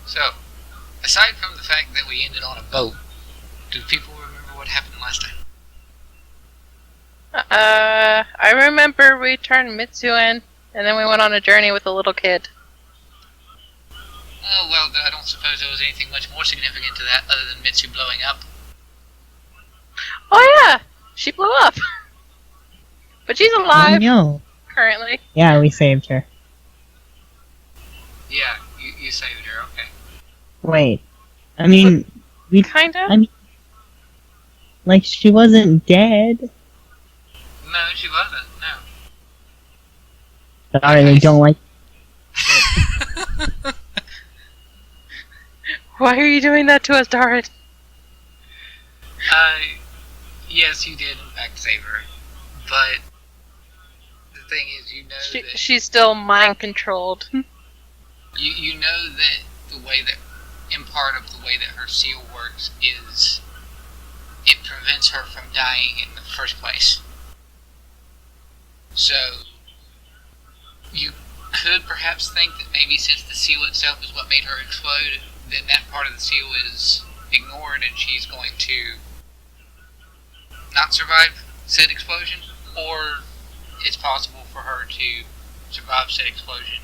So, aside from the fact that we ended on a boat, do people remember what happened last time? I remember we turned Mitsu in, and then we went on a journey with a little kid. Oh, well, I don't suppose there was anything much more significant to that other than Mitsu blowing up. Oh yeah! She blew up! But she's alive! No. Currently. Yeah, we saved her. Yeah, you saved her, okay. Wait. I mean, Kinda? I mean, like, she wasn't dead. No, she wasn't, no. But I really don't like... Why are you doing that to us, Darin? Yes, you did in fact save her. But the thing is, you know that... She's still mind-controlled. You know that the way that... in part of the way that her seal works is... it prevents her from dying in the first place. So... you could perhaps think that maybe since the seal itself is what made her explode, then that part of the seal is ignored and she's going to not survive said explosion, or it's possible for her to survive said explosion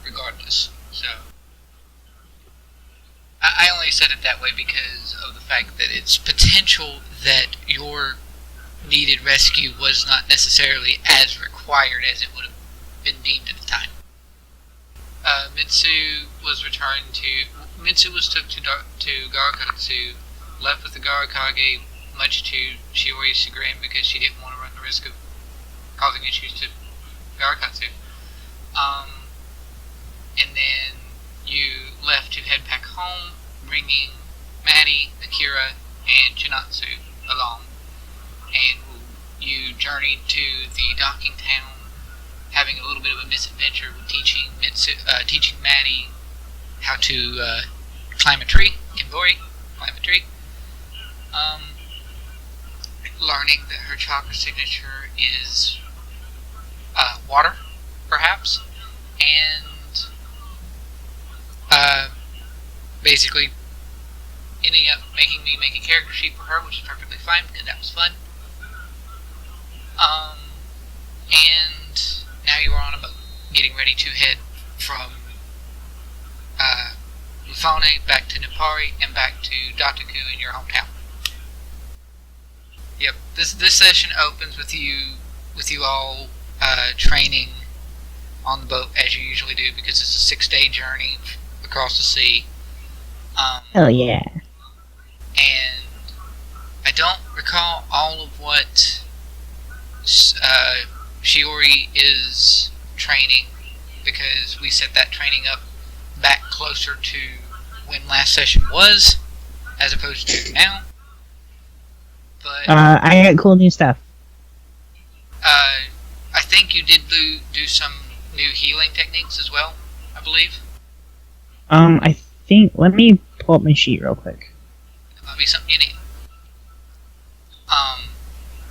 regardless. So I only said it that way because of the fact that it's potential that your needed rescue was not necessarily as required as it would have been deemed at the time. Mitsu was returned to... Mitsu was took to Garakatsu, left with the Garakage, much to Shiori's chagrin because she didn't want to run the risk of causing issues to Garakatsu. And then you left to head back home, bringing Maddie, Akira, and Chinatsu along. And you journeyed to the docking town, having a little bit of a misadventure with teaching Maddie how to climb a tree, Kinbori, climb a tree. Learning that her chakra signature is water, perhaps, and basically ending up making me make a character sheet for her, which is perfectly fine because that was fun. And now you are on a boat, getting ready to head from Lufane back to Nipari and back to Dataku in your hometown. Yep, this session opens with you all training on the boat as you usually do because it's a 6-day journey across the sea. Hell yeah. And I don't recall all of what Shiori is training because we set that training up back closer to when last session was as opposed to now. But I got cool new stuff. I think you did do some new healing techniques as well, I believe. I think, let me pull up my sheet real quick. That might be something you need.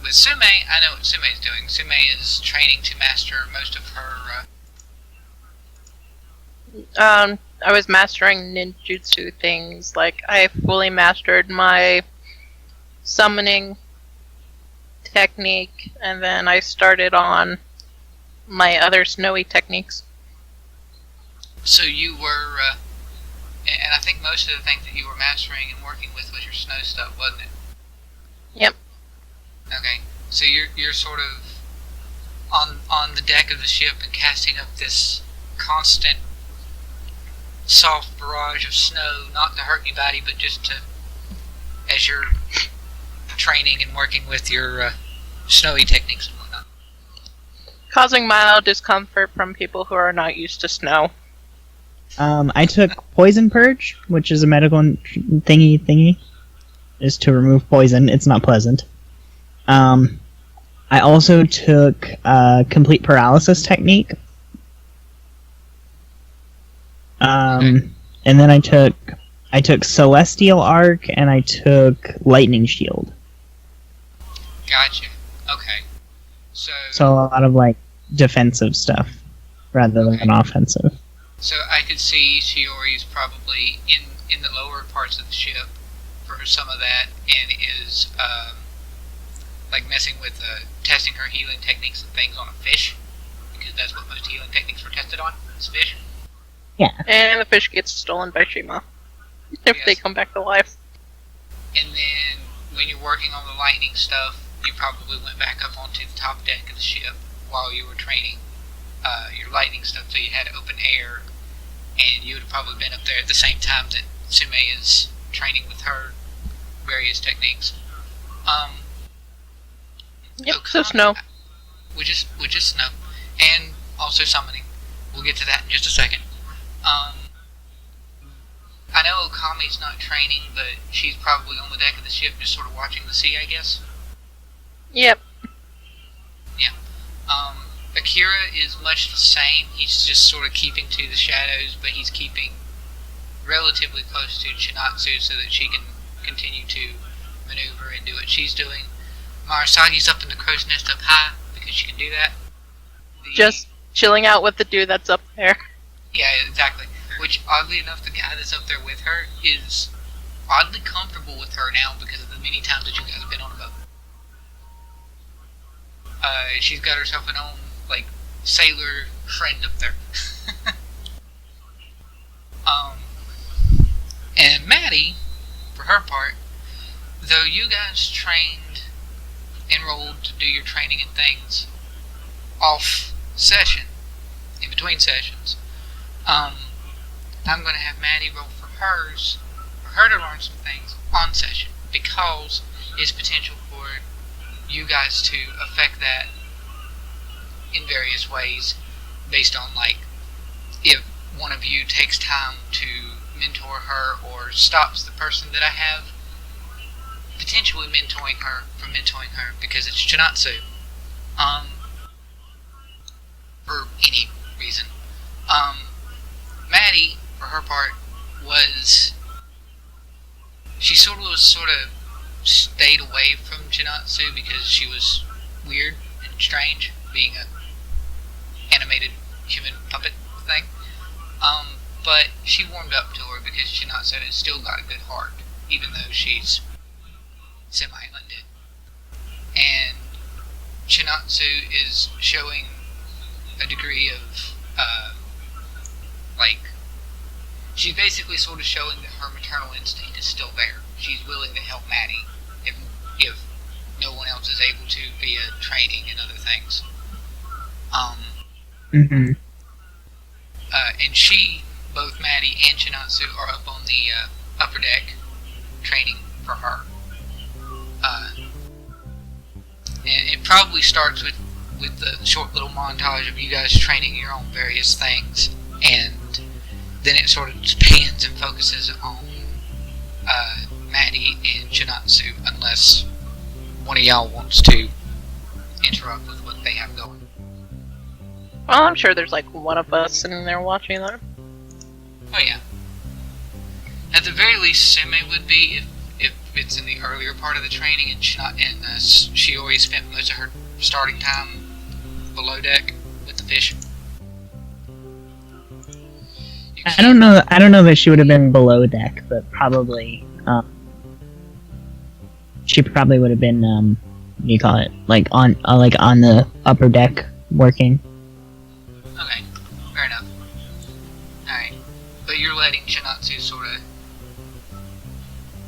With Tsume, I know what Tsume is doing. Tsume is training to master most of her... I was mastering ninjutsu things, like I fully mastered my summoning technique, and then I started on my other snowy techniques. So you were, and I think most of the things that you were mastering and working with was your snow stuff, wasn't it? Yep. Okay, so you're sort of on the deck of the ship and casting up this constant soft barrage of snow, not to hurt anybody, but just to, as you're training and working with your snowy techniques and whatnot. Causing mild discomfort from people who are not used to snow. I took Poison Purge, which is a medical thingy, is to remove poison. It's not pleasant. I also took Complete Paralysis Technique. And then I took Celestial Arc, and I took Lightning Shield. Gotcha. Okay. So a lot of, like, defensive stuff, rather than offensive. So I could see Shiori's probably in the lower parts of the ship for some of that, and is like messing with testing her healing techniques and things on a fish, because that's what most healing techniques were tested on, is fish. Yeah. And the fish gets stolen by Shima. If they Yes. come back to life. And then when you're working on the lightning stuff, you probably went back up onto the top deck of the ship while you were training your lightning stuff, so you had open air, and you would have probably been up there at the same time that Tsume is training with her various techniques. Yep, so snow. Which is snow, and also summoning. We'll get to that in just a second. I know Okami's not training, but she's probably on the deck of the ship just sort of watching the sea, I guess. Yep. Yeah. Akira is much the same. He's just sort of keeping to the shadows, but he's keeping relatively close to Chinatsu so that she can continue to maneuver and do what she's doing. Marasagi's up in the crow's nest up high because she can do that. Just chilling out with the dude that's up there. Yeah, exactly. Which, oddly enough, the guy that's up there with her is oddly comfortable with her now because of the many times that you guys have been on a boat. She's got herself an own, like, sailor friend up there. And Maddie, for her part, though you guys enrolled to do your training and things off session, in between sessions, I'm going to have Maddie roll for hers, for her to learn some things on session, because it's potential for you guys to affect that in various ways, based on, like, if one of you takes time to mentor her or stops the person that I have potentially mentoring her from mentoring her because it's Chinatsu. For any reason. Maddie, for her part, she sort of stayed away from Chinatsu because she was weird and strange, being a animated human puppet thing. But she warmed up to her because Chinatsu has still got a good heart, even though she's semi-undead. And Chinatsu is showing a degree of, she's basically sort of showing that her maternal instinct is still there. She's willing to help Maddie if no one else is able to via training and other things. And both Maddie and Chinatsu are up on the upper deck training for her. And it probably starts with the short little montage of you guys training your own various things, and then it sort of pans and focuses on Maddie and Chinatsu, unless one of y'all wants to interrupt with what they have going. Well, I'm sure there's like one of us sitting there watching that. Oh yeah. At the very least, Tsume would be if it's in the earlier part of the training, and Shiori spent most of her starting time below deck with the fish. I don't know that she would have been below deck, but probably she probably would have been what do you call it? Like on the upper deck working. Okay, fair enough. Alright. But you're letting Chinatsu sort of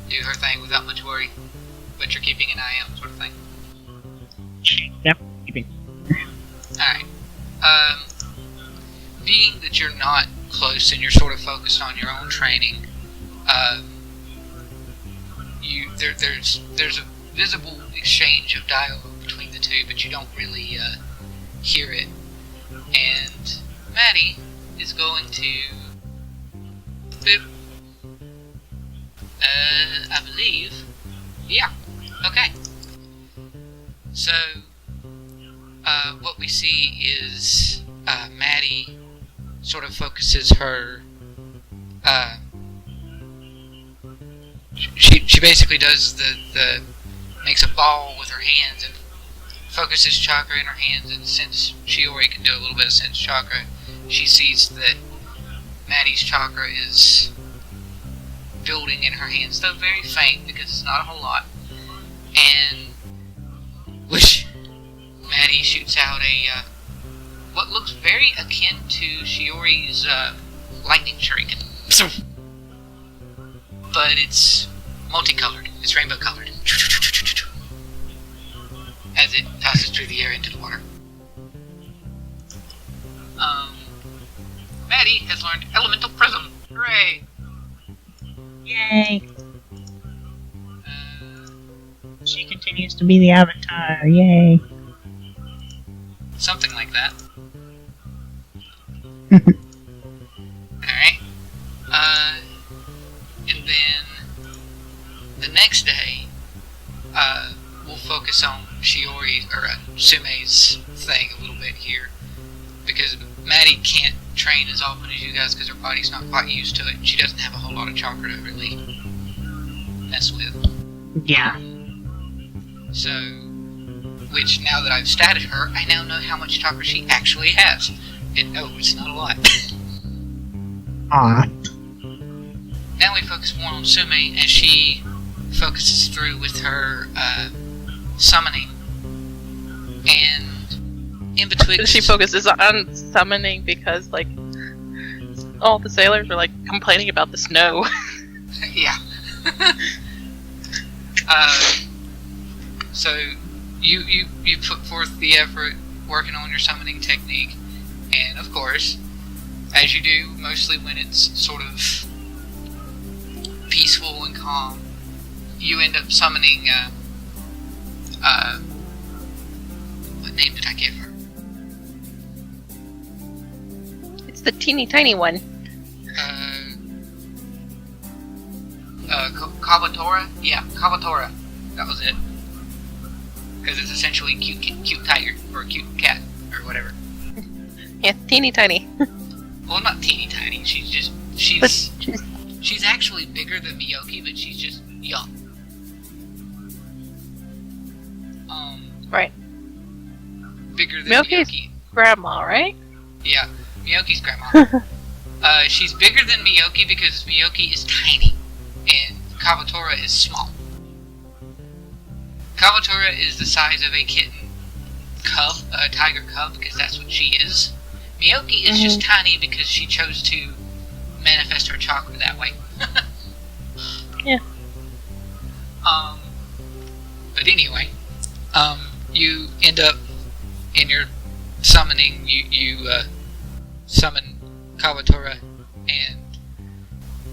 do her thing without much worry, but you're keeping an eye out, sort of thing. Yep, keeping. Alright. Being that you're not close and you're sort of focused on your own training, there's a visible exchange of dialogue between the two, but you don't really hear it. And Maddie is going to boop. I believe. Yeah. Okay. So, what we see is Maddie sort of focuses her. She basically does the makes a ball with her hands and focuses chakra in her hands, and since Shiori can do a little bit of sense chakra, she sees that Maddie's chakra is building in her hands, though very faint because it's not a whole lot. And which Maddie shoots out a what looks very akin to Shiori's lightning shuriken, but it's multicolored. It's rainbow colored as it passes through the air into the water. Maddie has learned Elemental Prism. Hooray! Yay! She continues to be the Avatar. Yay! Something like that. Alright. And then the next day, we'll focus on Shiori, or Tsume's thing a little bit here. Because Maddie can't train as often as you guys because her body's not quite used to it. She doesn't have a whole lot of chakra to really mess with. Yeah. So, which now that I've statted her, I now know how much chakra she actually has. And no, it's not a lot. Aw. Now we focus more on Tsume as she focuses through with her summoning. And in between, She focuses on summoning because, like, all the sailors are, like, complaining about the snow. Yeah. So you put forth the effort working on your summoning technique, and of course, as you do, mostly when it's sort of peaceful and calm, you end up summoning. What name did I give her? It's the teeny tiny one. Kawatora? Yeah, Kawatora. That was it. Because it's essentially cute tiger, or a cute cat, or whatever. Yeah, teeny tiny. Well, not teeny tiny, she's actually bigger than Miyoki, but she's just young. Right. Bigger than Miyoki's Miyoki. grandma, right? Yeah, Miyoki's grandma. She's bigger than Miyoki because Miyoki is tiny, and Kawatora is small. Kawatora is the size of a kitten cub, a tiger cub, because that's what she is. Miyoki is just tiny because she chose to manifest her chakra that way. Yeah. But anyway, you end up in your summoning. You summon Kawatora, and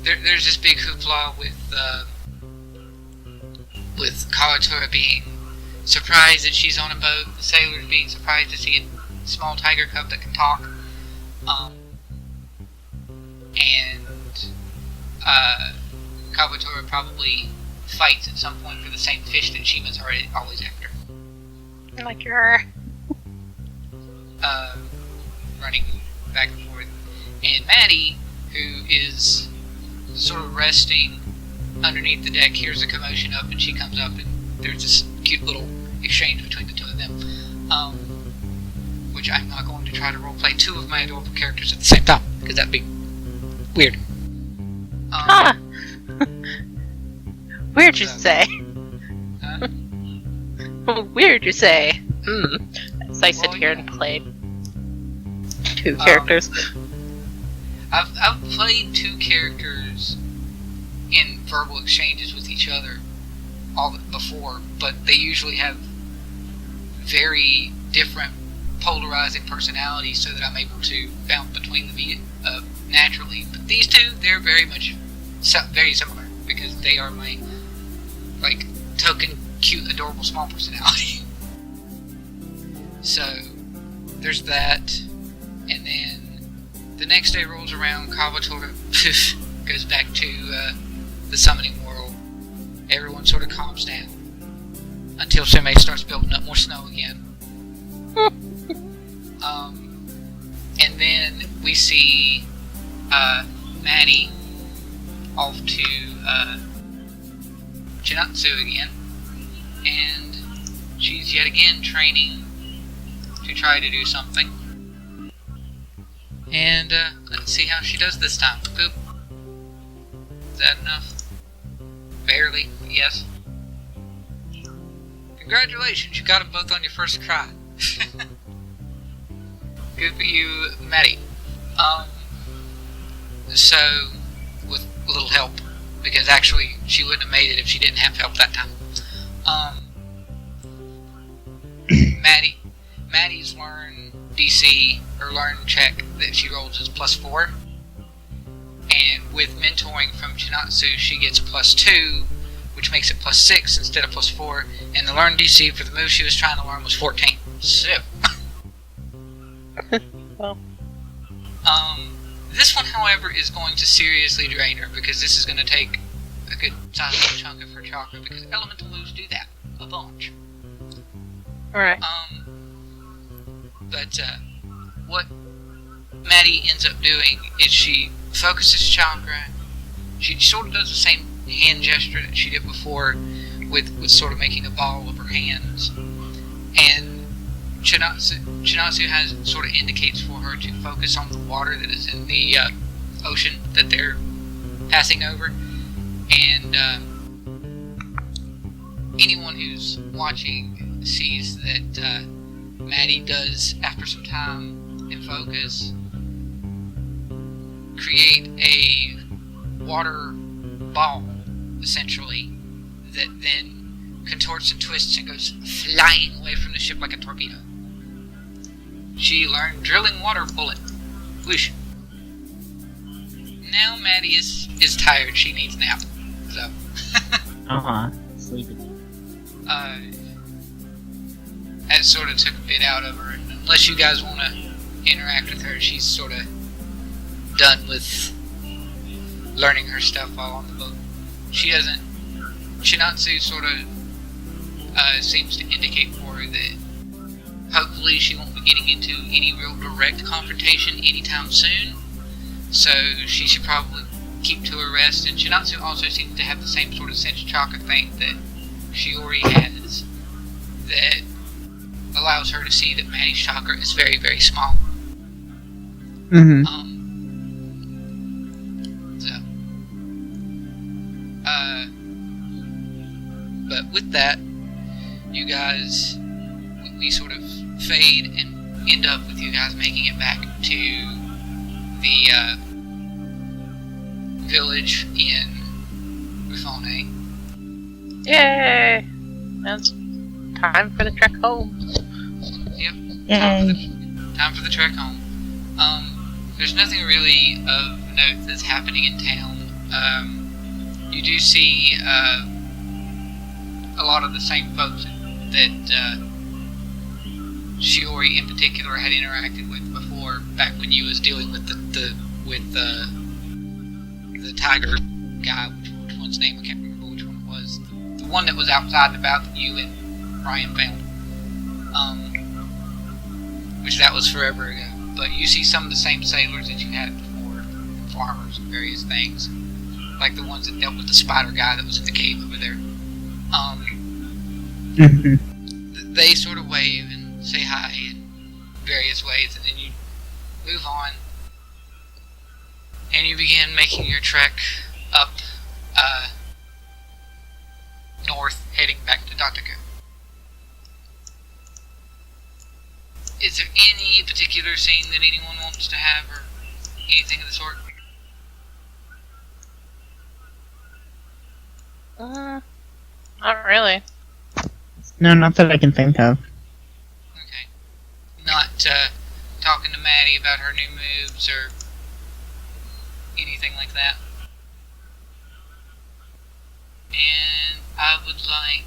there's this big hoopla with Kawatora being surprised that she's on a boat, the sailors being surprised to see a small tiger cub that can talk, and Kawatora probably fights at some point for the same fish that Shima's always after. Like her. Running back and forth. And Maddie, who is sort of resting underneath the deck, hears a commotion up, and she comes up, and there's this cute little exchange between the two of them. Which I'm not going to try to roleplay two of my adorable characters at the same time, because that'd be weird. Weird you say. Huh? Weird you say. As I sit here and play two characters. I've played two characters in verbal exchanges with each other before, but they usually have very different polarizing personalities, so that I'm able to bounce between them naturally. But these two, they're very similar, because they are my token cute adorable small personality. So there's that, and then the next day rolls around. Kawatora goes back to the summoning world. Everyone sort of calms down until Tsume starts building up more snow again. And then we see Maddie off to Chinatsu again, and she's yet again training to try to do something. And let's see how she does this time. Boop. Is that enough? Barely, yes. Congratulations, you got them both on your first try. Good for you, Maddie. So, with a little help, because actually she wouldn't have made it if she didn't have help that time. Maddie's learn DC, or learn check that she rolls is +4. And with mentoring from Chinatsu, she gets +2, which makes it +6 instead of +4. And the learn DC for the move she was trying to learn was 14. So, Well, this one, however, is going to seriously drain her, because this is going to take a good sizable chunk of her chakra, because elemental moves do that a bunch. alright. But what Maddie ends up doing is she focuses chakra. She sort of does the same hand gesture that she did before, with sort of making a ball of her hands. And Chinatsu has sort of indicates for her to focus on the water that is in the ocean that they're passing over. And anyone who's watching sees that Maddie does, after some time and focus, create a water ball, essentially, that then contorts and twists and goes flying away from the ship like a torpedo. She learned drilling water bullet. Whoosh. Now Maddie is tired. She needs a nap. So. Sleepy. That sort of took a bit out of her. And unless you guys want to interact with her, she's sort of done with learning her stuff while on the boat. She doesn't. Chinatsu sort of seems to indicate for her that hopefully she won't be getting into any real direct confrontation anytime soon. So she should probably keep to her rest. And Chinatsu also seems to have the same sort of sense chakra thing that Shiori has, that allows her to see that Maddie's chakra is very, very small. Mm-hmm. But with that, you guys, we sort of fade and end up with you guys making it back to the village in Rufone. Yay! It's time for the trek home. Yep. Yay. Time for the trek home. There's nothing really of note that's happening in town. You do see a lot of the same folks that Shiori in particular had interacted with before, back when you was dealing with the tiger guy, which one's name I can't remember which one it was. The one that was outside and about that you and Ryan found. Which that was forever ago. But you see some of the same sailors that you had before, farmers and various things, like the ones that dealt with the spider guy that was in the cave over there. They sort of wave and say hi in various ways, and then you move on, and you begin making your trek up north, heading back to Dataka. Is there any particular scene that anyone wants to have, or anything of the sort? Not really. No, not that I can think of. Okay. Not talking to Maddie about her new moves or anything like that. And I would like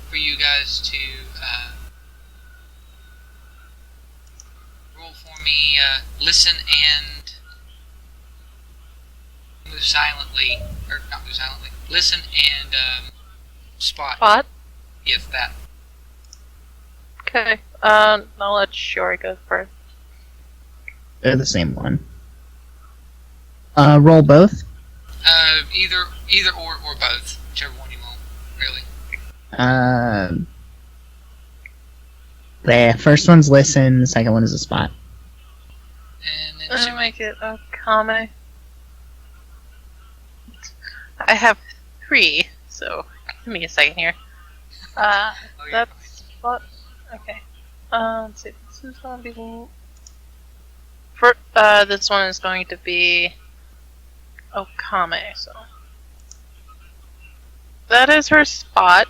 for you guys to roll for me, listen and move silently, or not move silently, listen and spot. Spot? Yes, that. Okay. I'll let Shiori go first. They're the same one. Roll both. Either or both, whichever one you want, really. The first one's listen, the second one is a spot. And then I'll Tsume. make it a Kame. I have 3, so give me a second here. Oh, you're That's what. Okay. Let's see. This is gonna be. For this one is going to be Okame. So that is her spot.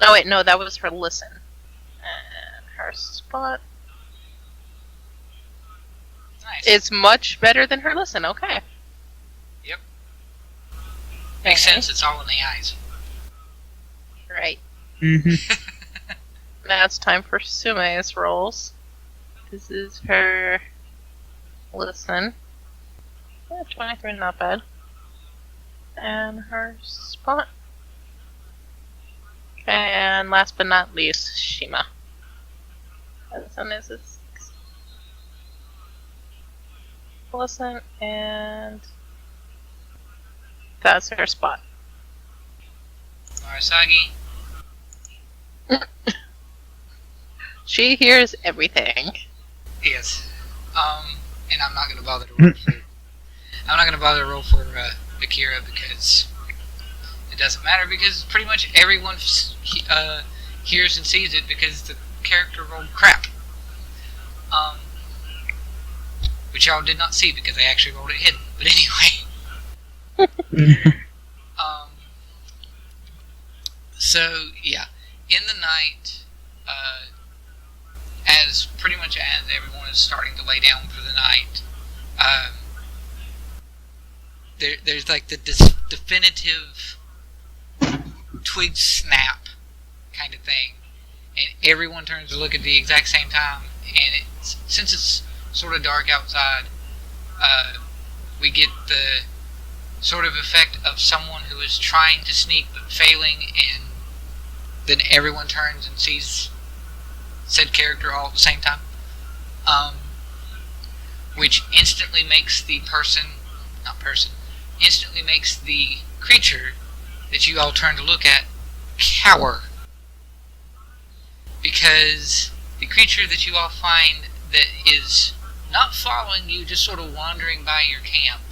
Oh wait, no, that was her listen. And her spot Nice. is much better than her listen. Okay. Yep. Makes Okay. sense. It's all in the eyes. Right. Mm-hmm. Now it's time for Sume's rolls. This is her listen. Yeah, 23, not bad. And her spot. Okay, and last but not least, Shima. This one is a 6. Listen, and that's her spot. Arasagi. She hears everything. Yes. And I'm not gonna bother to roll for. I'm not gonna bother to roll for Akira because it doesn't matter because pretty much everyone hears and sees it because the character rolled crap. Which y'all did not see because I actually rolled it hidden. But anyway. So yeah, in the night, as pretty much as everyone is starting to lay down for the night, there's like this definitive twig snap kind of thing, and everyone turns to look at the exact same time. And since it's sort of dark outside, we get the sort of effect of someone who is trying to sneak but failing, and then everyone turns and sees said character all at the same time, which instantly makes the instantly makes the creature that you all turn to look at cower, because the creature that you all find that is not following you, just sort of wandering by your camp,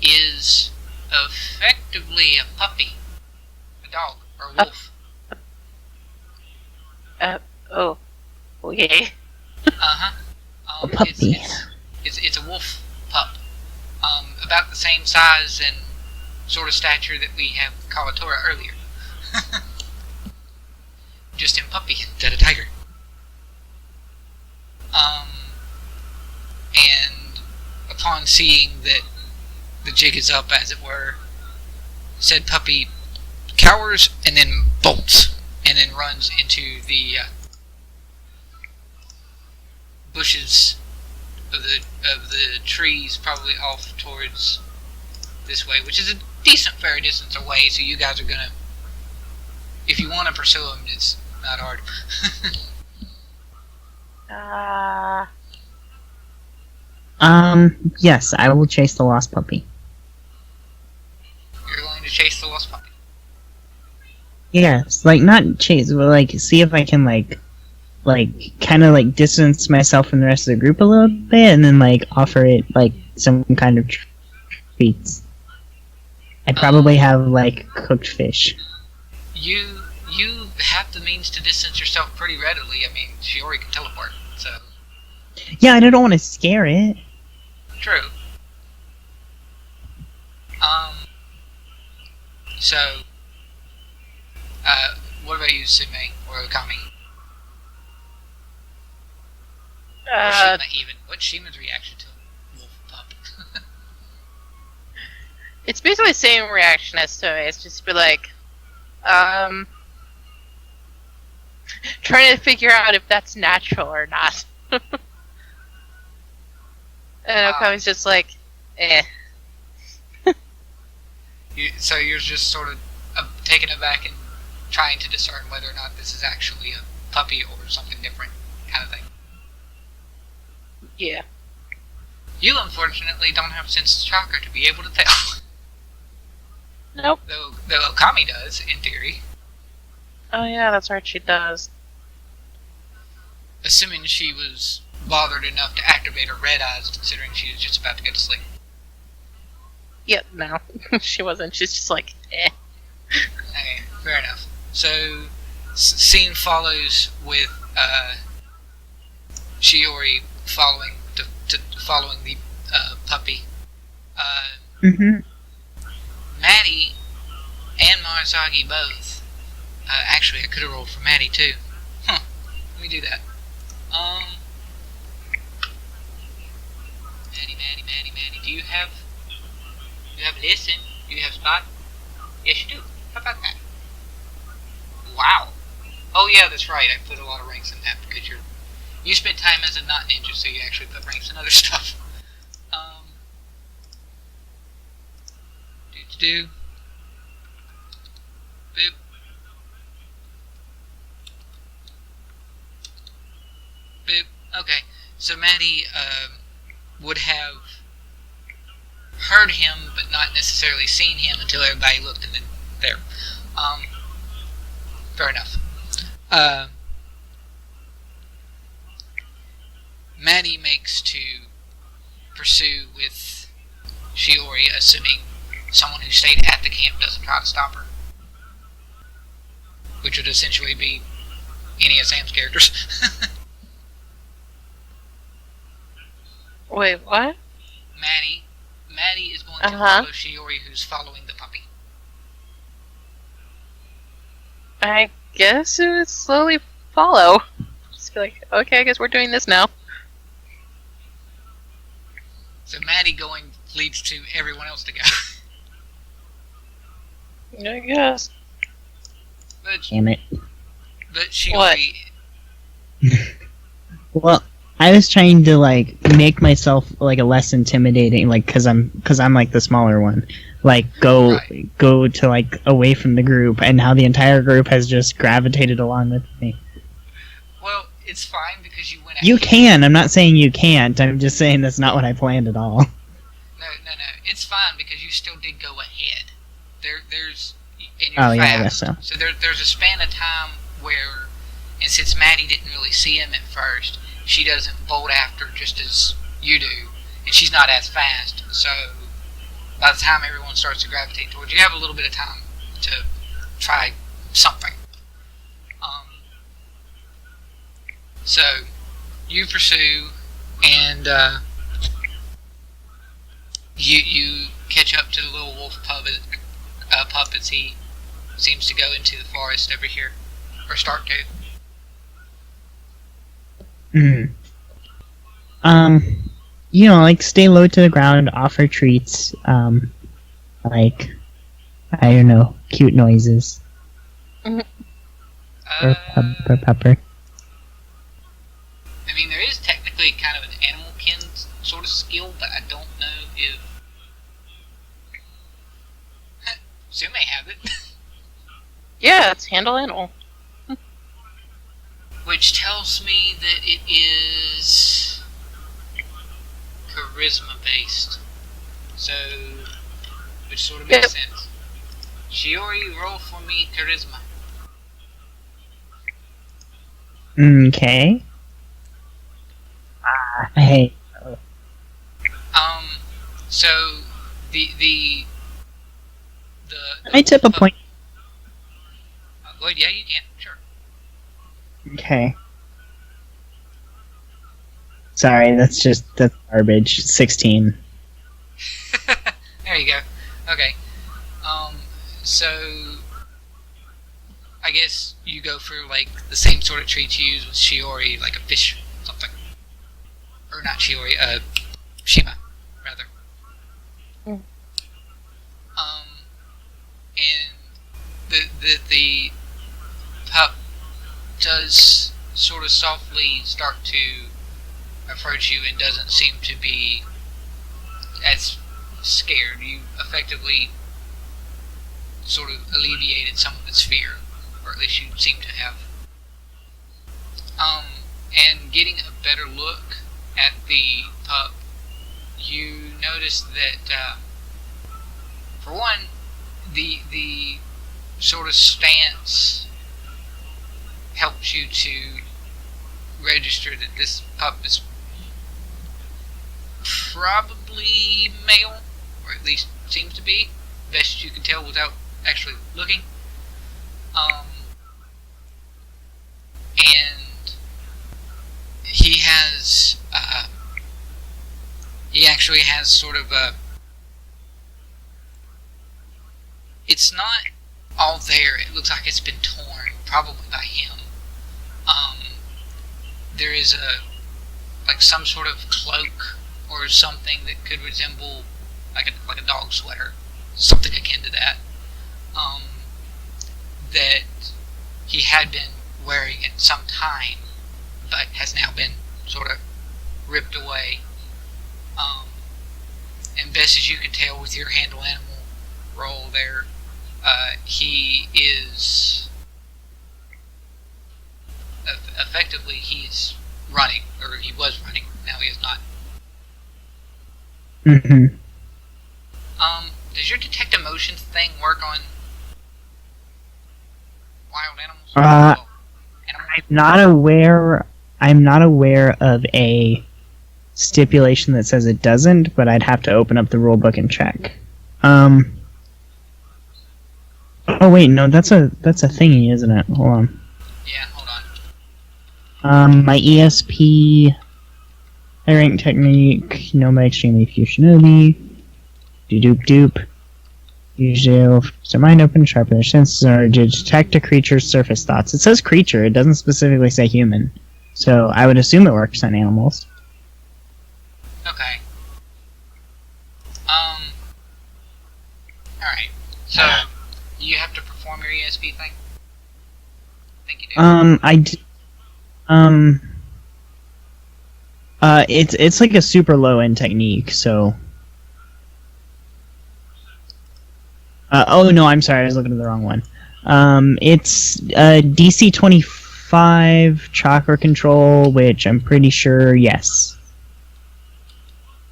is effectively a puppy, a dog, or a wolf. Oh, okay. Uh-huh. A puppy. It's a wolf pup. About the same size and sort of stature that we have Kawatora earlier. Just in puppy instead of tiger. And upon seeing that the jig is up, as it were, said puppy cowers and then bolts, and then runs into the bushes of the trees, probably off towards this way, which is a decent fair distance away. So you guys are gonna, if you want to pursue them, it's not hard. Yes, I will chase the lost puppy. You're going to chase the lost puppy. Yes, like, not chase, but, like, see if I can, like, kind of, like, distance myself from the rest of the group a little bit, and then, like, offer it, like, some kind of treats. I'd probably have, like, cooked fish. You have the means to distance yourself pretty readily. I mean, Shiori can teleport, so... Yeah, I don't want to scare it. True. So... what about you, Tsume, or Okami? Or Shima even. What's Shima's reaction to wolf pup? It's basically the same reaction as Tsume. It's just be like, trying to figure out if that's natural or not. And Okami's just like, eh. So you're just sort of taken aback and trying to discern whether or not this is actually a puppy or something different, kind of thing. Yeah. You, unfortunately, don't have sense of chakra to be able to tell. Nope. Though Okami does, in theory. Oh yeah, that's right, she does. assuming she was bothered enough to activate her red eyes, considering she was just about to go to sleep. Yep, no. She wasn't. She's just like, eh. Okay, fair enough. So, scene follows with Shiori following the puppy. Mm-hmm. Maddie and Marzagi both. Actually, I could have rolled for Maddie too. Huh. Let me do that. Maddie. Do you have listen? Do you have spot? Yes, you do. How about that? Wow. Oh yeah, that's right. I put a lot of ranks in that because you spent time as a not ninja, so you actually put ranks in other stuff. Do. Boop. Boop. Okay. So Maddie would have heard him, but not necessarily seen him until everybody looked, and then there. Fair enough. Maddie makes to pursue with Shiori, assuming someone who stayed at the camp doesn't try to stop her. Which would essentially be any of Sam's characters. Wait, what? Maddie is going to follow Shiori, who's following the puppy. I guess it would slowly follow. Just be like, okay, I guess we're doing this now. So Maddie going leads to everyone else to go. I guess. Damn it. But Shiori... Well, I was trying to, like, make myself, like, a less intimidating, like, cause I'm, like, the smaller one. Like, go to, like, away from the group, and now the entire group has just gravitated along with me. Well, it's fine because you went ahead. You can, I'm not saying you can't, I'm just saying that's not what I planned at all. No, it's fine because you still did go ahead. There's... And you're Oh, fast. yeah, I guess so. So there's a span of time where, and since Maddie didn't really see him at first, she doesn't bolt after just as you do, and she's not as fast, so by the time everyone starts to gravitate towards you, you have a little bit of time to try something. So, you pursue, and you catch up to the little wolf pup as he seems to go into the forest over here, or start to. You know, like, stay low to the ground, offer treats, like, I don't know, cute noises. Or pepper. I mean, there is technically kind of an animal kin sort of skill, but I don't know if... Tsume have it. Yeah, it's handle animal. Which tells me that it is charisma based. So, which sort of makes sense. Shiori, roll for me charisma. Okay. Hey. So the I tip a point. Well, yeah, you can, sure. Okay. Sorry, that's garbage. 16. There you go. Okay. So I guess you go for like the same sort of treats you use with Shiori, like a fish something. Or not Shiori, Shima, rather. And the pup does sort of softly start to approach you and doesn't seem to be as scared. You effectively sort of alleviated some of its fear, or at least you seem to have. And getting a better look at the pup, you notice that, for one, the sort of stance helps you to register that this pup is probably male, or at least seems to be, best as you can tell without actually looking. And he actually has sort of a, it's not all there, it looks like it's been torn, probably by him. There is like some sort of cloak or something that could resemble like a dog sweater, something akin to that, that he had been wearing at some time, but has now been sort of ripped away. And best as you can tell with your handle animal roll there, he is effectively he's running, or he was running. Now he is not. Mm-hmm. Does your detect emotions thing work on wild animals? I'm not aware of a stipulation that says it doesn't, but I'd have to open up the rulebook and check. Oh wait, no, that's a thingy, isn't it? Hold on. Yeah, hold on. My ESP, high rank technique, known by extremely few shinobi. Doop doop. Usually, their mind open, sharpen their senses, or to detect a creature's surface thoughts. It says creature, it doesn't specifically say human. So I would assume it works on animals. Okay. Alright. So, you have to perform your ESP thing? I think you do. It's like a super low end technique, so. Oh no, I'm sorry, I was looking at the wrong one. It's DC 25 chakra control, which I'm pretty sure, yes.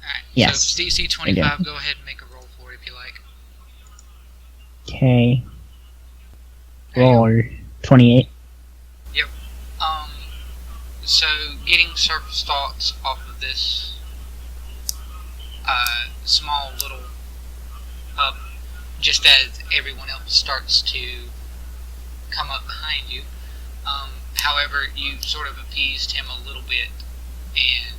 Alright, yes. So DC 25, go ahead and make a roll for it if you like. Okay. Roll 28. Yep. So getting surface thoughts off of this small little pup, just as everyone else starts to come up behind you. However, you sort of appeased him a little bit, and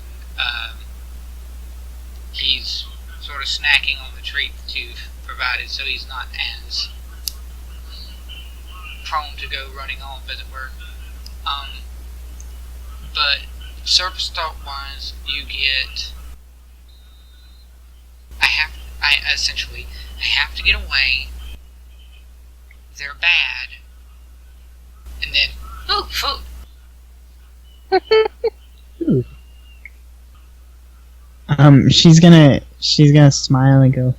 he's sort of snacking on the treat that you've provided, so he's not as prone to go running off, as it were. But surface thought wise, you get, I have to get away. They're bad. And then, ooh, food. She's gonna smile and go,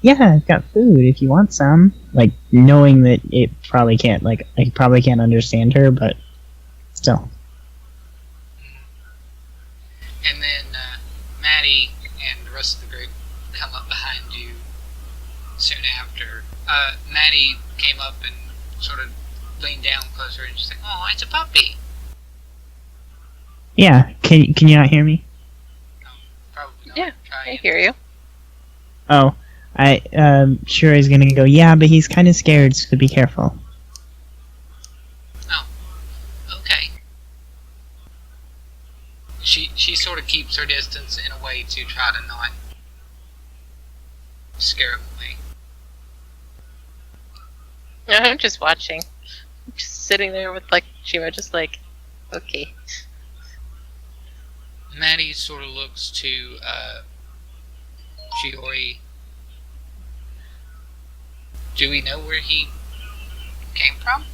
yeah, I've got food if you want some. Like, knowing that it probably can't, like, I probably can't understand her, but still. And then, Maddie and the rest of the group come up behind you soon after. Maddie came up and sort of leaned down closer and she's like, oh, it's a puppy. Yeah, can you not hear me? No, probably not. Yeah, Try I it. hear you. Oh, Shiori's gonna go, yeah, but he's kind of scared, so be careful. Oh, okay. She sort of keeps her distance in a way to try to not scare him away. I'm just watching. I'm just sitting there with, like, Shima, just like, okay. Maddie sort of looks to Shiori. Do we know where he came from?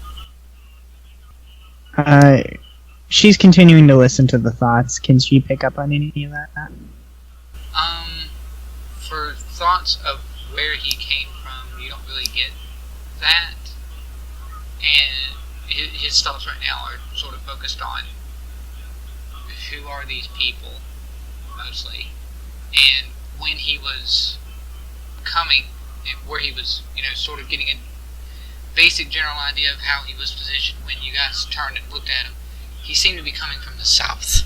She's continuing to listen to the thoughts. Can she pick up on any of that? For thoughts of where he came from, you don't really get that. And his thoughts right now are sort of focused on who are these people, mostly. And when he was coming, where he was, sort of getting a basic general idea of how he was positioned when you guys turned and looked at him, he seemed to be coming from the south.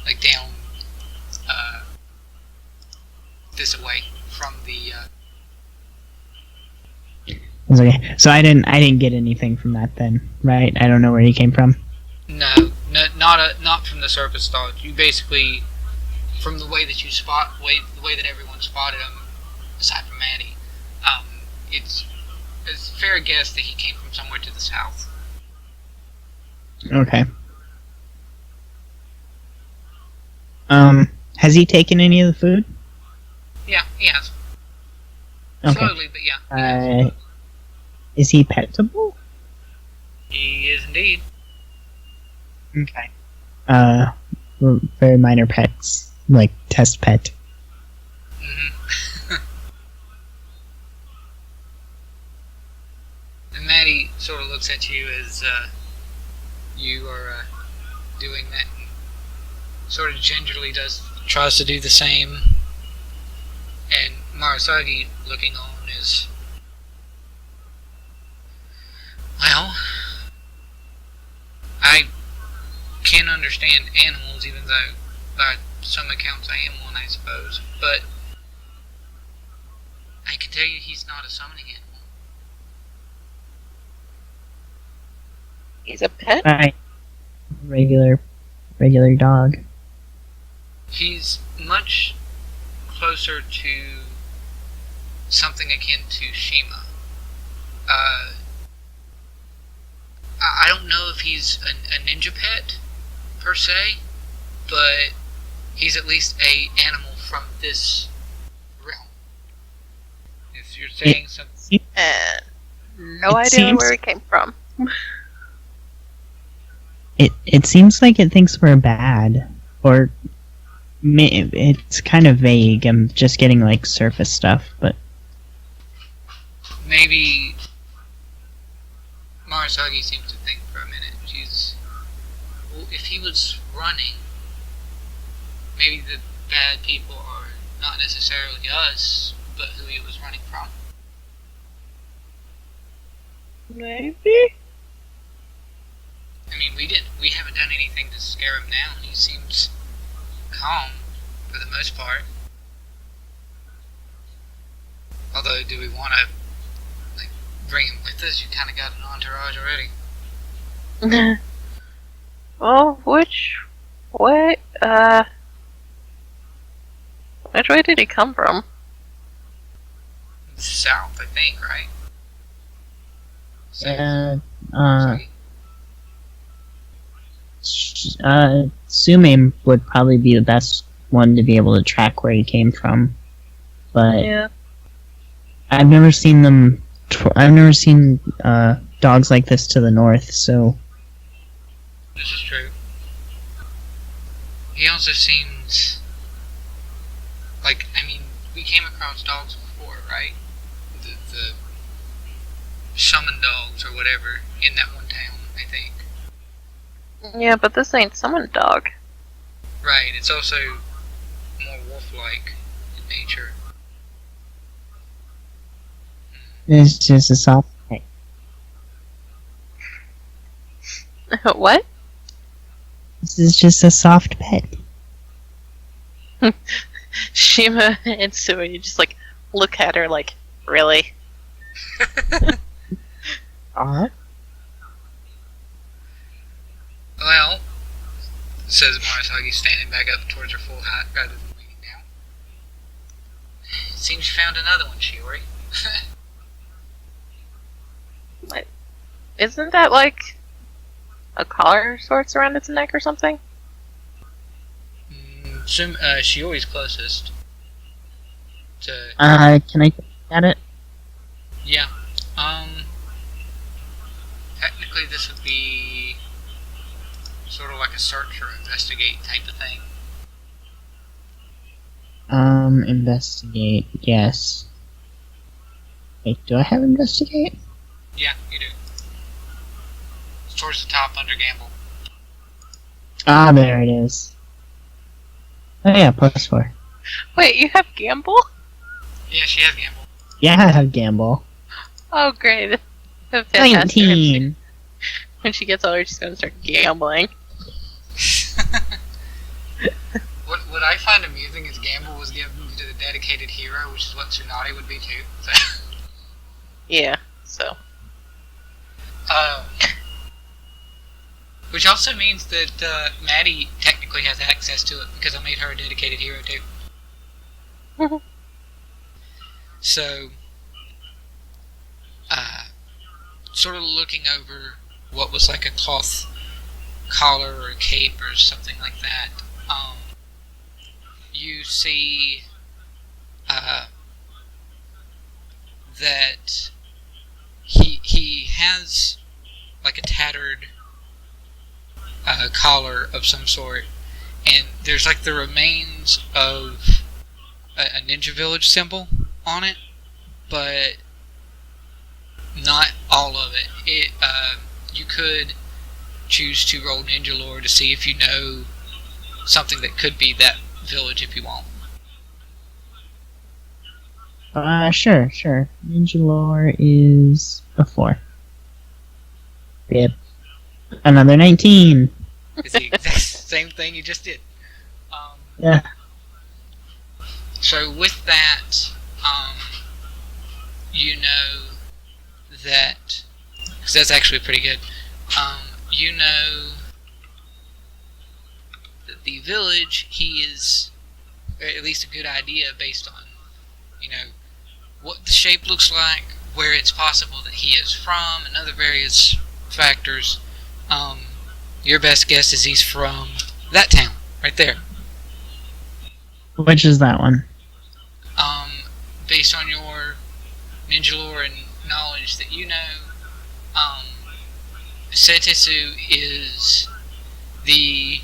Like down, this way from the, It's okay. So I didn't get anything from that then, right? I don't know where he came from. No, not from the surface thought. You basically, from the way that you the way that everyone spotted him, aside from Maddie, it's a fair guess that he came from somewhere to the south. Okay. Has he taken any of the food? Yeah, he has. Okay. Slowly, but yeah. He has. Is he petable? He is indeed. Okay. Very minor pets, like test pet. Mm-hmm. And Maddie sort of looks at you as you are doing that, and sort of gingerly tries to do the same. And Marasagi, looking on, is, well, I can understand animals, even though by some accounts I am one, I suppose. But I can tell you he's not a summoning animal. He's a pet? Right. Regular dog. He's much closer to something akin to Shima. I don't know if he's a ninja pet, per se, but he's at least a animal from this realm. If you're saying something... No idea where it came from. It seems like it thinks we're bad, or it's kind of vague. I'm just getting like surface stuff, but maybe Marasagi seems to think for a minute. Well, if he was running, maybe the bad people are not necessarily us, but who he was running from. Maybe? I mean, we haven't done anything to scare him now, and he seems calm for the most part. Although, do we want to bring him with us? You kind of got an entourage already. Well, which way did he come from? South, I think, right? Tsume would probably be the best one to be able to track where he came from, but Yeah. I've never seen dogs like this to the north, so. This is true. He also seems we came across dogs before, right? The shaman dogs or whatever in that one town, I think. Yeah, but this ain't summon dog. Right, it's also more wolf-like in nature. It's just a soft pet. What? This is just a soft pet. Shima and Tsume, you just look at her really? Well, says Marasagi, standing back up towards her full height rather than leaning down. Seems you found another one, Shiori. What? Isn't that a collar of sorts around its neck or something? Shiori's closest to... Can I look at it? Yeah. Technically this would be sort of like a search or investigate type of thing. Investigate, yes. Wait, do I have investigate? Yeah, you do. It's towards the top under gamble. Ah, there it is. Oh yeah, +4. Wait, you have gamble? Yeah, she has gamble. Yeah, I have gamble. Oh, great. Fantastic. 19! When she gets older, she's gonna start gambling. What I find amusing is Gamble was given to the dedicated hero, which is what Tsunade would be too. So. Yeah, so. Which also means that Maddie technically has access to it because I made her a dedicated hero too. So, sort of looking over what was like a cloth collar or a cape or something like that, you see that he has like a tattered collar of some sort, and there's like the remains of a ninja village symbol on it, but not all of it. You could choose to roll ninja lore to see if you know something that could be that village if you want. Sure. Ninja lore is a 4. Yep. Another 19. It's the exact same thing you just did. Yeah. So with that, you know that, because that's actually pretty good, you know that the village, he is, or at least a good idea based on, you know, what the shape looks like, where it's possible that he is from, and other various factors. Your best guess is he's from that town, right there. Which is that one? Based on your ninja lore and knowledge that you know, Setetsu is the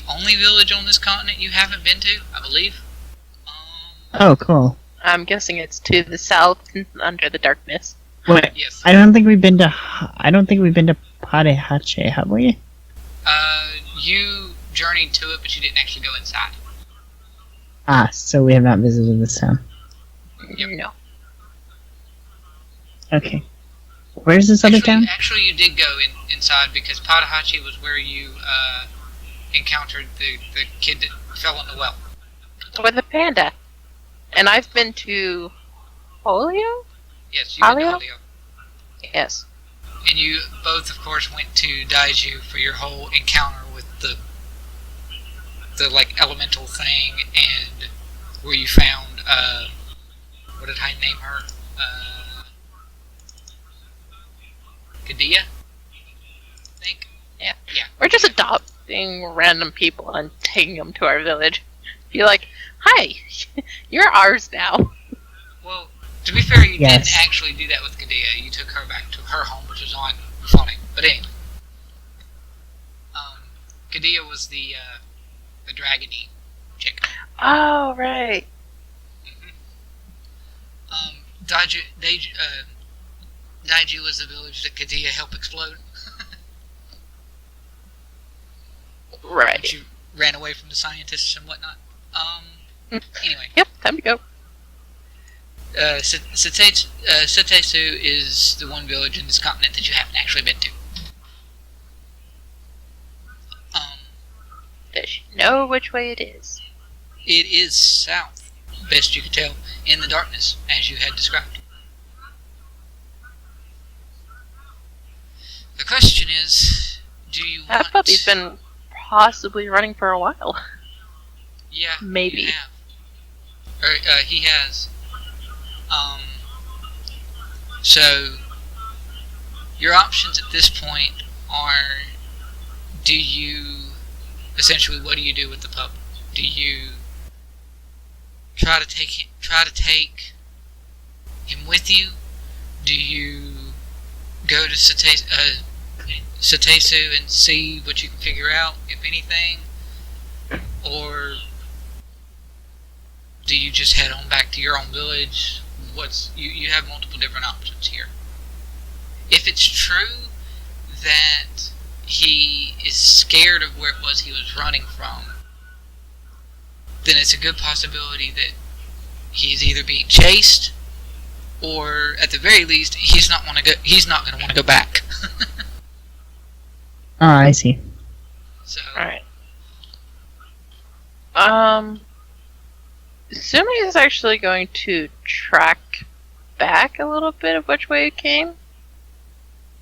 only village on this continent you haven't been to, I believe. Oh, cool. I'm guessing it's to the south, under the darkness. Wait, yes. I don't think we've been to Parehache, have we? You journeyed to it, but you didn't actually go inside. Ah, so we have not visited this town. Yep. No. Okay. Where's this other town? Actually, you did go inside because Padahachi was where you encountered the kid that fell in the well. With the panda. And I've been to Polio? Yes, you went to Polio? Holio. Yes. And you both, of course, went to Daiju for your whole encounter with the like elemental thing, and where you found what did I name her? Kadia? I think. Yeah. Yeah. We're just adopting random people and taking them to our village. Be like, hi, you're ours now. Well, to be fair, you Yes. didn't actually do that with Kadia. You took her back to her home, which was on Funny. But anyway, Kadia was the dragony chick. Oh, right. Daiju was the village that Kadia helped explode. Right. She ran away from the scientists and whatnot. Anyway. Yep, time to go. Setetsu is the one village in this continent that you haven't actually been to. Does she know which way it is? It is south, best you could tell, in the darkness, as you had described. The question is, do you want... That puppy's been possibly running for a while. Yeah, Maybe. you have. Or, he has. So, your options at this point are, essentially, what do you do with the pup? Do you try to take him with you? Do you go to Setetsu and see what you can figure out, if anything? Or do you just head on back to your own village? You have multiple different options here. If it's true that he is scared of where it was he was running from, then it's a good possibility that he's either being chased, or at the very least, he's not going to want to go back. Ah, I see. So, Alright. Sumi is actually going to track back a little bit of which way it came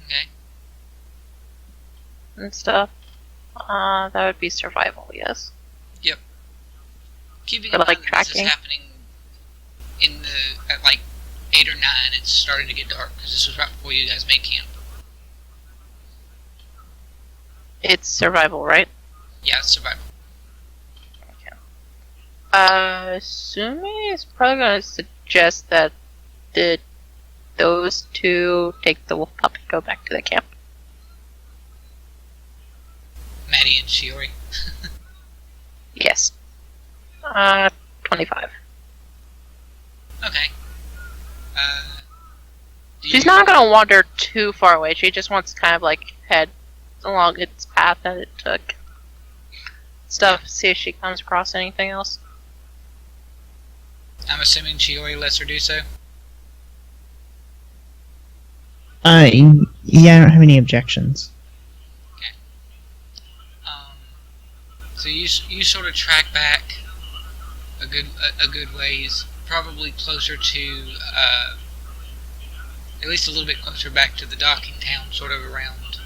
okay. and stuff. That would be survival, yes. Keeping But, in like, mind that this tracking? is happening at like 8 or 9, it's starting to get dark, because this was right before you guys made camp. It's survival, right? Yeah, it's survival. Sumi is probably going to suggest that those two take the wolf pup and go back to the camp. Maddie and Shiori. Yes. 25. Okay. Do She's you- not going to wander too far away. She just wants to kind of like head along its path that it took. Stuff, see if she comes across anything else. I'm assuming Shiori lets her do so. Yeah, I don't have any objections. So you sort of track back a good ways, probably closer to at least a little bit closer back to the docking town, sort of around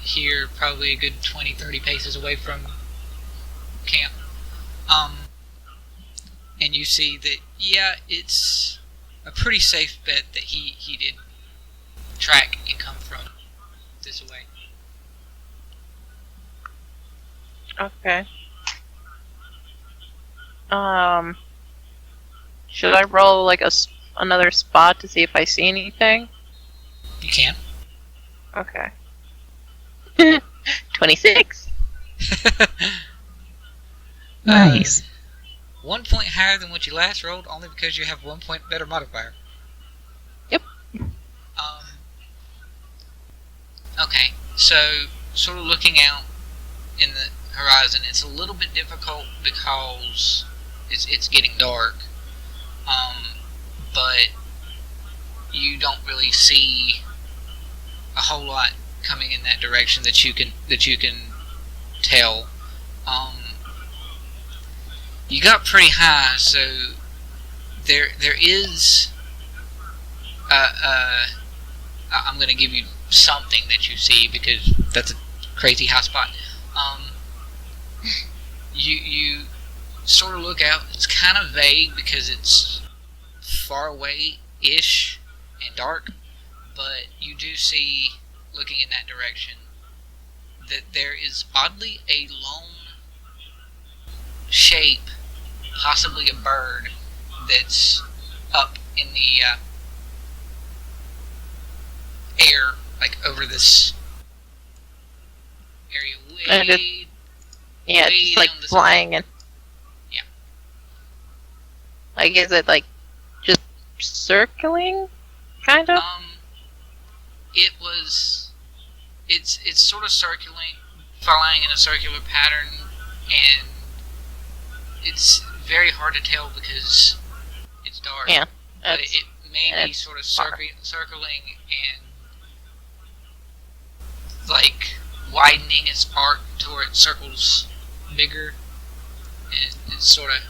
here, probably a good 20-30 paces away from camp. And you see that, yeah, it's a pretty safe bet that he did track and come from this way. Okay. Should I roll like another spot to see if I see anything? You can. Okay. 26. Nice. 1 point higher than what you last rolled, only because you have 1 point better modifier. Yep. Okay, so sort of looking out in the horizon, it's a little bit difficult because it's getting dark. But you don't really see a whole lot coming in that direction that you can tell. You got pretty high, so there is I'm going to give you something that you see because that's a crazy high spot. You sort of look out. It's kind of vague because it's far away-ish and dark, but you do see, looking in that direction, that there is oddly a lone shape, possibly a bird, that's up in the air, like over this area. And Yeah, way it's like down the flying and. Yeah. Like, is it like just circling, kind of? It's sort of circulating, flying in a circular pattern, and it's very hard to tell because it's dark. Yeah, But it's- it may be it's sort of far. circling and like widening its arc to where it circles bigger, and it's sort of,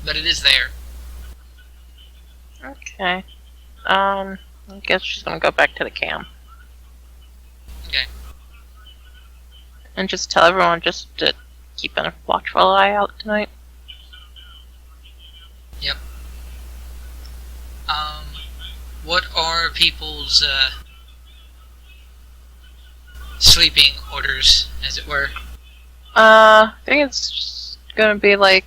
but it is there. Okay. I guess she's gonna go back to the camp. Okay. And just tell everyone just to keep a watchful eye out tonight. Yep. What are people's sleeping orders, as it were? I think it's just gonna be like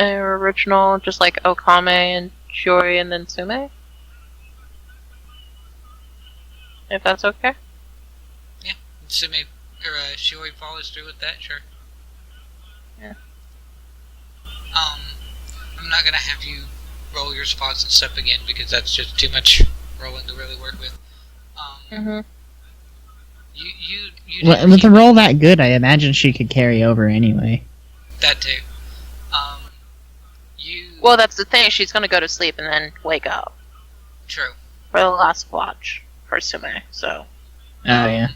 original, just like Okame and Shiori and then Tsume. If that's okay. Tsume or Shiori follows through with that, sure. Yeah. I'm not gonna have you roll your spots and stuff again because that's just too much rolling to really work with. Mm-hmm. You Well, didn't with a keep roll that good, I imagine she could carry over anyway. that too. You Well, that's the thing. She's gonna go to sleep and then wake up true. for the last watch for Tsume. So Oh, yeah.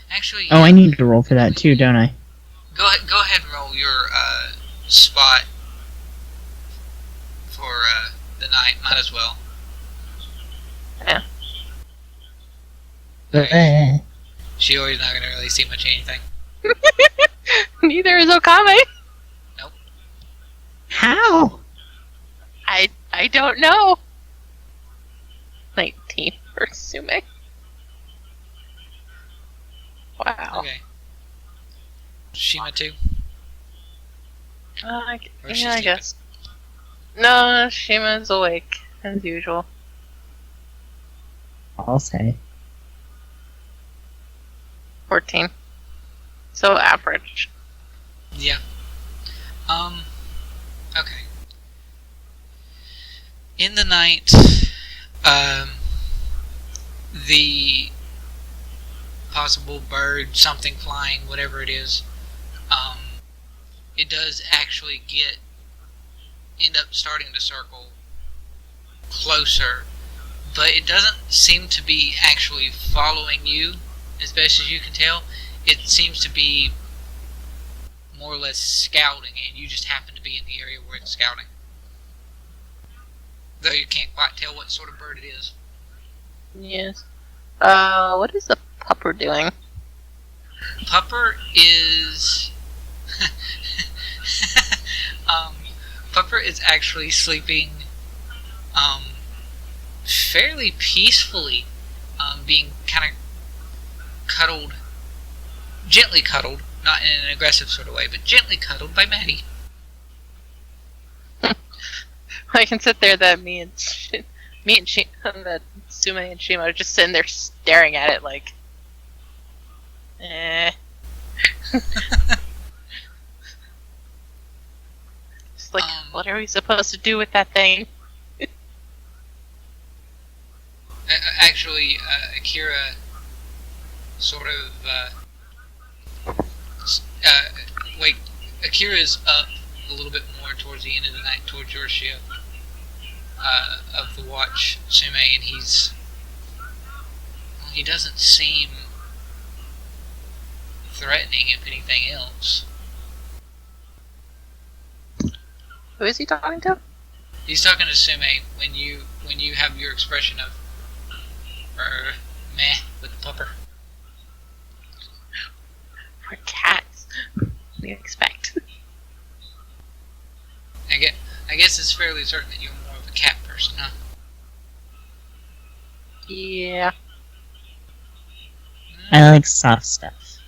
Actually, Oh, I need to roll for that too, don't I? Go ahead and roll your spot for the night. Might as well. Yeah. Okay. Shiori's not going to really see much of anything. Neither is Okame. Nope. How? I don't know. 19 for Tsume. Wow. Okay. Shima too? Or is she Yeah, I sleeping? guess. No, Shima's awake, as usual. I'll say. 14. So average. Yeah. Okay. In the night, the possible bird, something flying, whatever it is, it does actually end up starting to circle closer, but it doesn't seem to be actually following you, as best as you can tell. It seems to be more or less scouting, and you just happen to be in the area where it's scouting. Though you can't quite tell what sort of bird it is. Yes. What is the pupper doing? Pupper is... Pupper is actually sleeping fairly peacefully, being kind of cuddled, gently cuddled, not in an aggressive sort of way, but gently cuddled by Maddie. I can sit there that me and that Tsume and Shima are just sitting there staring at it like, Just like, what are we supposed to do with that thing? Actually, Akira sort of, wait, Akira's up a little bit more towards the end of the night, towards your ship, of the watch, Tsume, and he doesn't seem threatening, if anything else. Who is he talking to? He's talking to Tsume when you have your expression of meh with the pupper. For cats. What do you expect? I guess it's fairly certain that you're more of a cat person, huh? Yeah. I like soft stuff.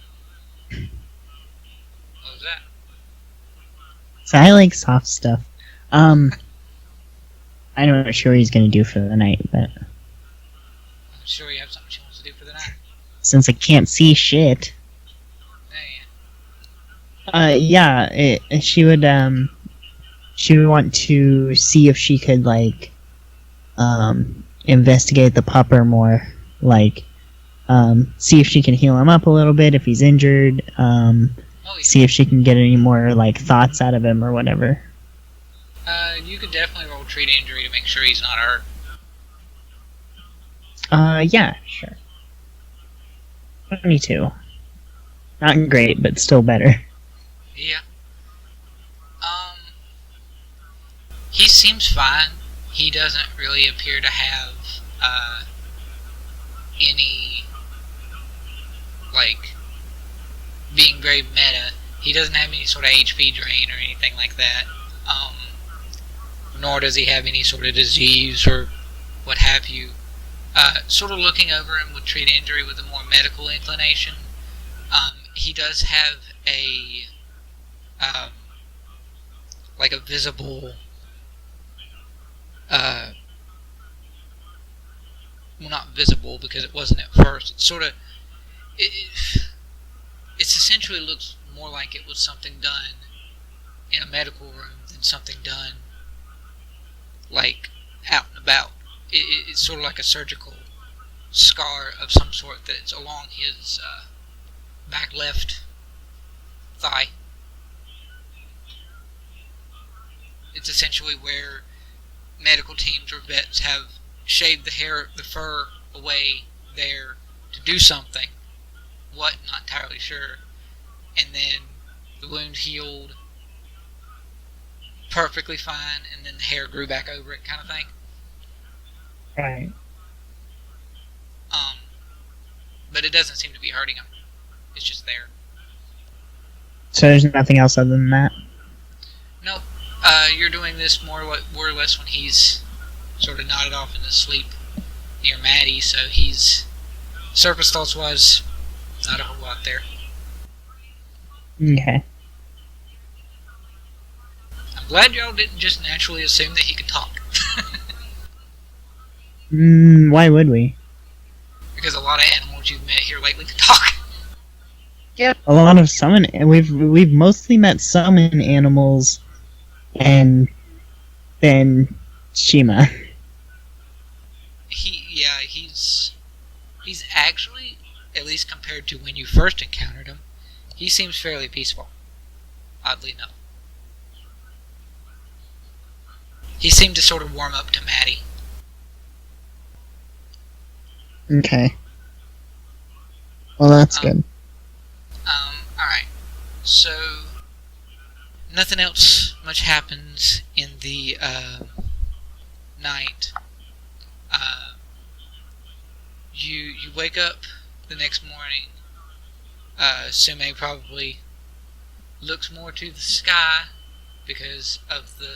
What was that? So I like soft stuff. I know what Shiori's gonna do for the night, but I'm sure you have something she wants to do for the night. since I can't see shit, she would want to see if she could investigate the pupper more, see if she can heal him up a little bit if he's injured, see if she can get any more thoughts out of him or whatever. You could definitely roll treat injury to make sure he's not hurt. Yeah, sure. 22. Not great, but still better. Yeah. He seems fine. He doesn't really appear to have any being very meta. He doesn't have any sort of HP drain or anything like that. Nor does he have any sort of disease or what have you. Sort of looking over him with treat injury with a more medical inclination. He does have a visible well, not visible because it wasn't at first. It's sort of it essentially looks more like it was something done in a medical room than something done out and about. It's sort of like a surgical scar of some sort that's along his back left thigh. It's essentially where medical teams or vets have shaved the fur away there to do something. What? Not entirely sure. And then the wound healed perfectly fine, and then the hair grew back over it, kind of thing. Right. But it doesn't seem to be hurting him. It's just there. So there's nothing else other than that? Nope. You're doing this more or less when he's sort of nodded off into sleep near Maddie, so he's, surface thoughts wise, not a whole lot there. Okay. I'm glad y'all didn't just naturally assume that he could talk. Why would we? Because a lot of animals you've met here lately could talk. Yep. A lot of summon. We've mostly met summon animals, and then Shima. He's actually, at least compared to when you first encountered him, he seems fairly peaceful. Oddly enough. He seemed to sort of warm up to Maddie. Okay. Well, that's good. Alright. So, nothing else much happens in the, night. You wake up the next morning. Tsume probably looks more to the sky because of the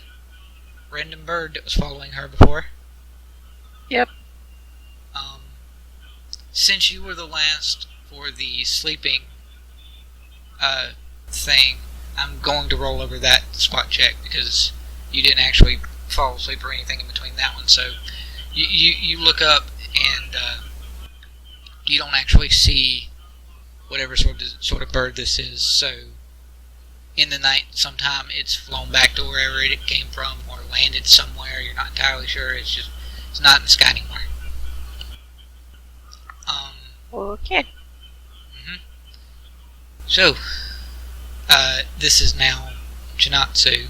random bird that was following her before. Yep. Since you were the last for the sleeping thing, I'm going to roll over that spot check because you didn't actually fall asleep or anything in between that one. So you look up and you don't actually see whatever sort of bird this is. So in the night, sometime it's flown back to wherever it came from or landed somewhere. You're not entirely sure. It's not in the sky anymore. Okay. So, this is now Jinatsu.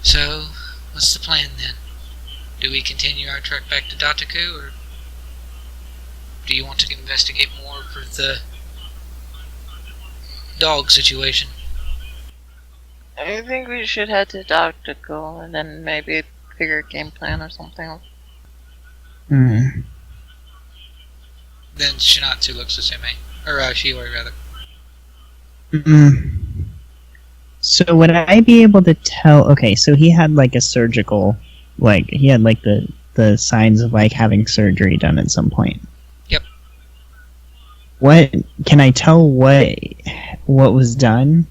So, what's the plan then? Do we continue our trek back to Dataku, or do you want to investigate more for the dog situation? I think we should head to Dataku and then maybe figure a game plan or something. Then Shinatsu looks at Tsume. Or Shiori, rather. So would I be able to tell... Okay, so he had like a surgical... Like, he had like the signs of like having surgery done at some point. Yep. What... Can I tell what was done?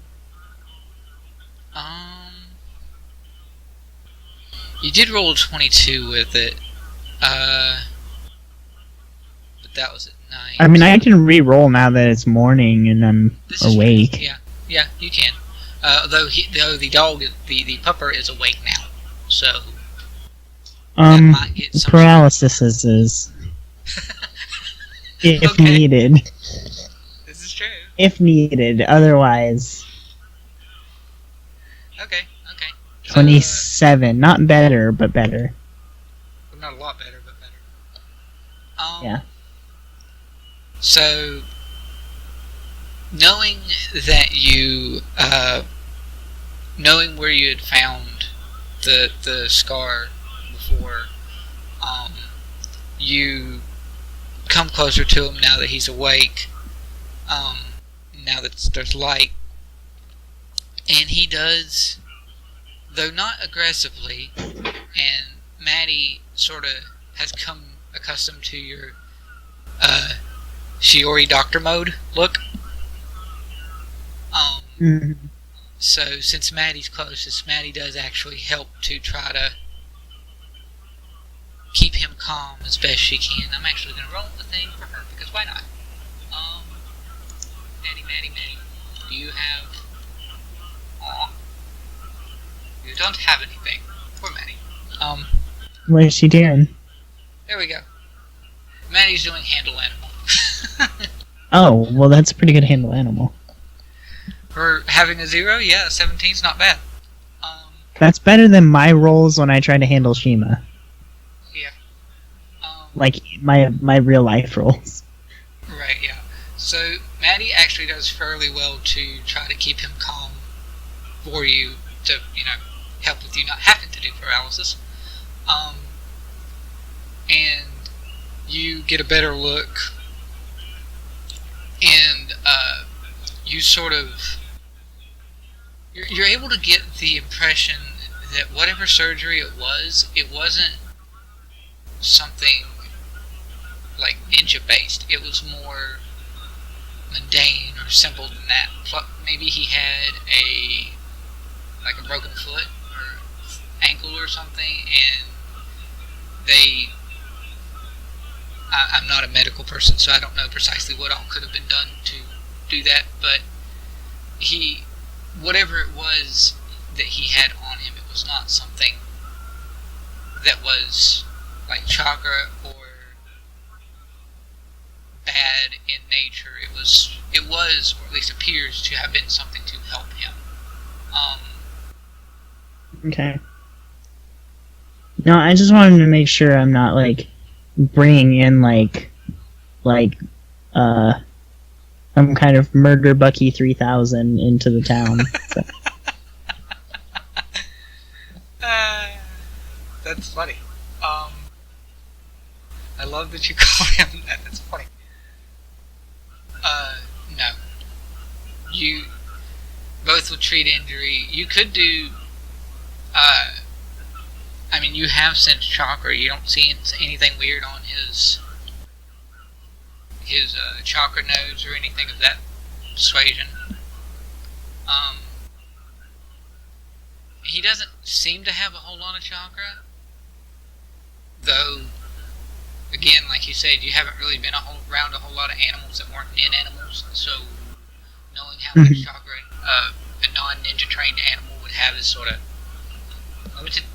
You did roll a 22 with it. But that was at night. I mean, I can re-roll now that it's morning and I'm awake. Yeah, you can. Though the dog, the pupper is awake now, so that might get some paralysis is if needed. This is true. If needed, otherwise. Okay. 27, not better, but better. Not a lot better, but better. Yeah. So, knowing that you, knowing where you had found the scar before, you come closer to him now that he's awake, now that there's light, and he does, though not aggressively, and Maddie sort of has come accustomed to your Shiori doctor mode look. So since Maddie's closest, Maddie does actually help to try to keep him calm as best she can. I'm actually going to roll the thing for her, because why not? Maddie, do you have... Aw. You don't have anything. Poor Maddie. What is she doing? There we go. Maddie's doing handle animal. Oh, well that's a pretty good handle animal. For having a 0, yeah, 17's not bad. That's better than my rolls when I try to handle Shima. Yeah. Like my real life rolls. Right, yeah. So Maddie actually does fairly well to try to keep him calm for you to, help with you not having to do paralysis. And you get a better look, and you sort of you're able to get the impression that whatever surgery it wasn't something like ninja based. It was more mundane or simple than that. Maybe he had a broken foot or ankle or something, and I'm not a medical person, so I don't know precisely what all could have been done to do that, but whatever it was that he had on him, it was not something that was like chakra or bad in nature. It was, or at least appears to have been something to help him. Okay. No, I just wanted to make sure I'm not bringing in some kind of murder Bucky 3000 into the town. So. That's funny. I love that you call him that. That's funny. No. You both will treat injury. You could do. You have sensed chakra. You don't see anything weird on his chakra nodes or anything of that persuasion. He doesn't seem to have a whole lot of chakra, though. Again, like you said, you haven't really been around a whole lot of animals that weren't nin animals, so knowing how much chakra a non-ninja trained animal would have is sort of limited.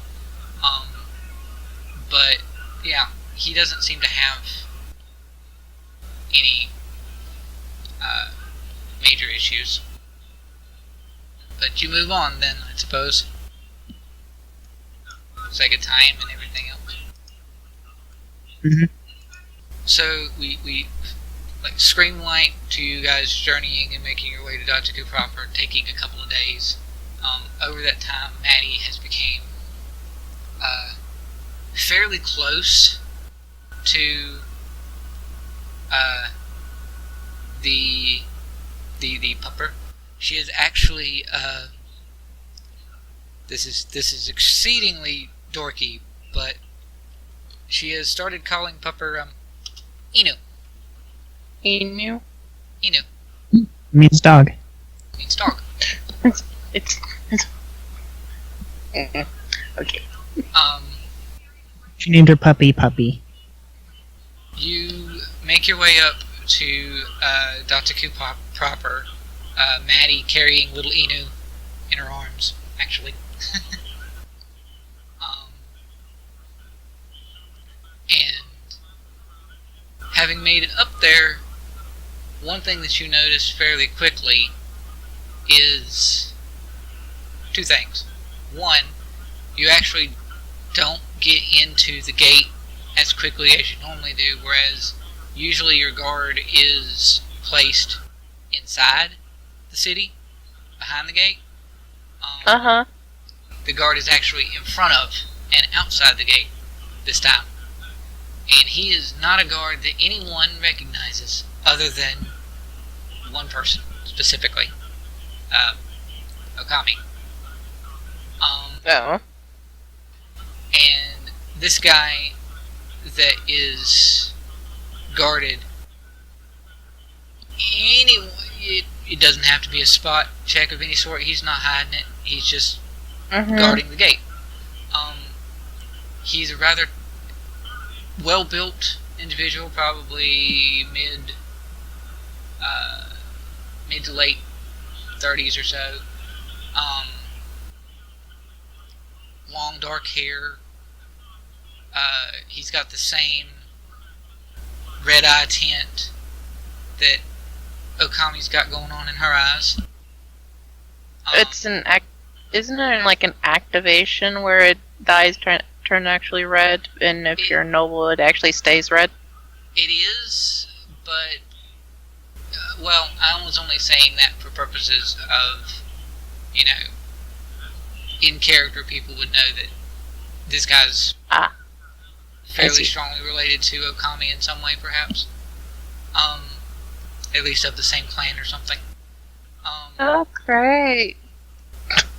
But yeah, he doesn't seem to have any major issues. But you move on then, I suppose. Say good time and everything else. Mm-hmm. So we screen light to you guys journeying and making your way to Dataku proper, taking a couple of days. Over that time, Maddie has become fairly close to the pupper. She is actually this is exceedingly dorky, but she has started calling pupper Inu. Inu? Inu. Means dog. Means dog. It's okay. She named her puppy. You make your way up to Dataku proper. Maddie carrying little Inu in her arms, actually. And having made it up there, one thing that you notice fairly quickly is two things. One, you actually don't get into the gate as quickly as you normally do, whereas usually your guard is placed inside the city, behind the gate. The guard is actually in front of and outside the gate this time. And he is not a guard that anyone recognizes other than one person, specifically. Okami. Oh. And this guy that is guarded, it doesn't have to be a spot check of any sort. He's not hiding it. He's just guarding the gate. He's a rather well-built individual, probably mid to late 30s or so. Long dark hair. He's got the same red eye tint that Okami's got going on in her eyes. It's isn't it like an activation where the eyes turn actually red, and if you're noble, it actually stays red? It is, but Well, I was only saying that for purposes of, in character, people would know that this guy's fairly strongly related to Okami in some way, perhaps. At least of the same clan or something. Oh, great.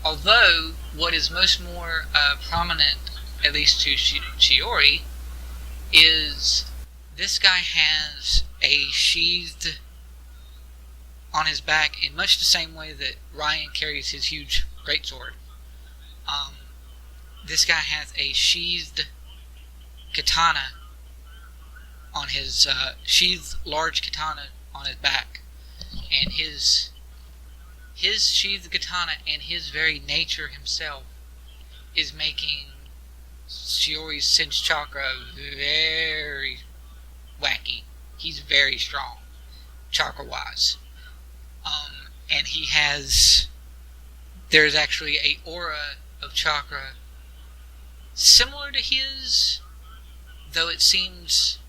Although, what is more prominent, at least to Shiori, is this guy has a sheathed on his back in much the same way that Ryan carries his huge greatsword. This guy has a sheathed katana on his sheathed large katana on his back, and his sheathed katana and his very nature himself is making Shiori's sense chakra very wacky. He's very strong, chakra-wise. And there's actually a aura of chakra similar to his, though it seems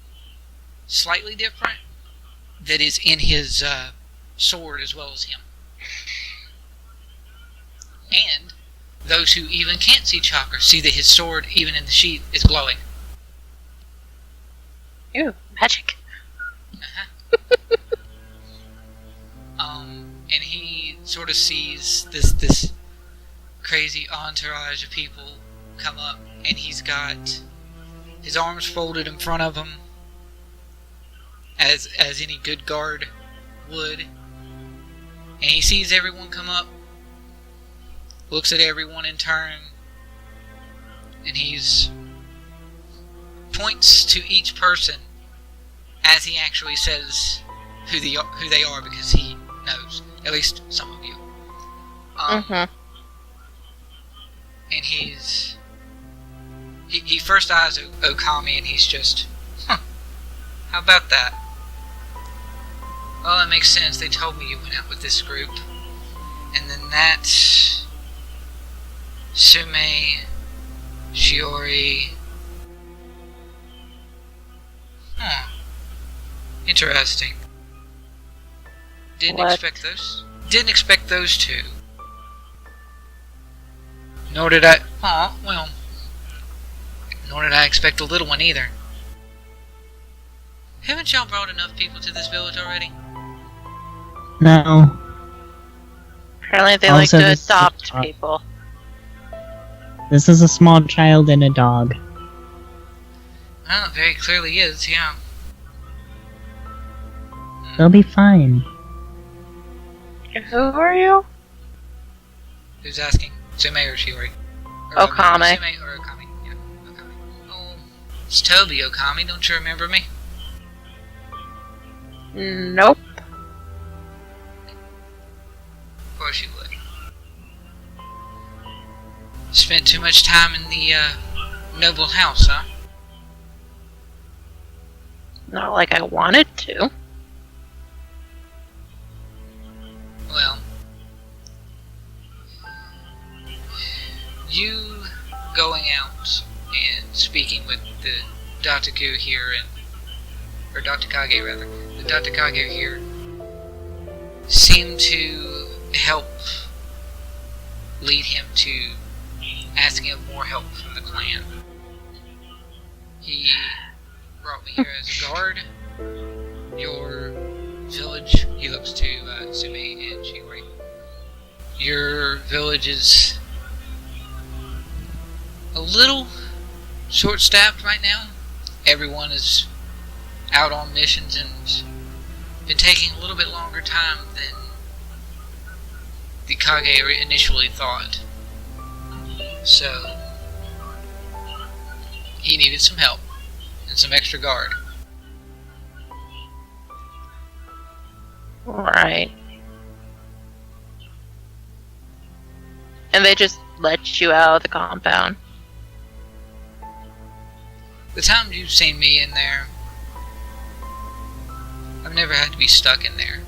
slightly different, that is in his sword as well as him. And those who even can't see chakra see that his sword, even in the sheath, is glowing. Ew, magic. And he sort of sees this crazy entourage of people come up, and he's got his arms folded in front of him, as any good guard would. And he sees everyone come up, looks at everyone in turn, and he's points to each person as he actually says who they are, because he knows, at least some of you. And he first eyes Okami, and he's just, how about that? Well, that makes sense. They told me you went out with this group. And then that's Tsume, Shiori. Interesting. Didn't expect those two. Nor did I expect the little one either. Haven't y'all brought enough people to this village already? No. Apparently they like to adopt people. This is a small child and a dog. Well, it very clearly is, yeah. They'll be fine. Who are you? Who's asking? Tsume or Shiori? Okami. Tsume or Okami, yeah. Okami. Oh, it's Toby, Okami, don't you remember me? Nope. Of course you would. Spent too much time in the noble house, huh? Not like I wanted to. Well, you going out and speaking with the Dataku here, or Datakage rather, the Datakage here, seemed to help lead him to asking of more help from the clan. He brought me here as a guard. Your village, he looks to Tsume and Shiori. Your village is a little short-staffed right now. Everyone is out on missions and been taking a little bit longer time than the Kage initially thought. So, he needed some help and some extra guard. Right. And they just let you out of the compound. The times you've seen me in there, I've never had to be stuck in there.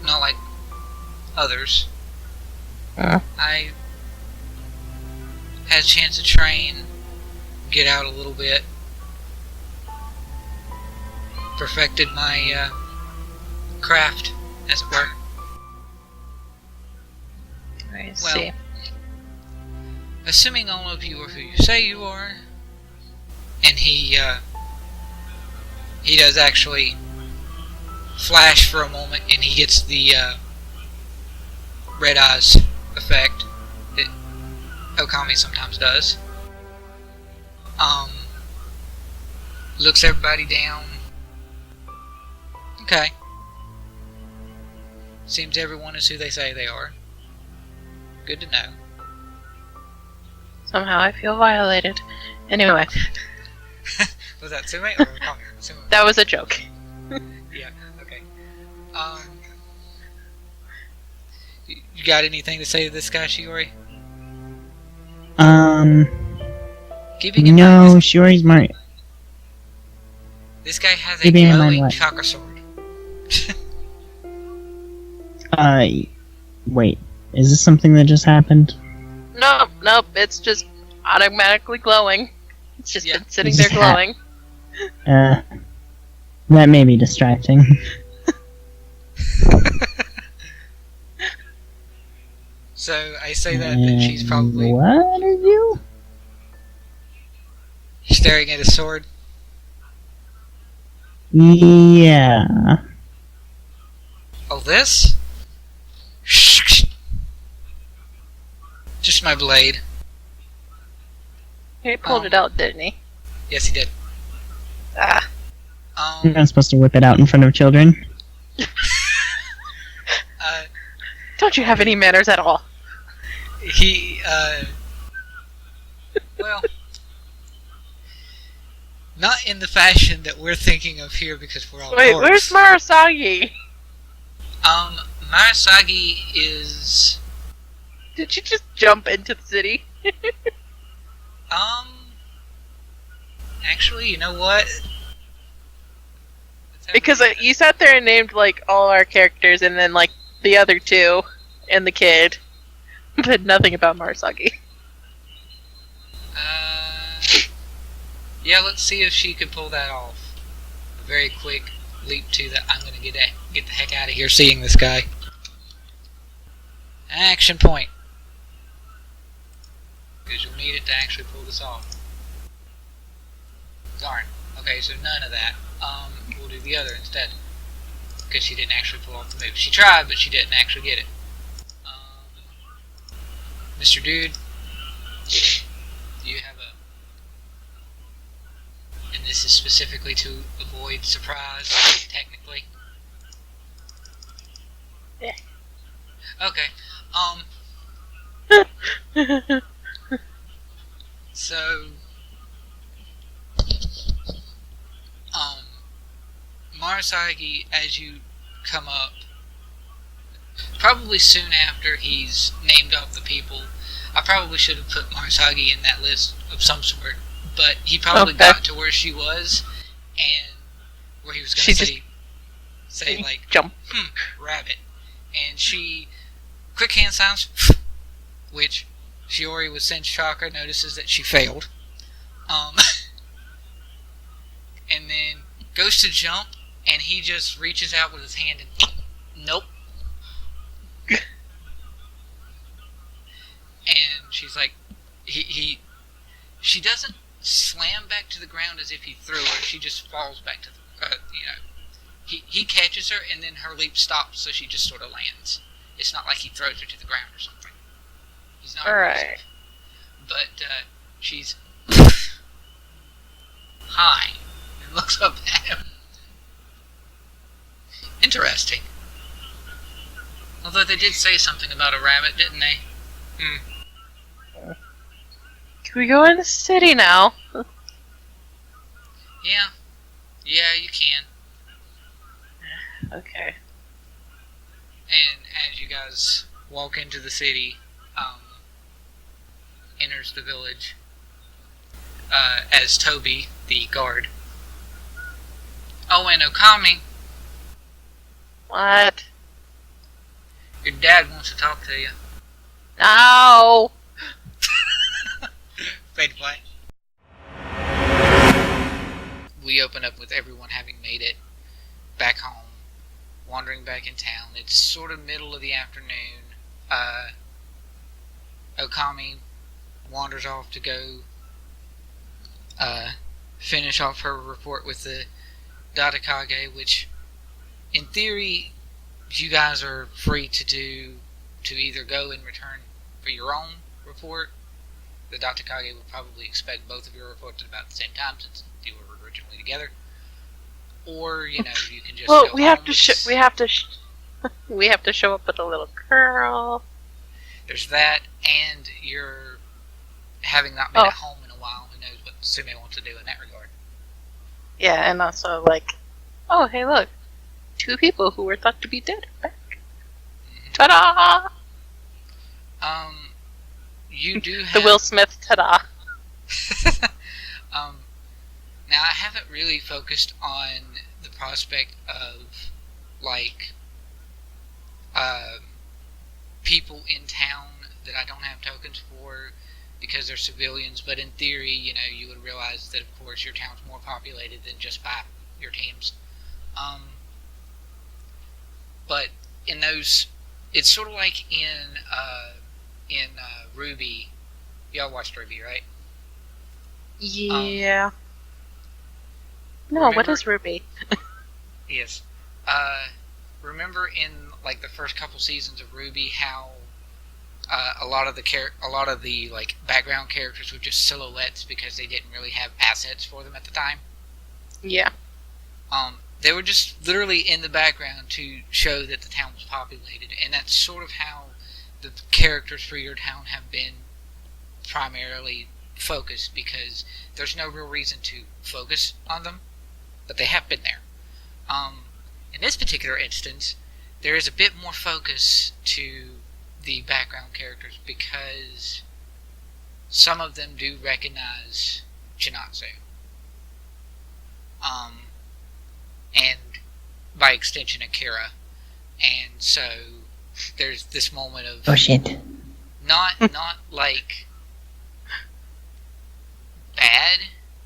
Not like others. I had a chance to train, get out a little bit, perfected my craft as it were. I Well, see. assuming all of you are who you say you are, and he does actually flash for a moment, and he gets the red eyes effect that Okami sometimes does. Looks everybody down. Okay. Seems everyone is who they say they are. Good to know. Somehow I feel violated. Anyway, Was that Tsume or Okami? Tsume. that was a joke. Yeah, okay. You got anything to say to this guy, Shiori? Keeping in No, mind, Shiori's my. this guy has a Keeping in mind glowing what? chakra sword. Wait. Is this something that just happened? Nope, it's just automatically glowing. It's just Yeah. been sitting there glowing. That may be distracting. So I say that she's probably What are you? staring at his sword. Yeah. Oh, this? Just my blade. He pulled it out, didn't he? Yes, he did. Ah. You're not supposed to whip it out in front of children. Don't you have any manners at all? Well, not in the fashion that we're thinking of here because we're all Wait, dwarves. where's Murasagi? Murasagi is, Did you just jump into the city? actually, you know what? Because you sat there and named, like, all our characters and then, like, the other two and the kid. But nothing about Murasagi. Yeah, let's see if she can pull that off. A very quick leap to the I'm gonna get the heck out of here seeing this guy. Action point. Because you'll need it to actually pull this off. Darn. Okay, so none of that. We'll do the other instead. Because she didn't actually pull off the move. She tried, but she didn't actually get it. Mr. Dude, do you have a... And this is specifically to avoid surprise, technically. Yeah. Okay. So, Murasagi, as you come up, probably soon after he's named off the people, I probably should have put Murasagi in that list of some sort, but he probably got to where she was, and where he was going to say like, jump. Rabbit. And she, quick hand signs, which Shiori with Sense Chakra notices that she failed. And then goes to jump, and he just reaches out with his hand and nope. And she's like, she doesn't slam back to the ground as if he threw her. She just falls back to the, he catches her, and then her leap stops, so she just sort of lands. It's not like he throws her to the ground or something. He's not Alright. But she's high and looks up at him. Interesting. Although they did say something about a rabbit, didn't they? Can we go in the city now? Yeah. Yeah, you can. Okay. And as you guys walk into the city, enters the village, as Toby, the guard. Oh, and Okami, What? your dad wants to talk to you. No! Fade to black. We open up with everyone having made it back home wandering back in town. It's sort of middle of the afternoon. Okami wanders off to go finish off her report with the Datakage, which, in theory, you guys are free to do, to either go and return for your own report. The Datakage would probably expect both of your reports at about the same time, since you were originally together. Or, you can just well, go we home. have to we have to show up with a little girl. There's that, and you're having not been at home in a while. Who knows what Tsume wants to do in that regard. Yeah, and also, like, oh, hey, look. 2 people who were thought to be dead are back. Mm-hmm. Ta-da! You do have... The Will Smith ta-da. Now, I haven't really focused on the prospect of, like, people in town that I don't have tokens for because they're civilians, but in theory, you would realize that, of course, your town's more populated than just by your teams. But in those, it's sort of like in Ruby. Y'all watched Ruby, right? Yeah. No, what is Ruby? Yes. Remember in like the first couple seasons of Ruby how a lot of the like background characters were just silhouettes because they didn't really have assets for them at the time? Yeah. They were just literally in the background to show that the town was populated, and that's sort of how the characters for your town have been primarily focused, because there's no real reason to focus on them, but they have been there. In this particular instance, there is a bit more focus to the background characters because some of them do recognize Chinatsu. And by extension Akira. And so there's this moment of... Oh shit. Not like bad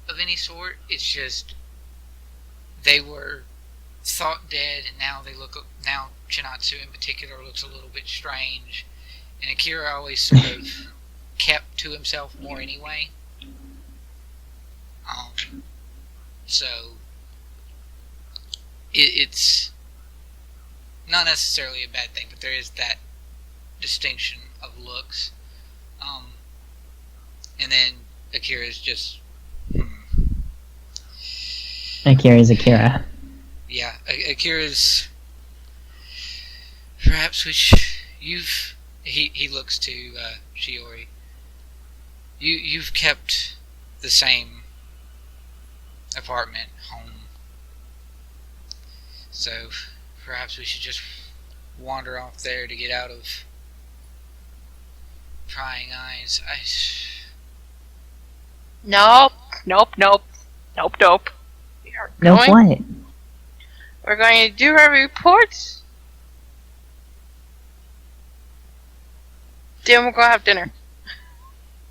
of any sort, it's just they were thought dead, and now Chinatsu in particular looks a little bit strange, and Akira always sort of kept to himself more anyway. So it's not necessarily a bad thing, but there is that distinction of looks. And then Akira's just... Akira's Akira. Yeah, Akira's... Perhaps he looks to Shiori. You've kept the same apartment, home. So perhaps we should just wander off there to get out of prying eyes. Nope. We are Nope, what? We're going to do our reports. Then we're going to have dinner.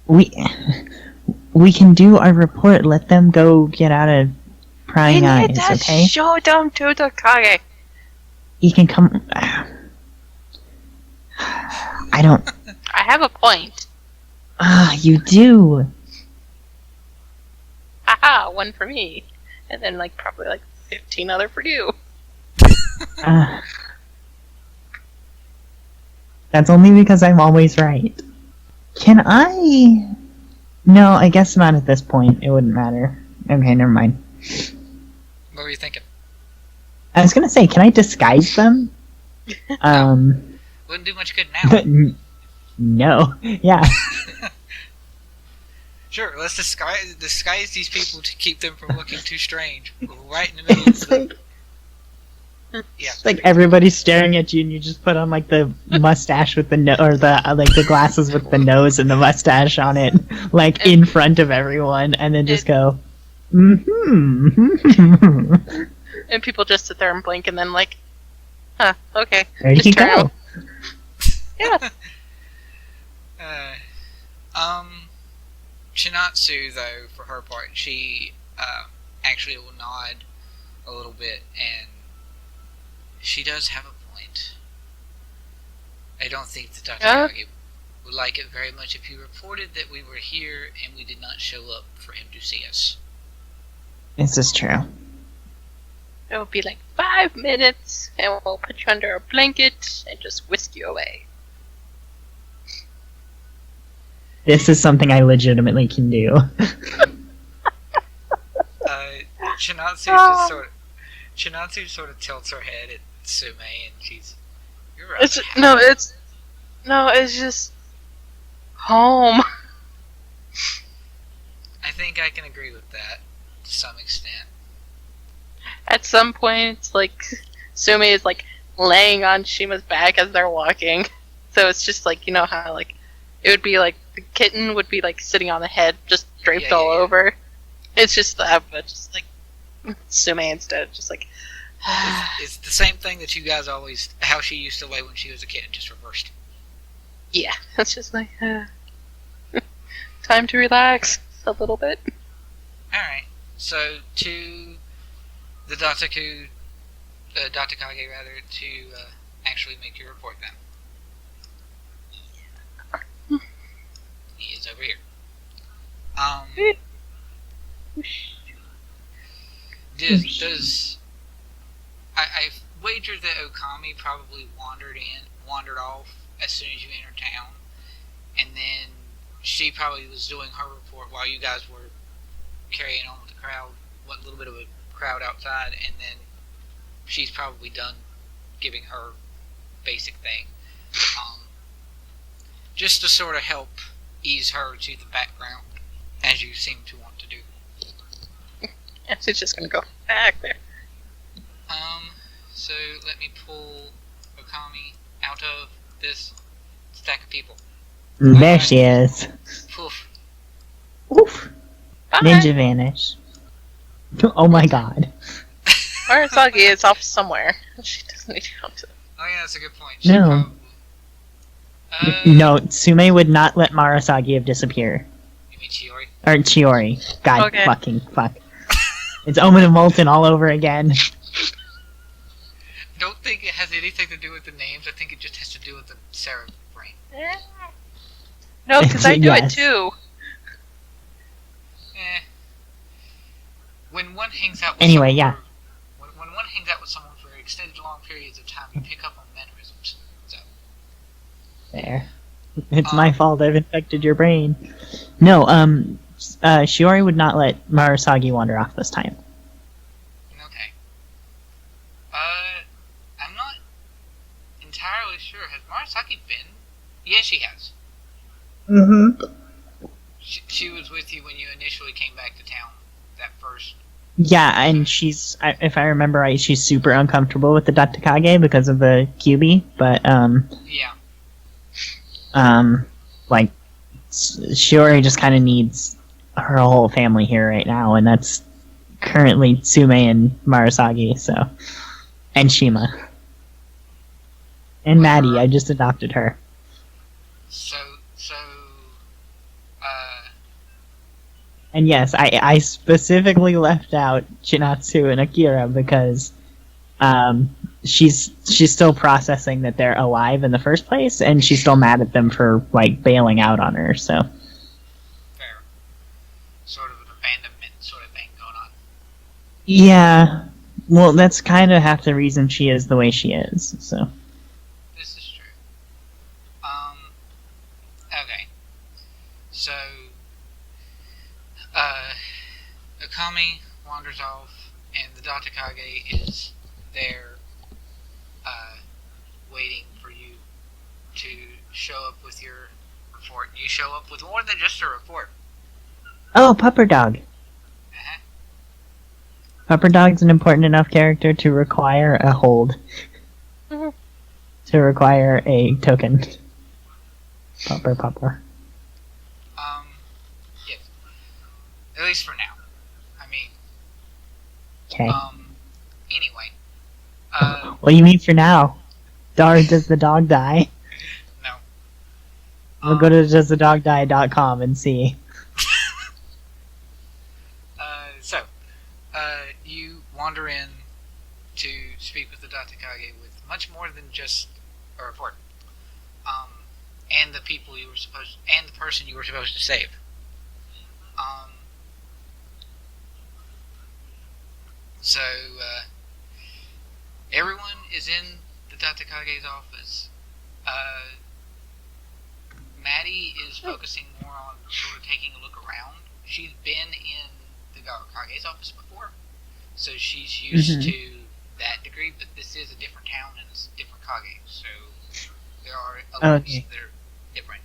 We can do our report. Let them go get out of prying eyes, okay? Show them to the Kage. You can come... I don't... I have a point. You do. Haha, one for me. And then probably 15 other for you. That's only because I'm always right. Can I... No, I guess not at this point. It wouldn't matter. Okay, never mind. What were you thinking? I was gonna say, can I disguise them? Wouldn't do much good now. No. Yeah. Sure, let's disguise these people to keep them from looking too strange. Right in the middle of the... Yeah. It's like everybody's staring at you, and you just put on the mustache with the or the glasses with the nose and the mustache on it, in front of everyone, and then just go, And people just sit there and blink, and then huh, okay. There you go. Yeah. Chinatsu, though, for her part, she actually will nod a little bit and she does have a point. I don't think the Yeah? Tatakage would like it very much if he reported that we were here and we did not show up for him to see us. This is true. It would be like 5 minutes, and we'll put you under a blanket and just whisk you away. This is something I legitimately can do. Chinatsu sort of tilts her head at Tsume, and you're right. It's just home. I think I can agree with that to some extent. At some point, like, Sumi is, like, laying on Shima's back as they're walking. So it's just, like, you know how, like, it would be, like, the kitten would be, like, sitting on the head, just draped all over. It's just that, but just, like, Sumi instead, just, like... It's the same thing that you guys always... How she used to lay when she was a kid, just reversed. Yeah, it's just, like, time to relax a little bit. Alright, so to the Datakage rather, to actually make your report then. He is over here. I wager that Okami probably wandered off as soon as you entered town, and then she probably was doing her report while you guys were carrying on with the crowd, what little bit of a crowd outside, and then she's probably done giving her basic thing. Just to sort of help ease her to the background, as you seem to want to do. Yeah, she's just gonna go back there. So let me pull Okami out of this stack of people. There she is. Poof. Oof. Bye. Ninja vanish. Oh my god. Arasagi is off somewhere. She doesn't need to come to them. Oh yeah, that's a good point. No. No, Tsume would not let Marasagi have disappear. You mean Shiori? Or Chiori. God Okay. fucking fuck. It's Omen of Molten all over again. I don't think it has anything to do with the names. I think it just has to do with the Saraph brain. No, because I do it Yes. too. When one hangs out with Anyway, someone yeah. when one hangs out with someone for extended long periods of time, you pick up on mannerisms. So There. It's my fault I've infected your brain. No, Shiori would not let Marasagi wander off this time. okay. I'm not entirely sure. Has Marasaki been? Yes, she has. Mm-hmm. She was with you when you initially came back to town. That first. Yeah, and if I remember right, she's super uncomfortable with the Datakage because of the QB, but, Yeah. like, Shiori just kind of needs her whole family here right now, and that's currently Tsume and Marasagi, so. And Shima. And Maddie, I just adopted her. So, And yes, I specifically left out Chinatsu and Akira because she's still processing that they're alive in the first place, and she's still mad at them for like bailing out on her. So fair. Sort of an abandonment sort of thing going on. yeah, well, that's kind of half the reason she is the way she is. So This is true. Okay. So, Okami wanders off, and the Datakage is there, waiting for you to show up with your report. You show up with more than just a report. oh, Pupper Dog. Uh-huh. Pupper Dog's an important enough character to require a hold. Mhm. To require a token. Pupper. Yes. At least for now. I mean, Okay. anyway. What do you mean for now? Does the dog die? No. We'll go to doesthedogdie.com and see. So, you wander in to speak with the Datakage with much more than just a report. And the people you were supposed, and the person you were supposed to save. So everyone is in the Datakage's office. Maddie is focusing more on sort of taking a look around. She's been in the Kage's office before, so she's used to that degree, but this is a different town and it's a different Kage, so there are elements that are different.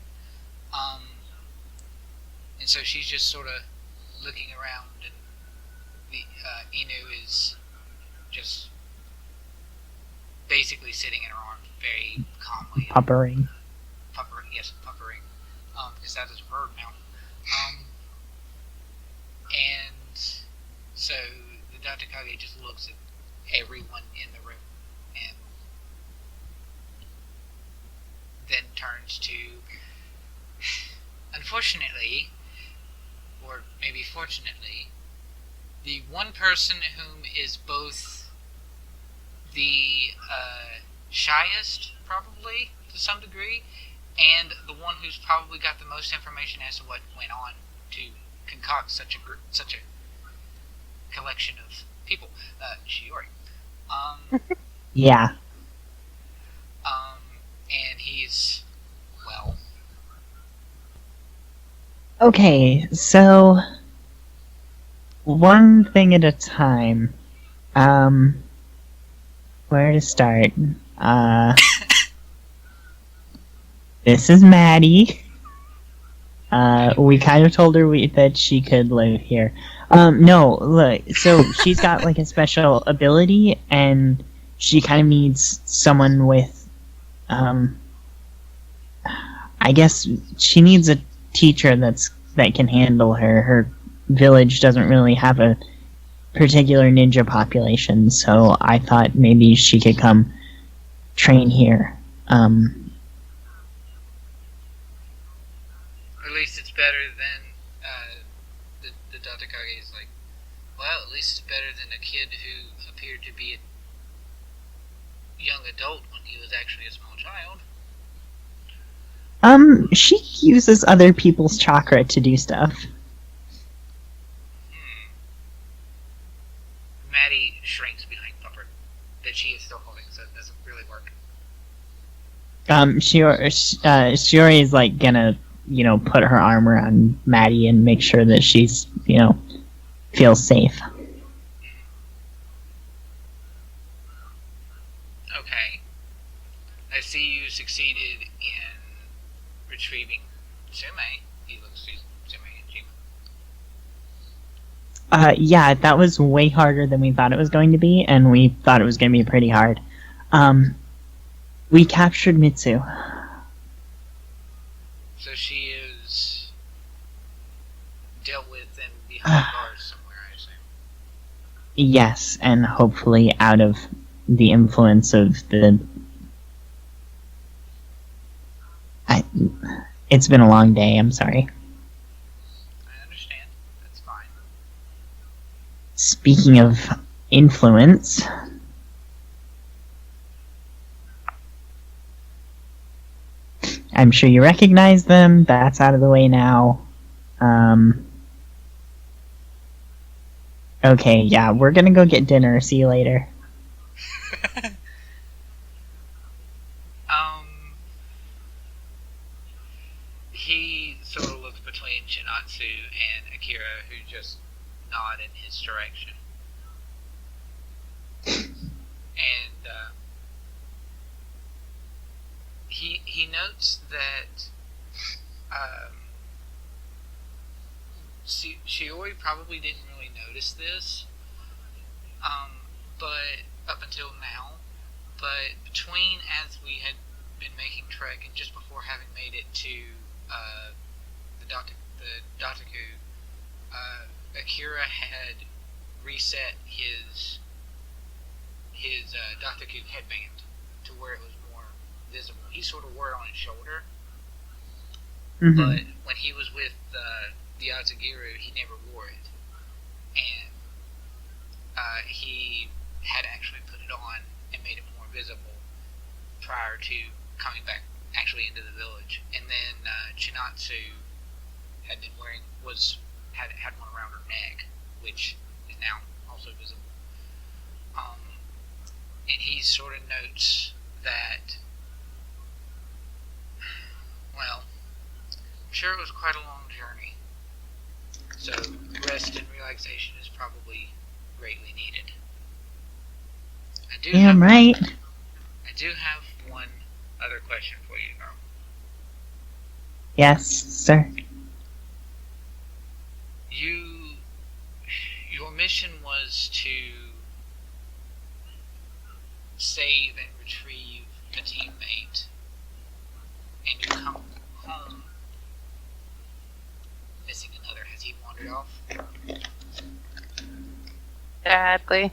And so she's just sort of looking around, and the Inu is just basically sitting in her arms very calmly. Puppering. Puckering. Because that is a verb now. And so the Datakage just looks at everyone in the room and then turns to, unfortunately, or maybe fortunately, the one person whom is both the shyest, probably, to some degree, and the one who's probably got the most information as to what went on to concoct such a collection of people, Shiori. Yeah. And he's, well... Okay, so... one thing at a time. Where to start? This is Maddie. We kind of told her that she could live here. No, look, so she's got like a special ability, and she kind of needs someone with, I guess she needs a teacher that can handle her. Her village doesn't really have a particular ninja population, so I thought maybe she could come train here. At least it's better than the Datakage is like, well, at least it's better than a kid who appeared to be a young adult when he was actually a small child. She uses other people's chakra to do stuff. Maddie shrinks behind Pupper, that she is still holding, so it doesn't really work. Shiori is like gonna, put her arm around Maddie and make sure that she's, feels safe. Okay. I see you succeeded in retrieving Tsume. He looks to Tsume and Jima. Yeah, that was way harder than we thought it was going to be, and we thought it was going to be pretty hard. We captured Mitsu. So she is dealt with and behind bars somewhere, I assume. Yes, and hopefully out of the influence of the... It's been a long day, I'm sorry. I understand. That's fine. Speaking of influence... I'm sure you recognize them. That's out of the way now. Okay, yeah, we're gonna go get dinner. See you later. He sort of looks between Shinatsu and Akira, who just nod in his direction. And he notes that Shiori probably didn't really notice this, but up until now, but between as we had been making trek and just before having made it to the Dataku, Akira had reset his Dataku headband to where it was more visible. He sort of wore it on his shoulder, but when he was with the Azagiru, he never wore it, and he had actually put it on and made it more visible prior to coming back actually into the village. And then Chinatsu had been wearing had one around her neck, which is now also visible. And he sort of notes that, well, I'm sure it was quite a long journey, so rest and relaxation is probably greatly needed. Damn right. I do have one other question for you, girl. Yes, sir. Your mission was to save and retrieve a teammate, and you come home missing another. Has he wandered off? Sadly.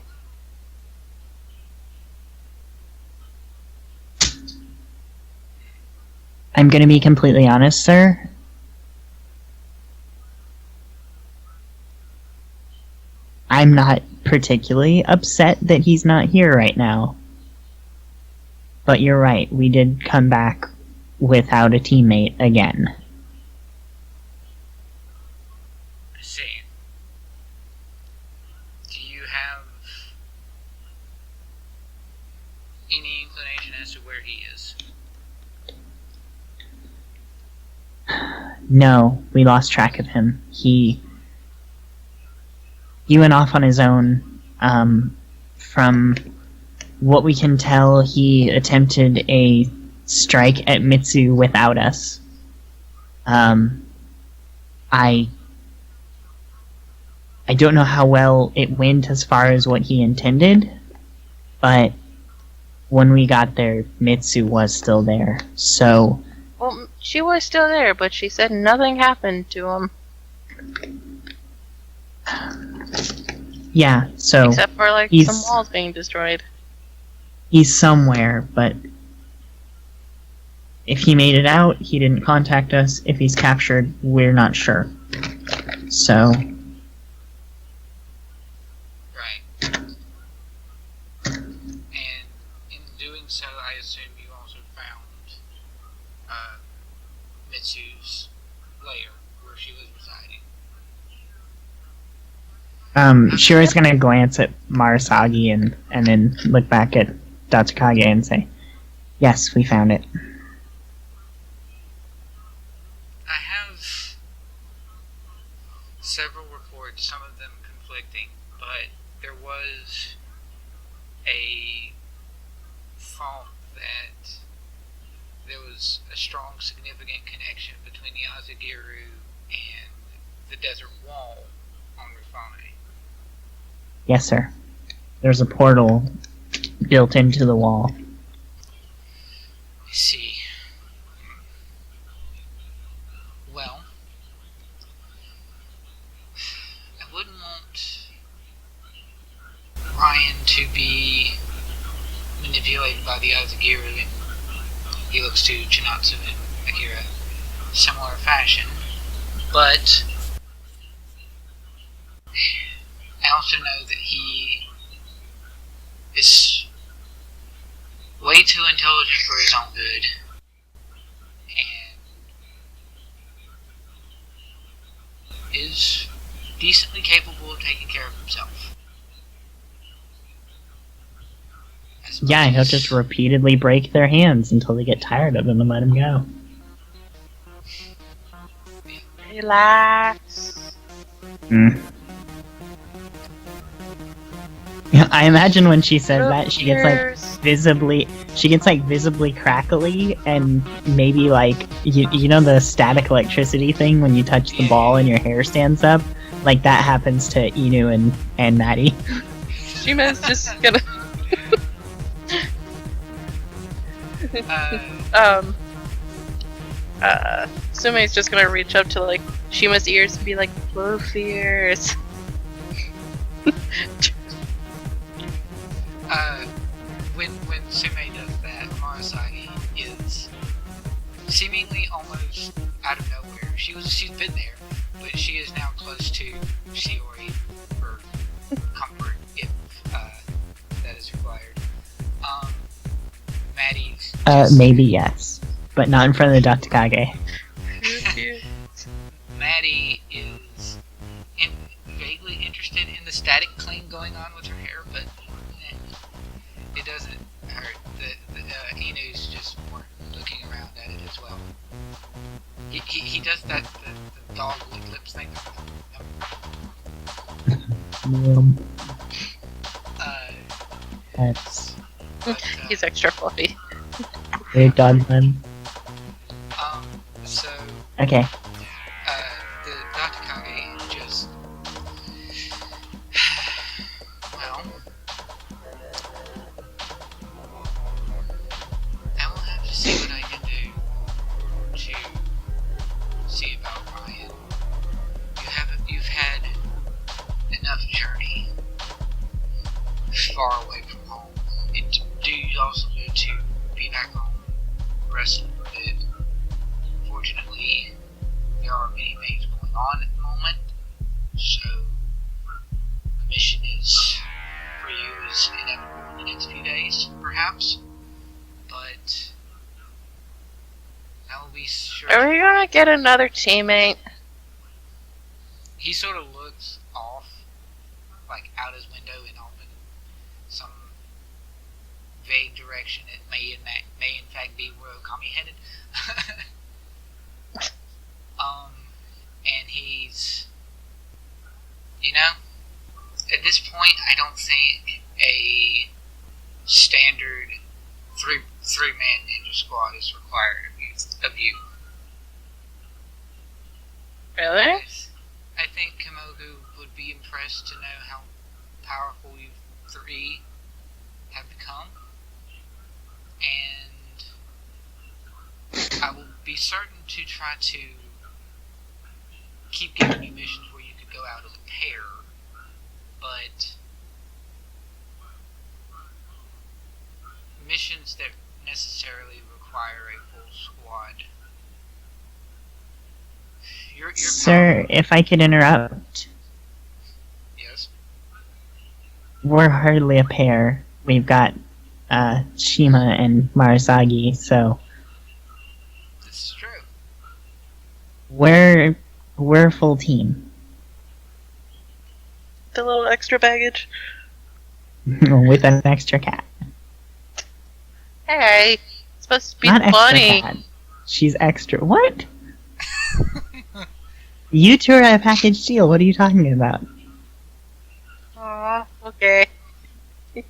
I'm gonna be completely honest, sir. I'm not particularly upset that he's not here right now. But you're right, we did come back without a teammate again. I see. Do you have any inclination as to where he is? No, we lost track of him. He went off on his own. From what we can tell, he attempted a strike at Mitsu without us. I don't know how well it went as far as what he intended, but when we got there, Mitsu was still there, so... Well, she was still there, but she said nothing happened to him. Yeah, so... Except for, like, some walls being destroyed. He's somewhere, but... if he made it out, he didn't contact us. If he's captured, we're not sure. So... Right. And in doing so, I assume you also found Mitsu's lair, where she was residing. Shiori's gonna glance at Marasagi and then look back at Datsukage and say, yes, we found it. I have several reports, some of them conflicting, but there was a thought that there was a strong, significant connection between the Azagiru and the desert wall on Rufane. Yes, sir. There's a portal built into the wall. I see. Well, I wouldn't want Ryan to be manipulated by the Azagiru, and he looks to Chinatsu and Akira similar fashion, but I also know that he is way too intelligent for his own good, and is decently capable of taking care of himself. Yeah, he'll just repeatedly break their hands until they get tired of him and let him go. Relax. Yeah, I imagine when she says that, she gets visibly crackly, and maybe like you know the static electricity thing when you touch the ball and your hair stands up, like that happens to Inu and Maddie. Shima's just gonna Tsume's just gonna reach up to like Shima's ears and be like, "Blow fears." When Tsume does that, Marasagi is seemingly almost out of nowhere. She's been there, but she is now close to Shiori for comfort if that is required. Maybe yes, but not in front of the Datakage. Maddie is vaguely interested in the static clean going on with her hair, but it doesn't hurt. The Inu's just more looking around at it as well. He does that the dog lick lips thing. That's But, He's extra fluffy. weird dog fun. So Okay. the Datakage just well, I will have to see what I can do to see about Ryan. You've had enough journey far away from home. And do you also need to be back home, rest a little bit? Unfortunately, there are many things going on at the moment, so the mission is for you is inevitable in the next few days, perhaps. But I will be sure. Are we gonna get another teammate? He sort of looks off, like out his window and off in some vague direction. It may in fact be where Okami headed. And he's, at this point, I don't think a standard three-man ninja squad is required of you. Really? I think Kimogu would be impressed to know how powerful you three have become, and I will be certain to try to keep giving you missions where you could go out as a pair, but missions that necessarily require a full squad. Sir, if I could interrupt, Yes. we're hardly a pair. We've got Shima and Marasagi, so This is true. we're a full team. The little extra baggage. With an extra cat. Hey, it's supposed to be Not funny. extra cat. She's extra. What? You two are a package deal. What are you talking about? Aw, okay. The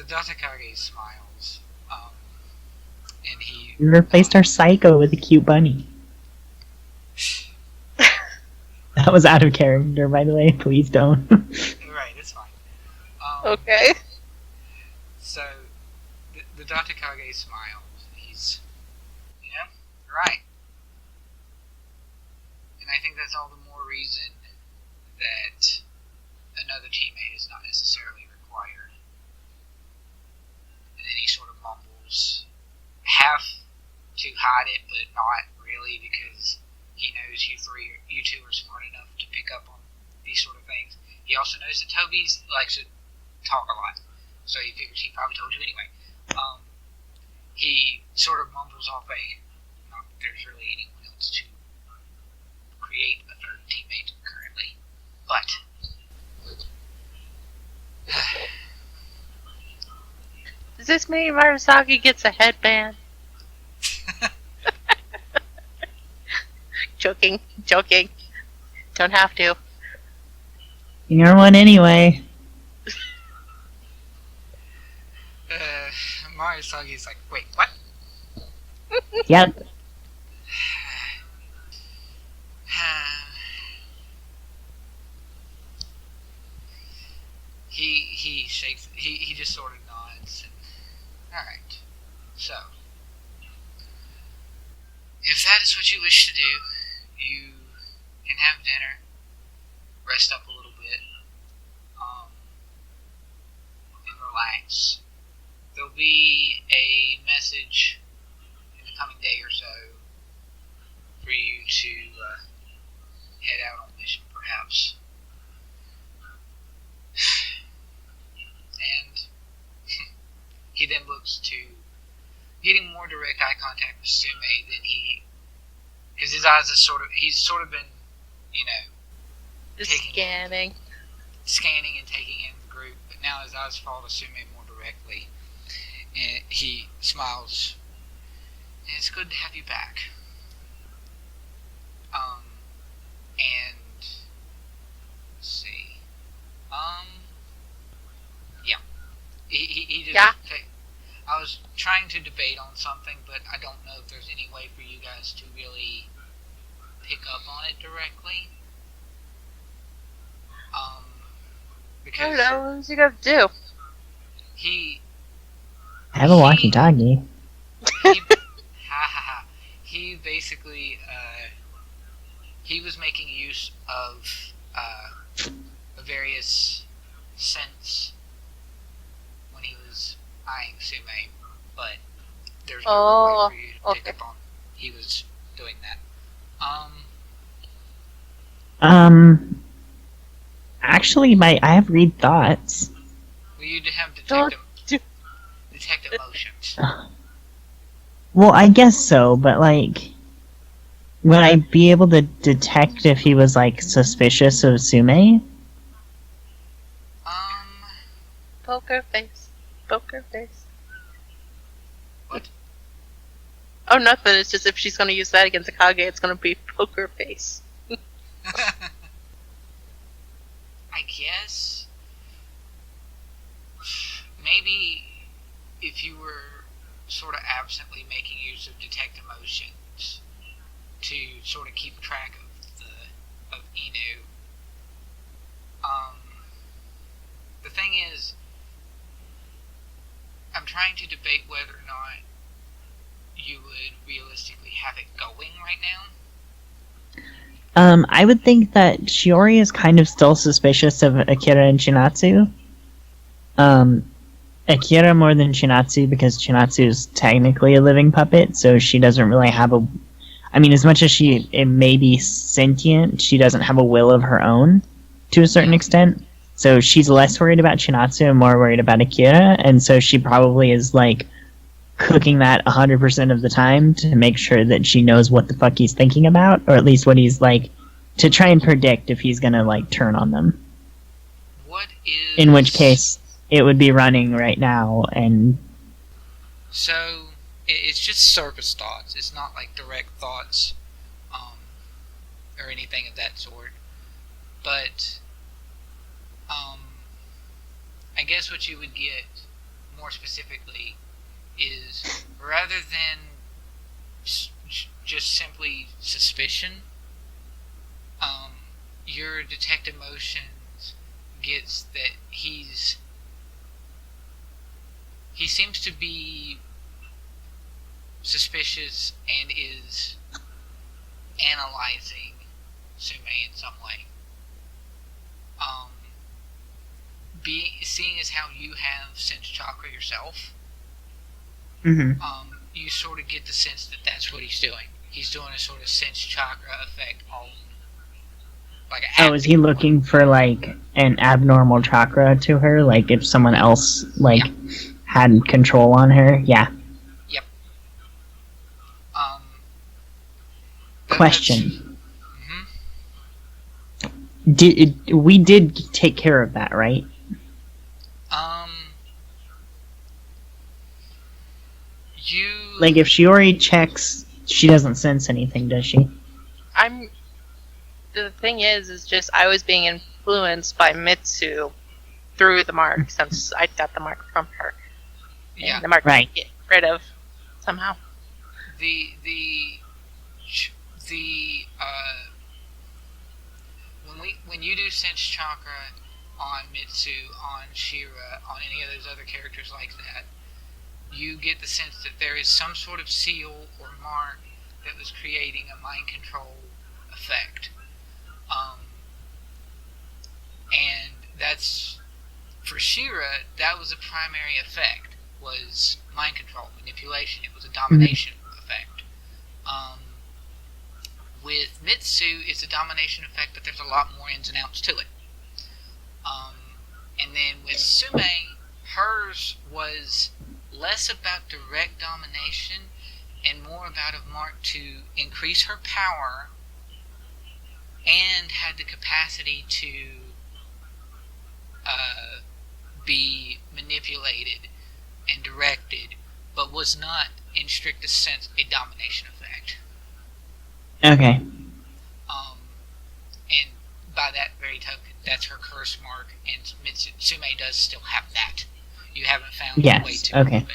Datakage smiles, and he We replaced our Psycho with a cute bunny. That was out of character, by the way. Please don't. Right, it's fine. Okay. So, the Datakage smiles. He's, right. And I think that's all the more reason that another teammate is not necessarily required. And then he sort of mumbles, half to hide it, but not really, because he knows you two are smart enough to pick up on these sort of things. He also knows that Toby likes to talk a lot, so he figures he probably told you anyway. He sort of mumbles off not that there's really anyone else to create a third teammate currently, but Does this mean Marasagi gets a headband? Joking. Don't have to. You're one anyway. Marisagi's like, wait, what? Yep. He shakes. He just sort of nods. And, all right. So, if that is what you wish to do, you can have dinner, rest up a little bit, and relax. There'll be a message in the coming day or so for you to head out on mission, perhaps. And he then looks to getting more direct eye contact with Tsume than because his eyes are he's sort of been, you know, Just scanning. Scanning and taking in the group, but now his eyes fall to Tsume more directly, and he smiles. And it's good to have you back. And let's see. Yeah. He just. Yeah. I was trying to debate on something, but I don't know if there's any way for you guys to really pick up on it directly. Because I don't know. What's he gonna do? Have a walkie-talkie. He basically he was making use of various scents when he was eyeing Tsume, but there's no way for you to pick up on he was doing that. Actually, I have read thoughts. Well, you have detect emotions. Well, I guess so, but like, would I be able to detect if he was like suspicious of Tsume? Poker face. Poker face. What? Oh, nothing. It's just if she's gonna use that against Akage, it's gonna be poker face. I guess maybe if you were sort of absently making use of detect emotions to sort of keep track of Inu. The thing is, I'm trying to debate whether or not you would realistically have it going right now. I would think that Shiori is kind of still suspicious of Akira and Chinatsu. Akira more than Chinatsu because Chinatsu is technically a living puppet, so she doesn't really have a... I mean, as much as it may be sentient, she doesn't have a will of her own, to a certain extent. So she's less worried about Chinatsu and more worried about Akira, and so she probably is, like, cooking that 100% of the time to make sure that she knows what the fuck he's thinking about, or at least what he's, like, to try and predict if he's gonna, like, turn on them. What is... In which case, it would be running right now, and... So, it's just surface thoughts. It's not, like, direct thoughts, or anything of that sort. But, I guess what you would get, more specifically, is rather than just simply suspicion, your detect emotions gets that he seems to be suspicious and is analyzing Tsume in some way. Seeing as how you have sense chakra yourself, you sort of get the sense that that's what he's doing. He's doing a sort of sense chakra effect on, like, is he looking for, like, an abnormal chakra to her? Like, if someone else, like, had control on her? Yeah. Yep. Question. We did take care of that, right? Like, if Shiori checks, she doesn't sense anything, does she? The thing is just I was being influenced by Mitsu through the mark, since I got the mark from her. Yeah. And the mark I get rid of somehow. When you do sense chakra on Mitsu, on Shira, on any of those other characters like that, you get the sense that there is some sort of seal or mark that was creating a mind control effect. And that's, for Shira, that was a primary effect, was mind control, manipulation. It was a domination effect. With Mitsu, it's a domination effect, but there's a lot more ins and outs to it. And then with Tsume, hers was less about direct domination and more about a mark to increase her power and had the capacity to be manipulated and directed, but was not, in strictest sense, a domination effect. Okay. And by that very token, that's her curse mark, and Tsume does still have that. You haven't found a way to remove it.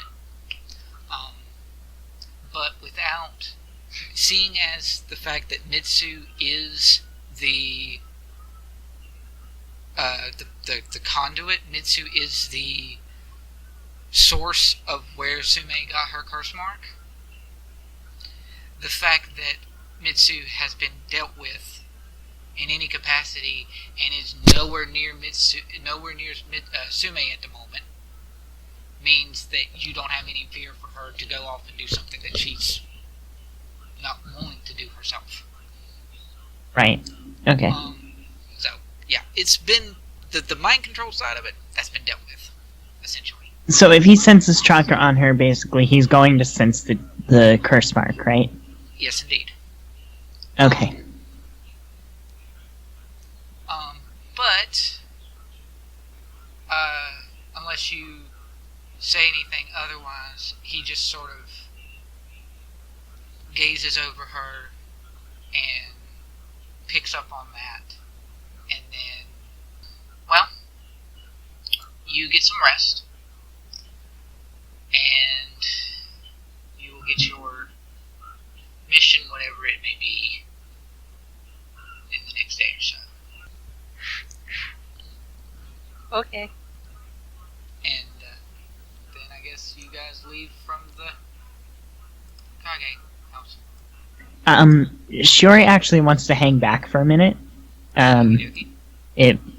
But without seeing as the fact that Mitsu is the conduit, Mitsu is the source of where Tsume got her curse mark. The fact that Mitsu has been dealt with in any capacity and is nowhere near Tsume at the moment means that you don't have any fear for her to go off and do something that she's not wanting to do herself. Right. Okay. So, yeah, it's been the mind control side of it, that's been dealt with, essentially. So if he senses chakra on her, basically, he's going to sense the curse mark, right? Yes, indeed. Okay. But, unless you say anything otherwise, he just sort of gazes over her and picks up on that, and then, well, you get some rest, and you will get your mission, whatever it may be, in the next day or so. Okay. And then I guess you guys leave from the Kage house. Shiori actually wants to hang back for a minute.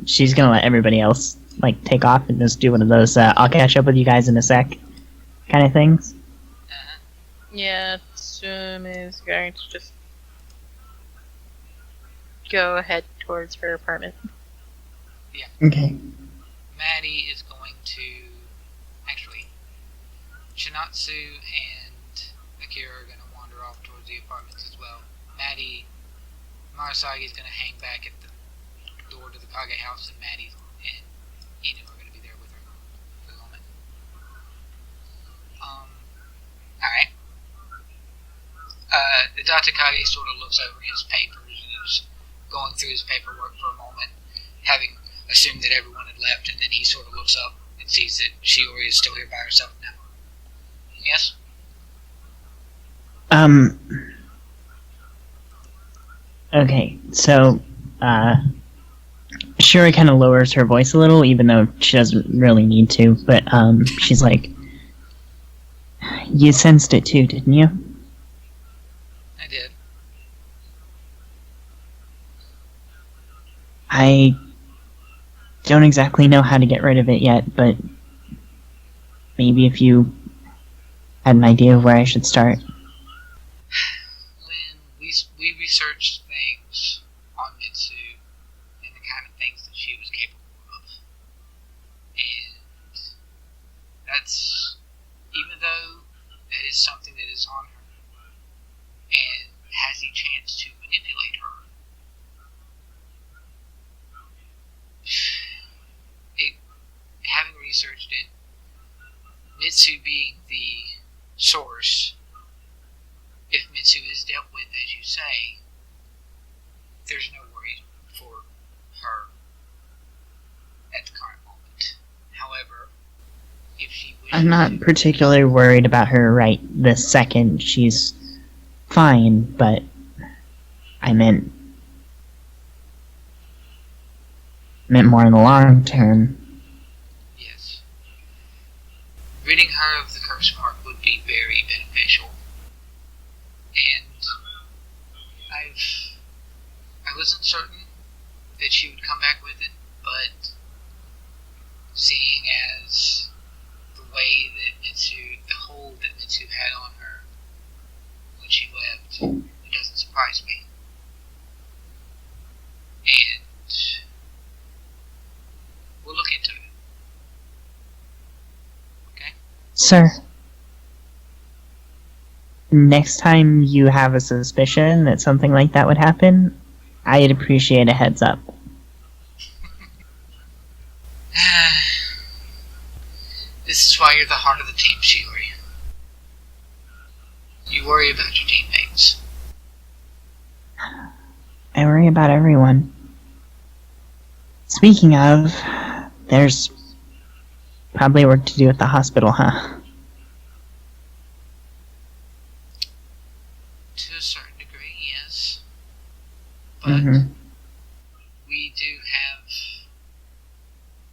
She's gonna let everybody else take off and just do one of those I'll catch up with you guys in a sec kind of things. Yeah, Tsume is going to just go ahead towards her apartment. Yeah. Okay. Maddie is going to... Actually, Shinatsu and Akira are going to wander off towards the apartments as well. Marasagi is going to hang back at the door to the Kage house, and Maddie and Inu are going to be there with her for the moment. Alright. The Datakage sort of looks over his papers and is going through his paperwork for a moment, having assumed that everyone had left, and then he sort of looks up and sees that Shiori is still here by herself now. Yes? Okay, so, Shiori kind of lowers her voice a little, even though she doesn't really need to, but, she's like, you sensed it too, didn't you? I did. I don't exactly know how to get rid of it yet, but maybe if you had an idea of where I should start. When we researched things on Mitsu and the kind of things that she was capable of, and that's, even though that is something that is on her and has the chance to manipulate her, having researched it, Mitsu being the source, if Mitsu is dealt with as you say, there's no worry for her at the current moment. However, if she wishes I'm not particularly worried about her right this second. She's fine, but I meant more in the long term. Yes. Ridding her of the curse mark would be very beneficial. And I wasn't certain that she would come back with it, but seeing as the way that the hold that Mitsu had on her when she left, it doesn't surprise me. And we'll look into it. Okay? Sir, next time you have a suspicion that something like that would happen, I'd appreciate a heads up. This is why you're the heart of the team, Shiori. You worry about your teammates. I worry about everyone. Speaking of, there's probably work to do at the hospital, huh? To a certain degree, yes. But we do have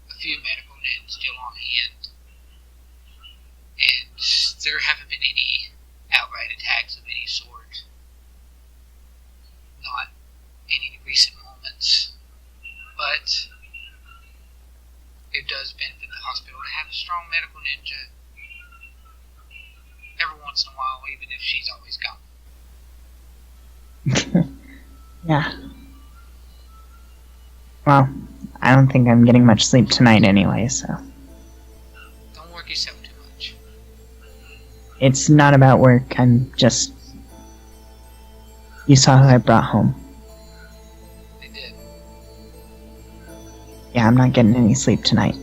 a few medical nets still on hand. And there haven't been any outright attacks of any sort. Not in any recent moments. But it does benefit the hospital to have a strong medical ninja every once in a while, even if she's always gone. Yeah. Well, I don't think I'm getting much sleep tonight anyway, so... Don't work yourself too much. It's not about work, I'm just... You saw who I brought home. I did. Yeah, I'm not getting any sleep tonight.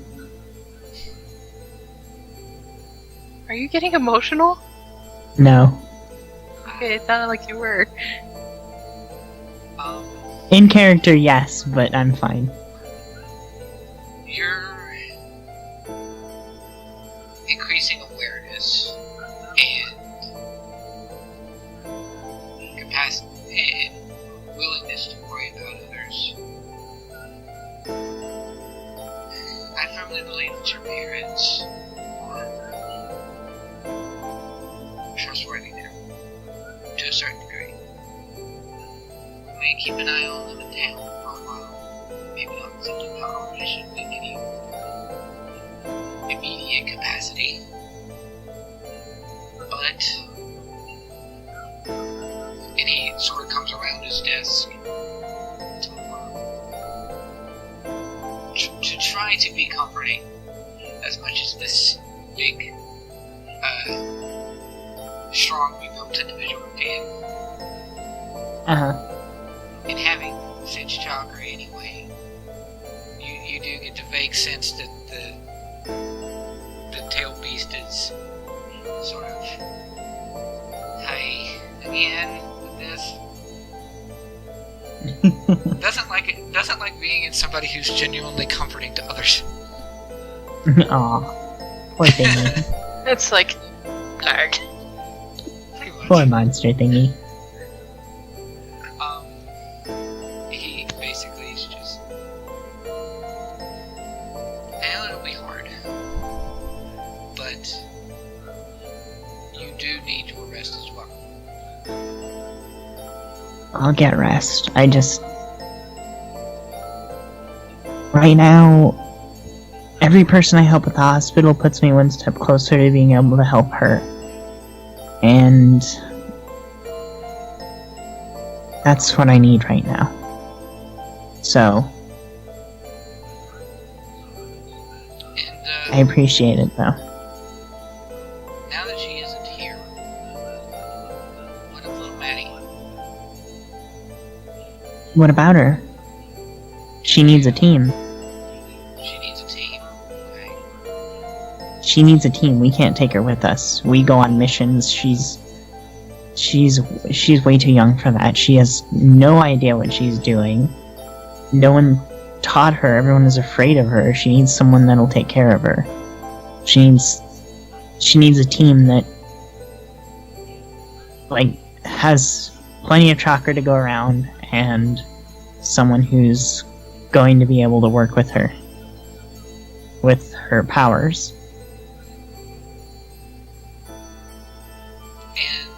Are you getting emotional? No. Okay, it sounded like you were. In character, yes, but I'm fine. Your increasing awareness and capacity and willingness to worry about others. I firmly believe that your parents are trustworthy now, to a certain degree. We may keep an eye on them in town for a while. Maybe not such a operation in any immediate capacity. But and he sort of comes around his desk to try to be comforting as much as this big, strong, rebuilt individual can. Uh-huh. And having such chakra anyway, you do get the vague sense that the tail beast is sort of, hey, again with this. Doesn't like being in somebody who's genuinely comforting to others. Aw. Poor thingy. It's like dark. Poor monster thingy. He basically is just, I know it'll be hard, but you do need to rest as well. I'll get rest. I just... Right now, every person I help at the hospital puts me one step closer to being able to help her. And... that's what I need right now. So... And, I appreciate it, though. now that she isn't here, what of little Maddie? What about her? She needs a team. She needs a team, okay? She needs a team. We can't take her with us. We go on missions. She's way too young for that. She has no idea what she's doing. No one taught her. Everyone is afraid of her. She needs someone that'll take care of her. She needs a team that, like, has plenty of chakra to go around and someone who's going to be able to work with her powers. And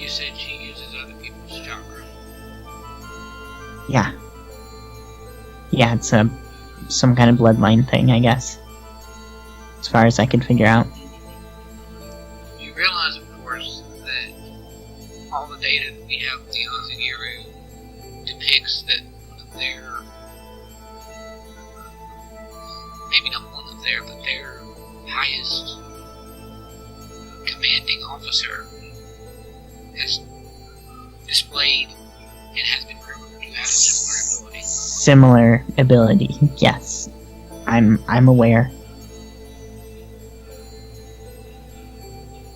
you said she uses other people's chakra. Yeah. Yeah, it's some kind of bloodline thing, I guess. As far as I can figure out. You realize, of course, that all the data that we have with the Ozagiru depicts that one of their, maybe not one of their, but their highest commanding officer has displayed and has been rumored to have a similar ability. Similar ability, yes. I'm aware.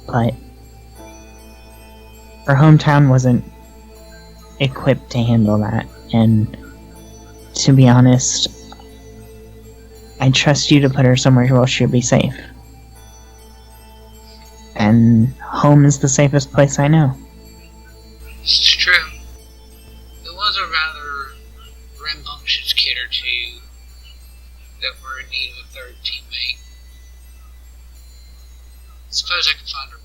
But her hometown wasn't equipped to handle that, and to be honest, I trust you to put her somewhere where she'll be safe. And home is the safest place I know. It's true. There was a rather rambunctious kid or two that were in need of a third teammate. Suppose I can find her.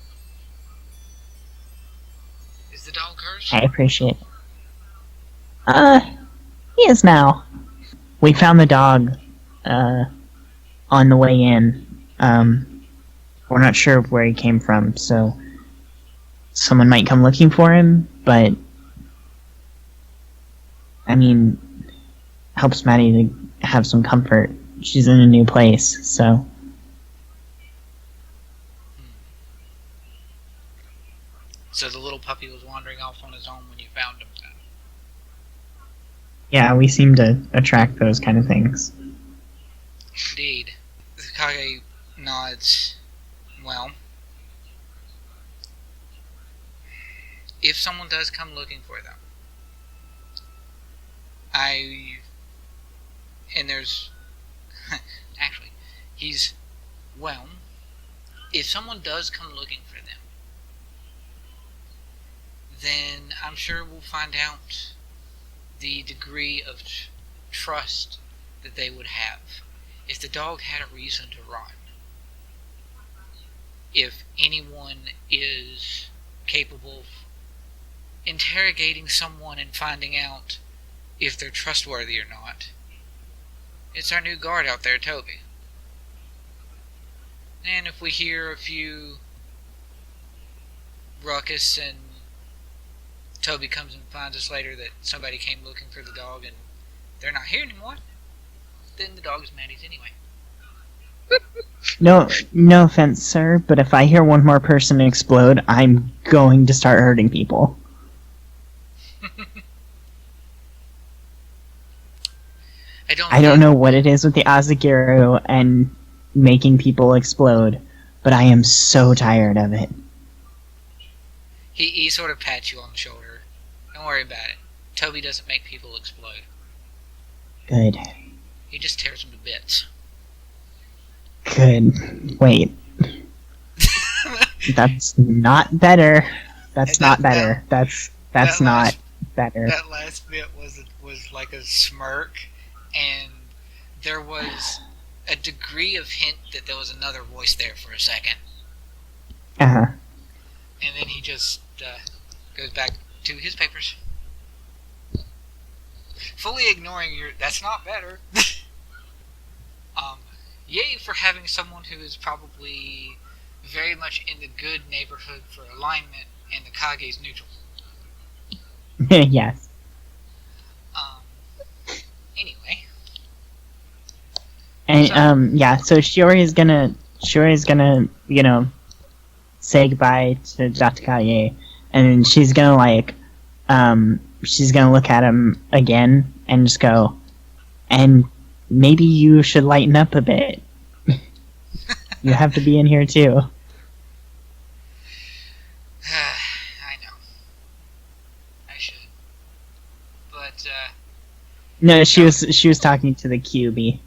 Is the dog hers? I appreciate it. He is now. We found the dog, on the way in. We're not sure where he came from, so someone might come looking for him, but I mean, helps Maddie to have some comfort. She's in a new place, so. So the little puppy was wandering off on his own when you found him then? Yeah, we seem to attract those kind of things. Indeed. Kage nods. Well, if someone does come looking for them, actually, if someone does come looking for them, then I'm sure we'll find out the degree of trust that they would have. If the dog had a reason to run, if anyone is capable of interrogating someone and finding out if they're trustworthy or not, it's our new guard out there, Toby. And if we hear a few ruckus and Toby comes and finds us later that somebody came looking for the dog and they're not here anymore, then the dog is Maddie's anyway. No offense, sir, but if I hear one more person explode, I'm going to start hurting people. I don't know what it is with the Azagiru and making people explode, but I am so tired of it. He sort of pats you on the shoulder. Don't worry about it. Toby doesn't make people explode. Good. He just tears them to bits. Good. Wait. That's not better. That's not better. That's not better. That last bit was like a smirk, and there was a degree of hint that there was another voice there for a second. Uh-huh. And then he just goes back to his papers. Fully ignoring your, that's not better. Yay for having someone who is probably very much in the good neighborhood for alignment, and the Kage's neutral. Yes. Anyway. And yeah, so Shiori's gonna, you know, say goodbye to Datakaye, and then she's gonna look at him again and just go, and maybe you should lighten up a bit. You have to be in here too. I know. I should. But, No, she was talking to the QB.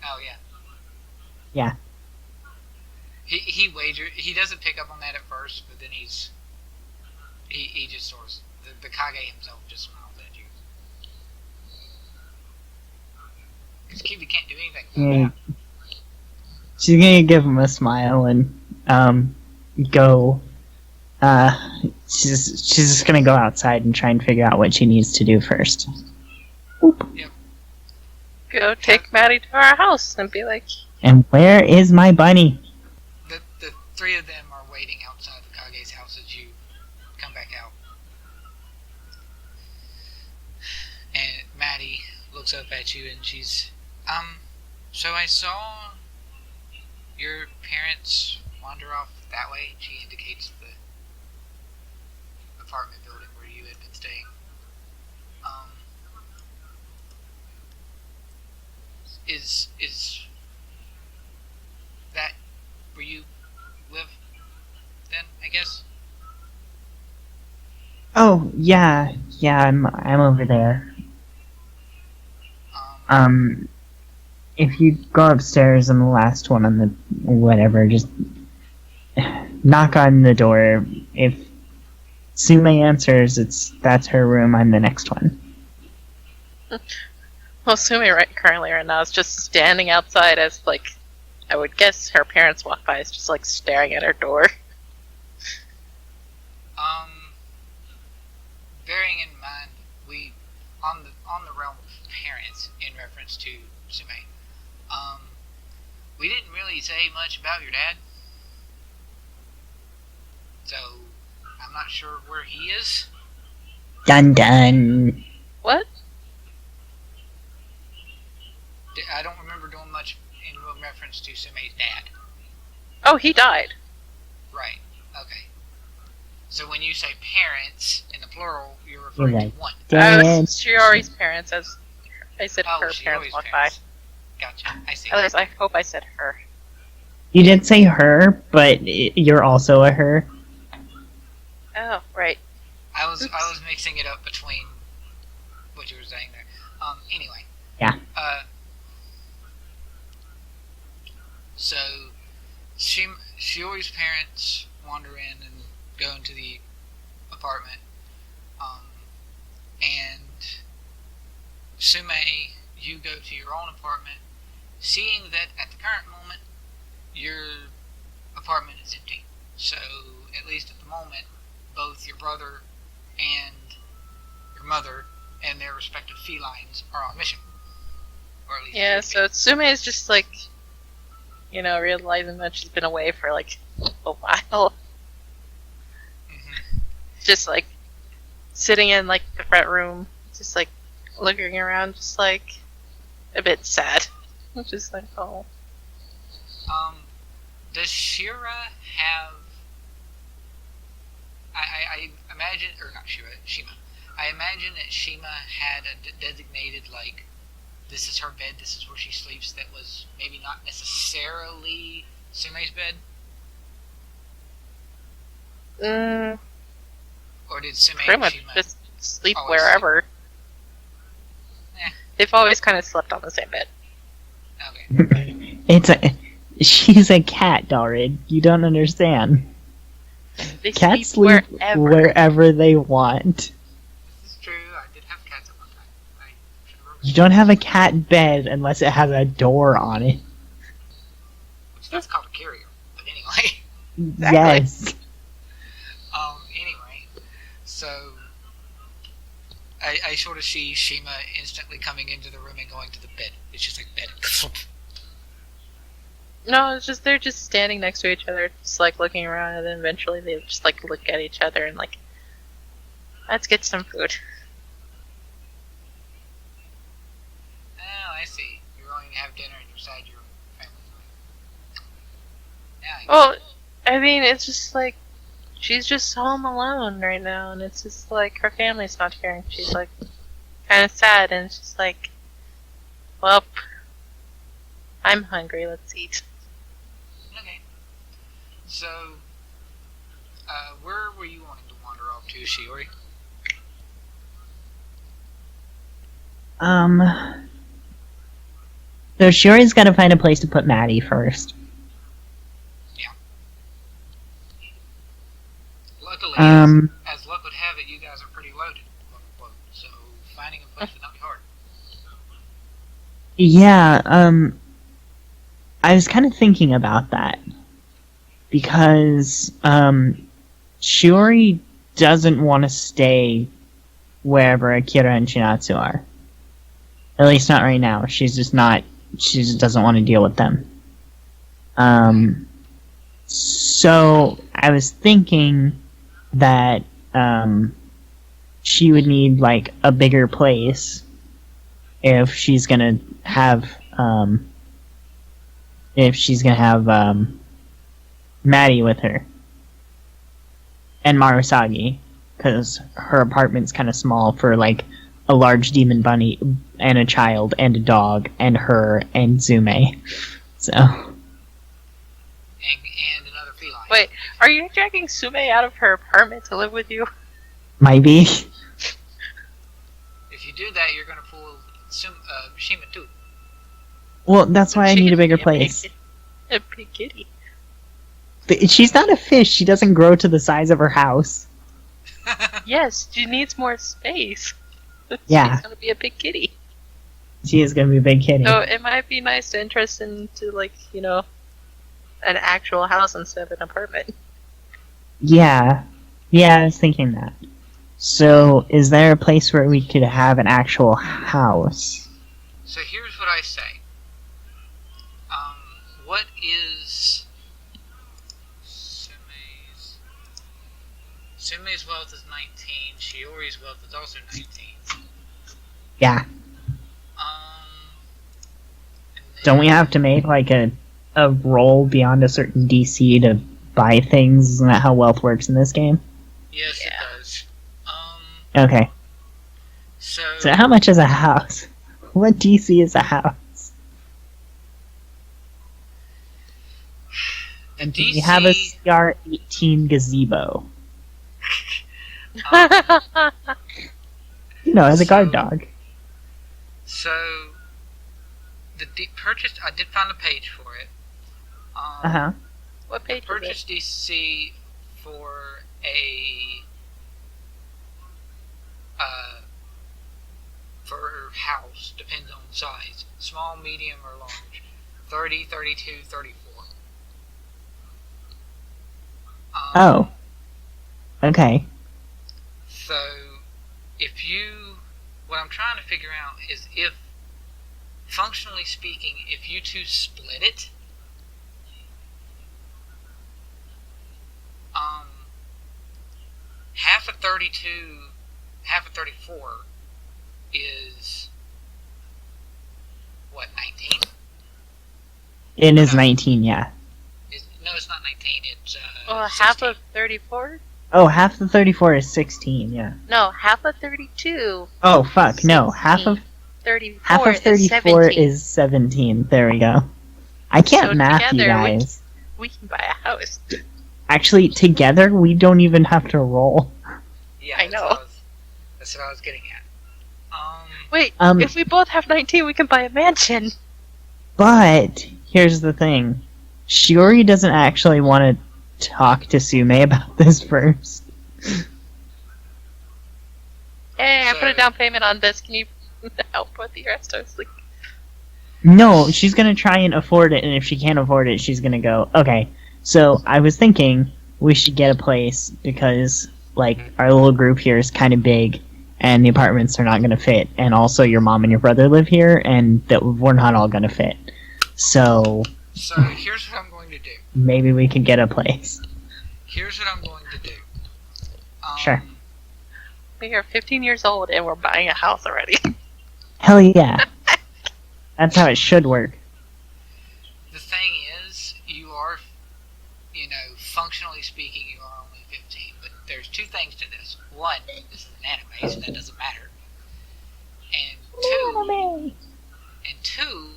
Oh, yeah. Yeah. He doesn't pick up on that at first, but then he just sort of, the Kage himself just smiles at you. Because QB can't do anything about that. She's gonna give him a smile and go. She's just gonna go outside and try and figure out what she needs to do first. Oop. Yep. Go take Maddie to our house and be like, And where is my bunny? The three of them are waiting outside the Kage's house as you come back out. And Maddie looks up at you and she's, so I saw your parents wander off that way. She indicates the apartment building where you had been staying. Is that where you live then, I guess? Oh, yeah, I'm over there. If you go upstairs, I'm the last one on the whatever, just knock on the door. If Tsume answers, that's her room, I'm the next one. Well, Tsume currently right now is just standing outside as, like, I would guess her parents walk by, is just, like, staring at her door. Bearing in mind, we, on the realm of parents, in reference to Tsume, we didn't really say much about your dad. So, I'm not sure where he is. Dun dun. What? I don't remember doing much in reference to Sume's dad. Oh, he died. Right. Okay. So when you say parents in the plural, you're referring to one. Dad. Shiori's parents, as I said, her Shiori's parents walked by. Gotcha. I see. At least I hope I said her. You did say her, but you're also a her. Oh, right. I was mixing it up between what you were saying there. Anyway. Yeah. So, Shiori's parents wander in and go into the apartment, and Tsume, you go to your own apartment, seeing that at the current moment, your apartment is empty. So, at least at the moment, both your brother and your mother and their respective felines are on mission. Or at least Yeah, so Tsume is just like, realizing that she's been away for like a while. Mm-hmm. Just like sitting in like the front room, just like looking around, just like a bit sad. Just like, oh. Does Shira have? I imagine, or not Shira, Shima. I imagine that Shima had a designated, like, this is her bed, this is where she sleeps, that was maybe not necessarily Sume's bed? Or did Tsume Pretty and much Shima just sleep always wherever. They've always kind of slept on the same bed. Okay. She's a cat, Darid. You don't understand. They Cats sleep wherever they want. This is true, I did have cats at one time. I should remember. You don't have a cat bed unless it has a door on it. Which that's called a carrier. But anyway. Exactly. Yes. Anyway, so I sort of see Shima instantly coming into the room and going to the bed. It's just like bed. No, it's just they're just standing next to each other, just like looking around, and then eventually they just like look at each other and like, let's get some food. Oh, I see. You're going to have dinner and you're sad your family's away. Well, I mean, it's just like she's just home alone right now, and it's just like her family's not here, and she's like kind of sad, and it's just like, well, I'm hungry. Let's eat. Okay. So, where were you wanting to wander off to, Shiori? So Shiori's got to find a place to put Maddie first. Yeah. Luckily, as luck would have it, you guys are pretty loaded, quote unquote, so finding a place would not be hard. Yeah, I was kind of thinking about that. Because, Shiori doesn't want to stay wherever Akira and Chinatsu are. At least not right now. She just doesn't want to deal with them. So, I was thinking that, she would need, like, a bigger place if she's gonna have Maddie with her. And Marusagi. Because her apartment's kind of small for, like, a large demon bunny and a child and a dog and her and Tsume. So... And another feline. Wait, are you dragging Tsume out of her apartment to live with you? Might be. If you do that, you're going to pull Mishima too. Well, that's why I She need a could bigger be place. A big kitty. But she's not a fish. She doesn't grow to the size of her house. Yes, she needs more space. Yeah. She's gonna be a big kitty. She is going to be a big kitty. So it might be nice to interest into, like, you know, an actual house instead of an apartment. Yeah. Yeah, I was thinking that. So, is there a place where we could have an actual house? So here's what I say. What is Sume's wealth is 19. Shiori's wealth is also 19. Yeah. And then, Don't we have to make, like, a roll beyond a certain DC to buy things? Isn't that how wealth works in this game? Yes, Yeah. it does. Okay. So So how much is a house? What DC is a house? the And do DC, we have a CR-18 gazebo? You know, as a guard dog. So the purchase, I did find a page for it. Uh-huh. What page is Purchase DC for a for house depends on size. Small, medium, or large. 30, 32, 34. Oh. Okay. So, if you... What I'm trying to figure out is if, functionally speaking, if you two split it, half of 32, half of 34 is, what, 19? It is 19, yeah. No, it's not 19, it's, Well, half 16. of 34? Oh, half of 34 is 16, yeah. No, half of 32. Oh, fuck, no. Half of 34 34 is 17. is 17. There we go. I can't So math, you together, guys. We can buy a house. Actually, together, we don't even have to roll. Yeah, I know. That's what I was getting at. Wait, Um, if we both have 19, we can buy a mansion. But, here's the thing. Shiori doesn't actually want to talk to Tsume about this first. Hey, I put a So- down payment on this. Can you help with the rest? I was like, No, she's gonna try and afford it, and if she can't afford it, she's gonna go, okay. So, I was thinking we should get a place, because, like, our little group here is kind of big, and the apartments are not gonna fit, and also your mom and your brother live here, and that we're not all gonna fit. So, So, here's what I'm going to do. maybe we can get a place. Here's what I'm going to do. Sure. we are 15 years old and we're buying a house already. Hell yeah. That's how it should work. The thing is, you are, functionally speaking, you are only 15. But there's two things to this. One, this is an anime, so that doesn't matter. And two,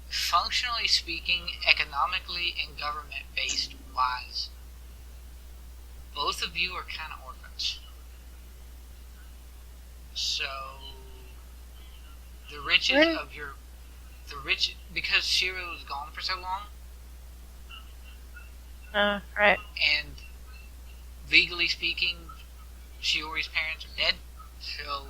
functionally speaking, economically and government-based wise, both of you are kind of orphans. So, the riches of your... Because Shiro was gone for so long, Right. and legally speaking, Shiori's parents are dead, so,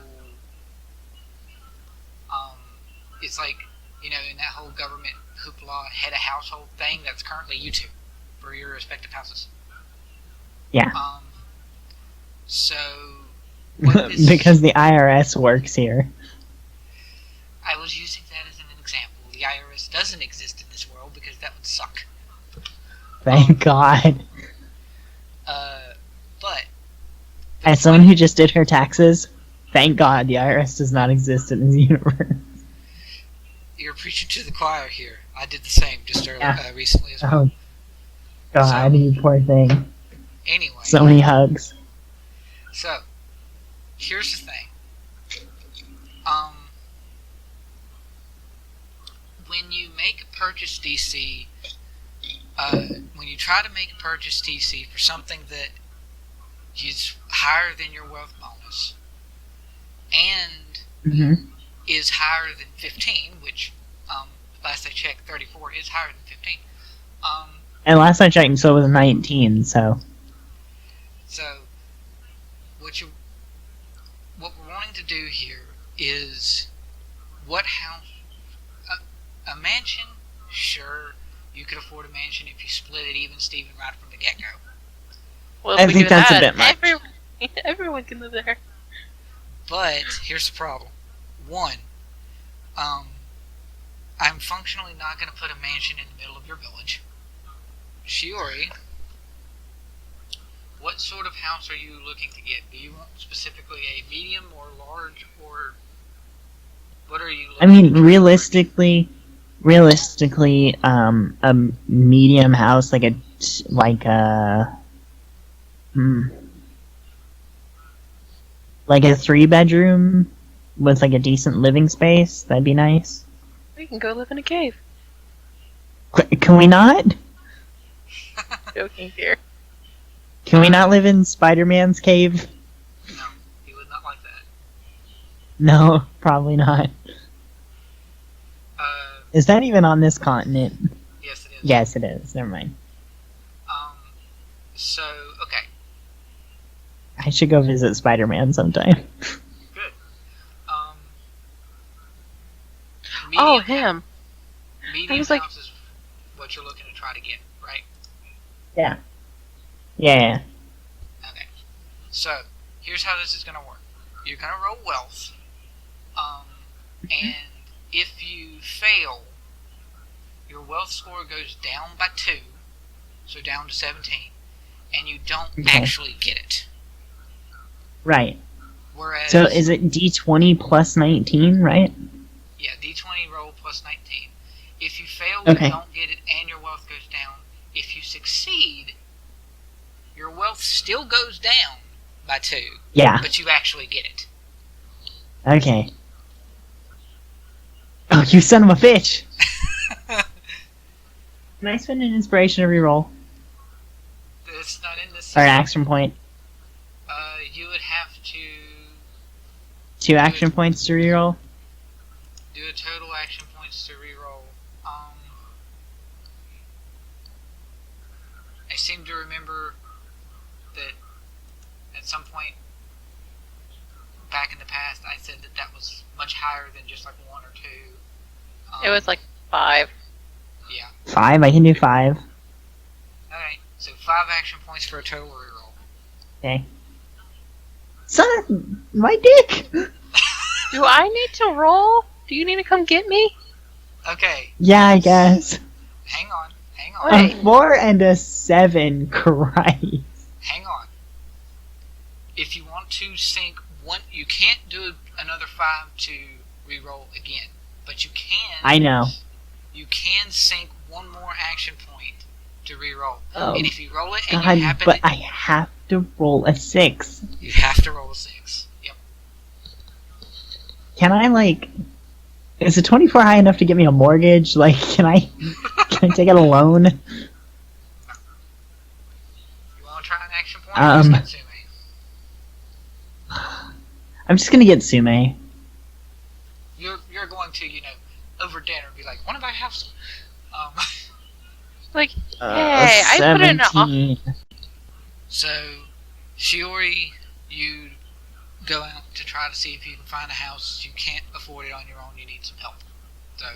it's like, in that whole government hoopla head of household thing, that's currently you two, for your respective houses. Yeah. So, what this, Because the IRS works here. I was using that as an example. The IRS doesn't exist in this world because that would suck. Thank God. But As someone who just did her taxes, thank God the IRS does not exist in this universe. you're preaching to the choir here. I did the same just earlier, Yeah. recently as well. God, you poor thing. Anyway. So many hugs. So, here's the thing. When you make a purchase DC, when you try to make a purchase DC for something that is higher than your wealth bonus, and is higher than 15, which, last I checked, 34 is higher than 15. And last I checked, so it was 19, so... So, what we're wanting to do here is, what house... A mansion? Sure, you could afford a mansion if you split it even Steven right from the get-go. Well, I think that's a bit much. Everyone can live there. But, here's the problem. One, I'm functionally not going to put a mansion in the middle of your village. Shiori, what sort of house are you looking to get? Do you want specifically a medium or large, or what are you looking I mean, realistically, a medium house, like a 3-bedroom with like a decent living space, that'd be nice. We can go live in a cave. Can we not? Joking here. Can we not live in Spider-Man's cave? No, he would not like that. No, probably not. Is that even on this continent? Yes, it is. Yes, it is. Never mind. So, okay. I should go visit Spider-Man sometime. Good. Oh, him. Medium was like- house is what you're looking to try to get, right? Yeah. Yeah. Okay. So, here's how this is going to work. You're going to roll wealth. And if you fail, your wealth score goes down by 2. So down to 17. And you don't actually get it. Right. Whereas... So is it D20 plus 19, right? Yeah, D20 roll plus 19. If you fail, Okay. you don't get it and your wealth goes down. If you succeed, your wealth still goes down by 2. Yeah. But you actually get it. Okay. Oh, you son of a bitch! Can I spend an inspiration to reroll? It's not in this. Or an action point? You would have to 2 action points to reroll? do a total action points to reroll. I seem to remember that at some point back in the past I said that that was much higher than just like 1 or 2. It was like 5. Yeah. 5? I can do 5. Alright, so 5 action points for a total reroll. Okay. Son of my dick! Do I need to roll? Do you need to come get me? Okay, Yeah, I guess. hang on. Wait. A 4 and a 7, Christ. Hang on. If you want to sink one, you can't do another 5 to reroll again, but you can. I know. You can sink one more action point to reroll, Oh, and if you roll it and God, you happen, but I have to roll a 6. you have to roll a 6. Yep. Can I, like... Is a 24 high enough to get me a mortgage? Like, can I take out a loan? You want to try an action point? Or just get Tsume? I'm just gonna get Tsume. You're going to, over dinner be like, want to buy a house? Like, hey, I put in an offer. 17. So, Shiori, you go out to try to see if you can find a house. You can't afford it on your own. You need some help. So,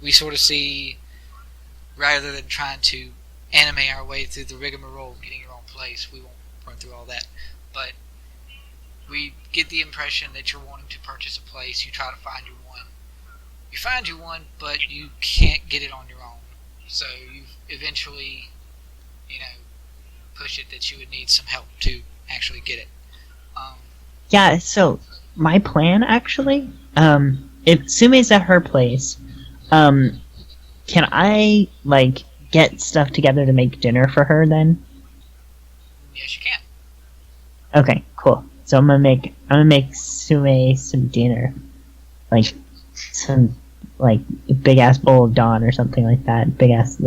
we sort of see, rather than trying to animate our way through the rigmarole of getting your own place, we won't run through all that. But we get the impression that you're wanting to purchase a place. You try to find you one. You find you one, but you can't get it on your own. So, you eventually, push it that you would need some help to actually get it. Yeah, so, my plan, actually, if Sume's at her place, can I, get stuff together to make dinner for her then? Yes, you can. Okay, cool. So I'm gonna make Tsume some dinner, like some big ass bowl of dawn or something like that. Big ass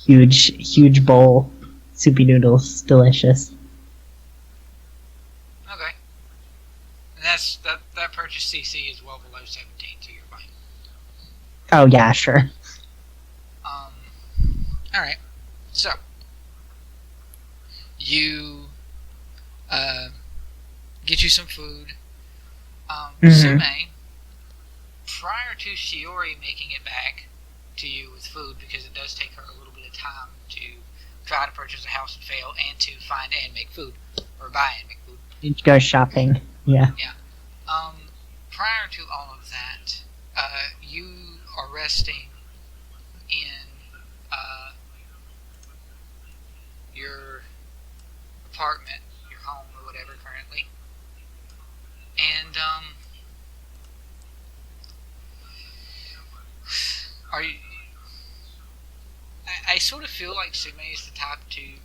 huge bowl, soupy noodles, delicious. Okay. And that purchase CC is well below 17, so you're fine. Oh yeah, sure. Alright. So, you, get you some food. Tsume, prior to Shiori making it back to you with food, because it does take her a little bit of time to try to purchase a house and fail, and to find and make food, or buy and make food. You go shopping, yeah. Yeah. Prior to all of that, you are resting in, your apartment, your home, or whatever currently. And, are you... I sort of feel like Tsume is the type to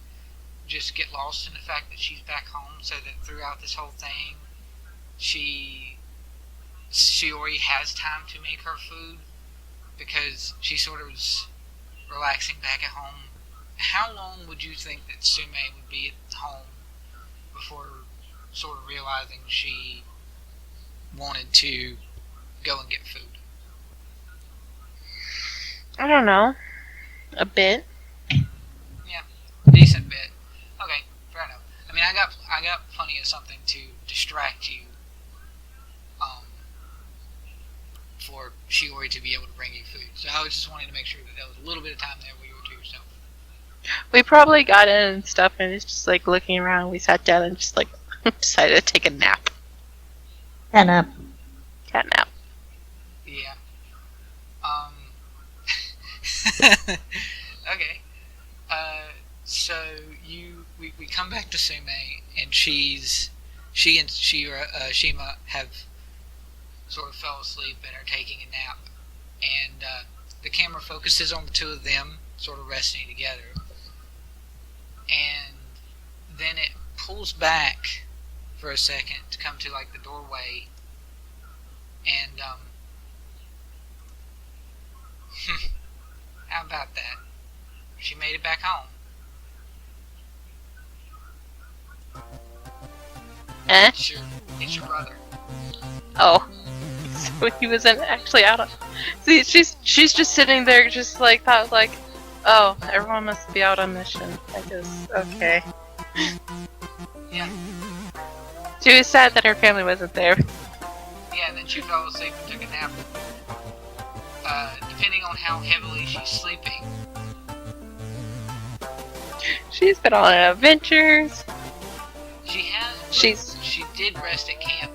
just get lost in the fact that she's back home, so that throughout this whole thing, Shiori has time to make her food, because she sort of is relaxing back at home. How long would you think that Tsume would be at home before sort of realizing she wanted to go and get food? I don't know. A bit. Yeah, decent bit. Okay, fair enough. I mean, I got plenty of something to distract you, for Shiori to be able to bring you food. So I was just wanting to make sure that there was a little bit of time there where you were to yourself. We probably got in and stuff, and it's just like looking around. We sat down and just like decided to take a nap. Cat nap. Cat nap. Yeah. Okay. So we come back to Tsume, and she and Shima have sort of fell asleep and are taking a nap, and the camera focuses on the two of them sort of resting together, and then it pulls back for a second to come to like the doorway, and how about that? She made it back home. It's your brother. Oh. So he wasn't actually out on... See, she's just sitting there just like that, like, oh, everyone must be out on mission. I guess, okay. Yeah. She was sad that her family wasn't there. Yeah, and then she fell asleep and took a nap. Depending on how heavily she's sleeping. She's been on adventures. She has. She did rest at camp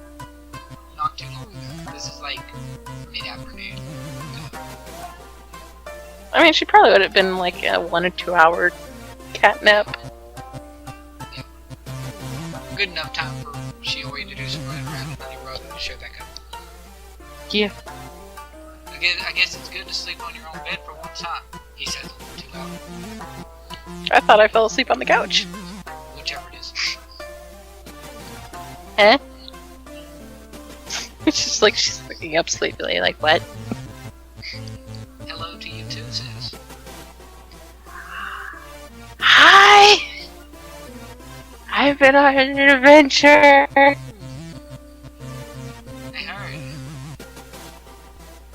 not too long ago. This is like mid-afternoon. I mean, she probably would have been like a 1 or 2 hour cat nap. Yep. Good enough time for Shiori to do some running around and then your brother to show back up. Yeah. I guess it's good to sleep on your own bed for one time, he says a little too loud. I thought I fell asleep on the couch. Whichever it is. Eh? It's just like she's looking up sleepily, like, what? Hello to you too, sis. Hi! I've been on an adventure! I heard.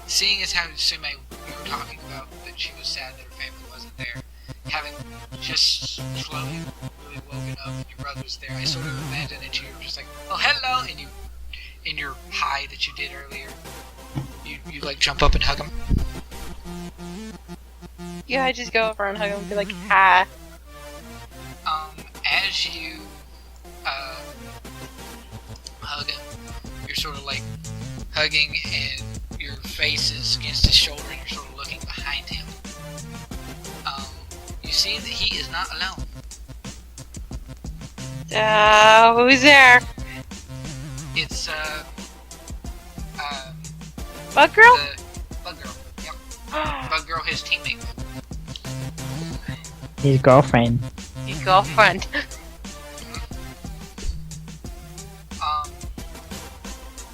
Seeing as how Tsume we were talking about that she was sad that her family wasn't there, having just slowly really woken up and your brother's there, I sort of imagined that you were just like, oh hello, and you, in your high that you did earlier, you like jump up and hug him. Yeah, I just go over and hug him and be like, hi. As you hug him, you're sort of like hugging and your face is against his shoulder and you're sort of looking behind him. You see that he is not alone. Who's there? It's Bug Girl? Bug Girl, yep. Bug Girl, his teammate. His girlfriend. Your girlfriend.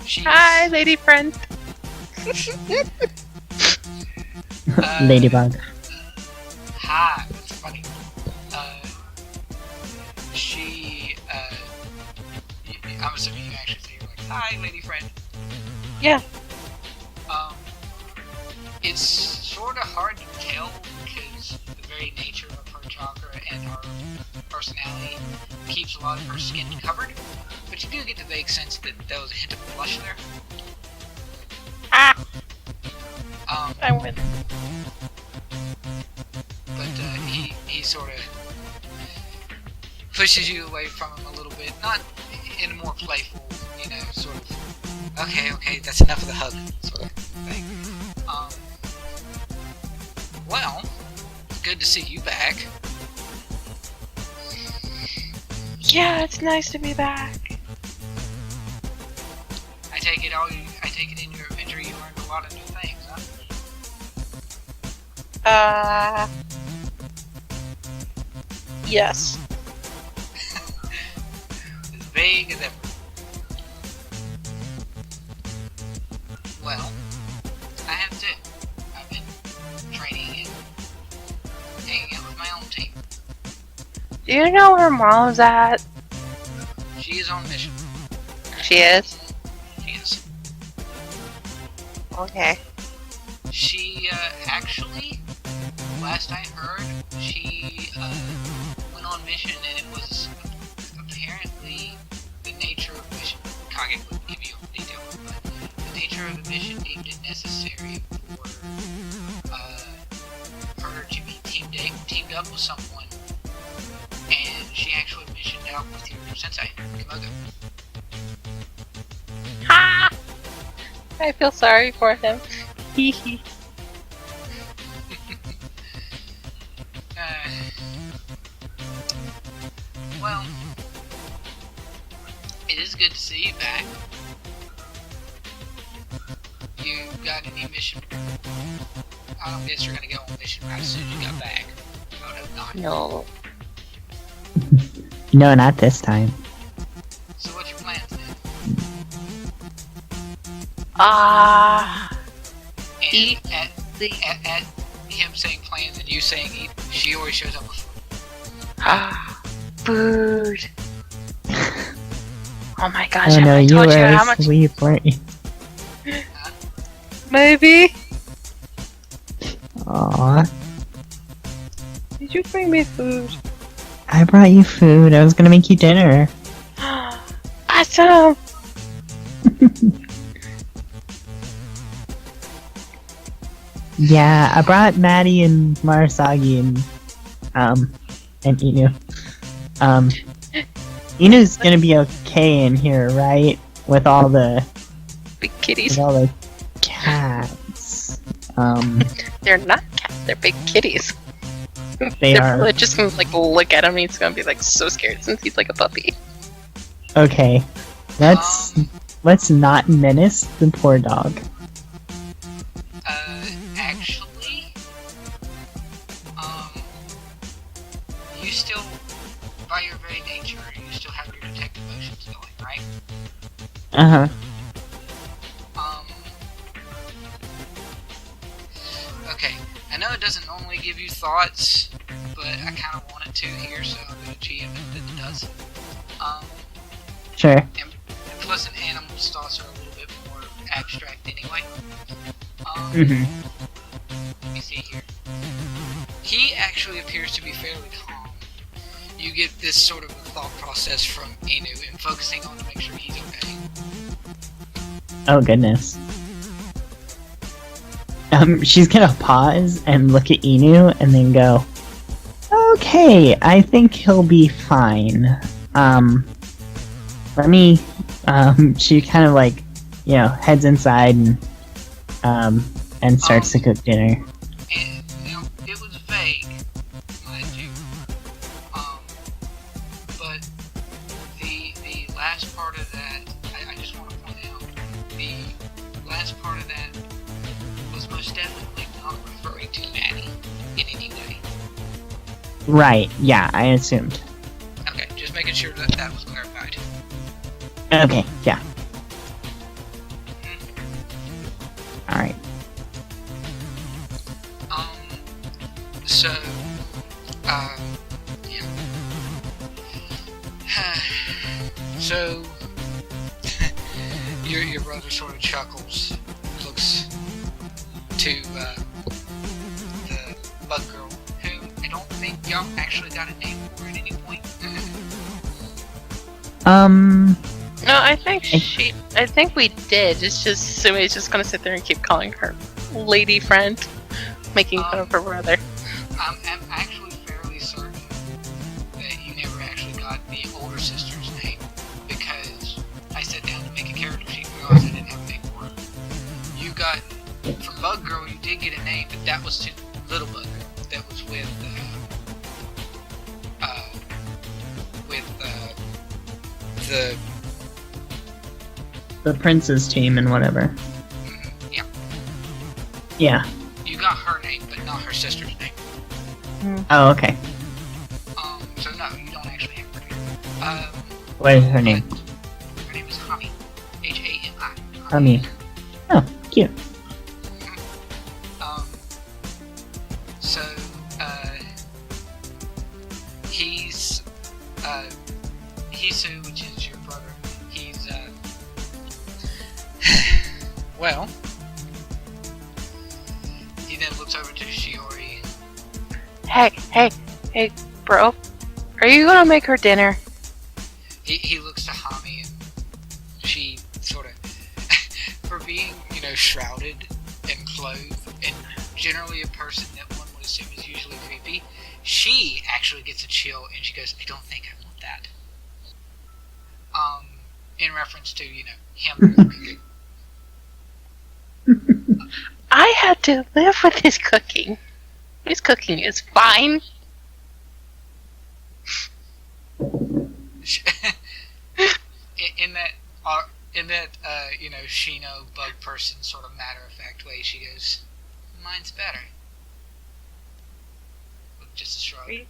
She's, Hi, lady friend. Ladybug. Hi, that's funny. I'm assuming you actually say, like, hi, lady friend. Yeah. It's sort of hard to tell because the very nature of her chakra and her personality keeps a lot of her skin covered, but you do get the vague sense that there was a hint of blush there. Ah! I win. But he sort of pushes you away from him a little bit, not in a more playful, sort of, okay, that's enough of the hug sort of thing. Well, it's good to see you back. Yeah, it's nice to be back. I take it in your adventure you learned a lot of new things, huh? Yes. As vague as ever. Well, I have to. I've been training and hanging out with my own team. Do you know where Mom's at? She is on mission. She is? She is. Okay. She, actually, last I heard, she, went on mission and it was apparently the nature of the mission. Kage wouldn't give you detail, but the nature of the mission deemed it necessary for, her to be teamed up with someone, and she actually missioned out with your sensei, Komodo. Ha! I feel sorry for him. Hee hee. Well, it is good to see you back. You got any mission? I don't guess you're gonna go on mission right as soon as you got back. I would hope not. No. No, not this time. So what's your plans then? Eat And at him saying plans and you saying eat, Shiori shows up with food. Oh my gosh, Oh have no, I you told were you how much? asleep, weren't you? Maybe. Aww. Did you bring me food? I brought you food. I was gonna make you dinner. Awesome. Yeah, I brought Maddie and Marasagi and Inu. Inu's gonna be okay in here, right? With all the Big kitties. cats. They're not cats. They're big kitties. They They're are. probably just gonna look at him and he's gonna be so scared since he's like a puppy. Okay, let's not menace the poor dog. Actually, you still, by your very nature, you still have your detective emotions going, right? Uh-huh. Okay, I know it doesn't normally give you thoughts, but I kind of want it to here, so I'm going to GM it that it does. Sure. And plus an animal's thoughts are a little bit more abstract anyway. Let me see here. He actually appears to be fairly calm. You get this sort of a thought process from Inu and focusing on to make sure he's okay. Oh goodness. She's gonna pause and look at Inu and then go, okay, I think he'll be fine. Let me, she kind of heads inside and starts to cook dinner. And, it was vague, mind you. But the last part of that, I just want to point out, the last part of that was most definitely not referring to Maddie in any way. Right, yeah, I assumed. Okay, just making sure that that was clarified. Okay, yeah. Alright. So, yeah. So, your brother sort of chuckles, looks to the bug girl, who I don't think y'all actually got a name for at any point. No, I think we did. It's just Sume's just gonna sit there and keep calling her lady friend, making fun of her brother. I'm actually fairly certain that you never actually got the older sister's name, because I sat down to make a character sheet and realized I didn't have a name for her. You got, for Bug Girl, you did get a name, but that was to Little Bug Girl. That was with the Prince's team and whatever. Yeah. Yeah. You got her name, but not her sister's name. Oh, okay. So no, you don't actually have her name. What is her name? Her name is Hami. H-A-M-I. Hami. Oh, cute. So, he's, Hisu, which is your brother, he's, well, he then looks over to Shiori. Hey, bro. Are you gonna make her dinner? He looks to Hami, and she sort of, for being, shrouded and clothed, and generally a person that one would assume is usually creepy, she actually gets a chill, and she goes, I don't think I want that. In reference to, him cooking. I had to live with his cooking. His cooking is fine. in that Shino bug person sort of matter of fact way, she goes, mine's better. With just a shrug.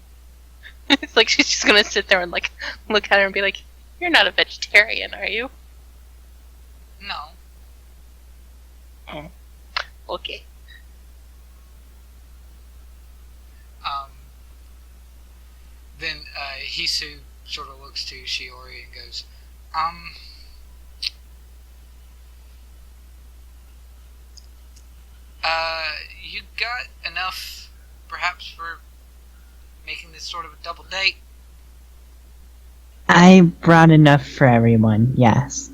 It's like she's just gonna sit there and look at her and be like, "You're not a vegetarian, are you?" No. Oh. Okay. Then Hisu sort of looks to Shiori and goes, you got enough, perhaps, for making this sort of a double date? I brought enough for everyone, yes.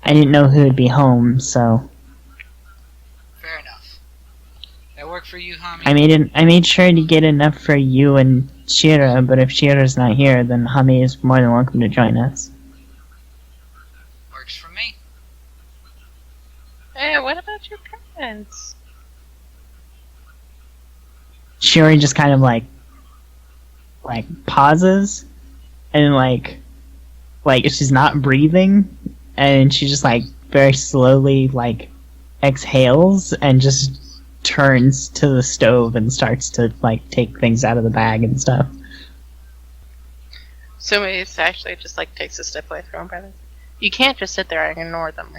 I didn't know who would be home, so Fair enough. That work for you, Hami? I made sure to get enough for you and Shira, but if Shira's not here, then Hami is more than welcome to join us. Works for me. Hey, what about your parents? Shiori just kind of like pauses and like she's not breathing, and she just very slowly exhales and just turns to the stove and starts to take things out of the bag and stuff. Sumi actually just takes a step away from her brother. You can't just sit there and ignore them,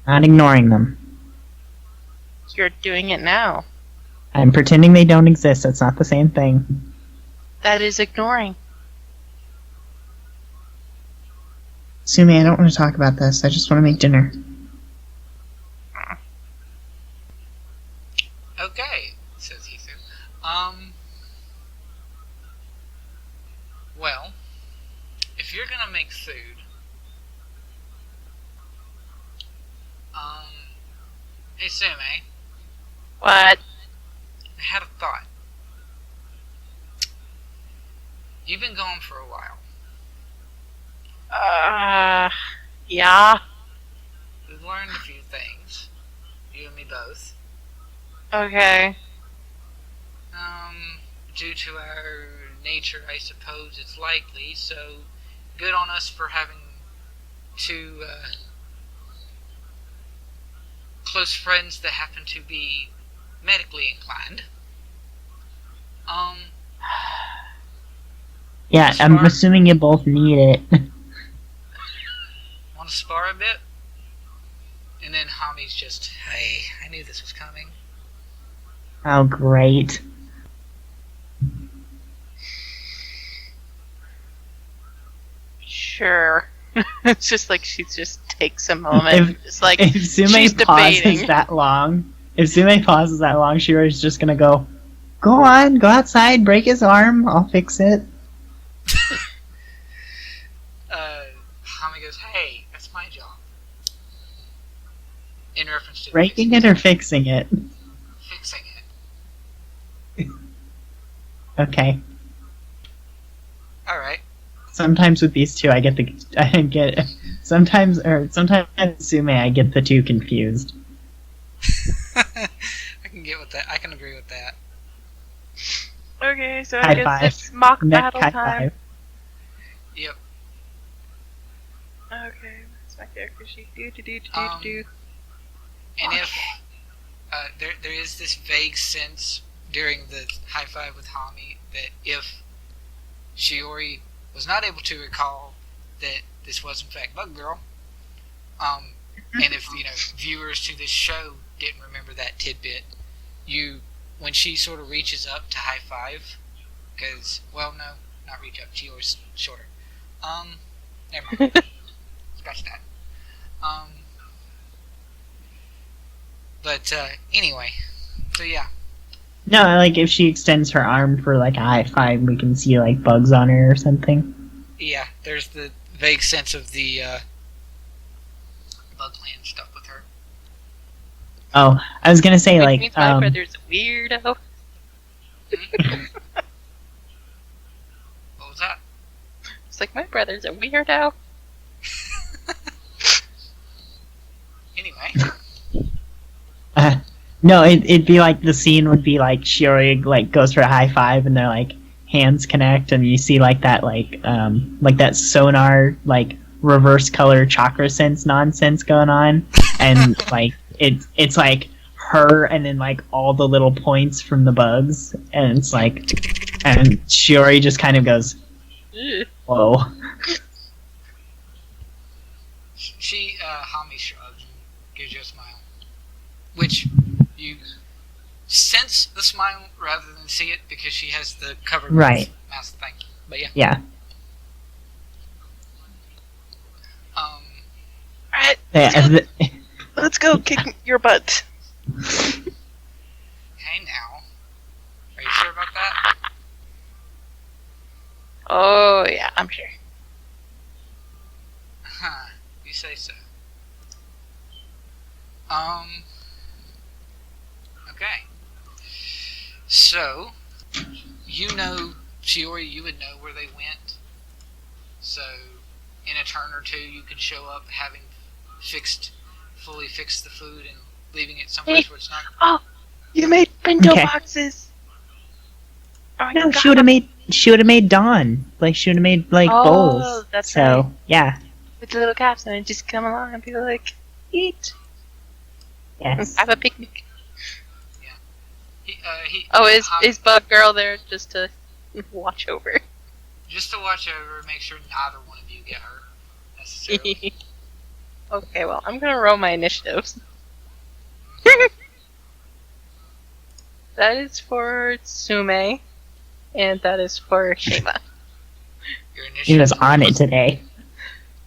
Not ignoring them. You're doing it now. I'm pretending they don't exist. That's not the same thing. That is ignoring. Sumi, I don't want to talk about this. I just want to make dinner. Okay, says Hisu. Well, if you're gonna make food, hey Tsume, What? I had a thought. You've been gone for a while. Yeah. We've learned a few things. You and me both. Okay. Due to our nature, I suppose it's likely, so good on us for having two, close friends that happen to be medically inclined. Yeah, I'm Spark. assuming you both need it. Want to spar a bit? And then Hami's just, hey, I knew this was coming. Oh, great. Sure. It's just like she just takes a moment. It's like If she's Tsume pauses debating. that long, Shiori's just gonna go on, go outside, break his arm, I'll fix it. Hami goes, hey, that's my job. In reference to Breaking it or fixing it? fixing it. Okay. Alright. Sometimes with these two, sometimes Tsume, I get the two confused. I can get with that. I can agree with that. Okay, so High I guess five. it's mock Neck battle high time. five. Yep. Okay, what's my character sheet? Do. And if there is this vague sense during the high five with Hami that if Shiori was not able to recall that this was in fact Bug Girl, and if viewers to this show didn't remember that tidbit, when she sort of reaches up to high five, because no, not reach up, Shiori's shorter. Never mind. Scratch that. But anyway, so yeah. No, like if she extends her arm for like a high five, we can see like bugs on her or something. Yeah, there's the vague sense of the Bugland stuff with her. Oh, I was gonna say Which like means my brother's a weirdo. What was that? It's like my brother's a weirdo. Anyway. No, it'd be like the scene would be like Shiori like goes for a high five and they're like hands connect and you see like that sonar like reverse color chakra sense nonsense going on and like it's like her and then like all the little points from the bugs and it's like and Shiori just kind of goes whoa. Hami shrugs and gives you a smile. Which you sense the smile rather than see it because she has the covered Right. mask thing. But yeah. Yeah. Alright, Yeah, let's go kick your butt. Hey now. Are you sure about that? Oh, yeah, I'm sure. Huh. You say so. Okay. So, Shiori, you would know where they went. So, in a turn or two, you could show up having fully fixed the food and leaving it someplace where it's not. Oh, you made bento Okay. boxes. Oh my no, God. she would have made Dawn. Like she would have made like bowls. That's so right. yeah. With the little caps and just come along and be like, eat. Yes. Have a picnic. Hami, Is Bug Girl there just to watch over? just to watch over, make sure neither one of you get hurt necessarily. Okay, well, I'm gonna roll my initiatives. That is for Tsume, and that is for Shima. Your He initiative was on it today.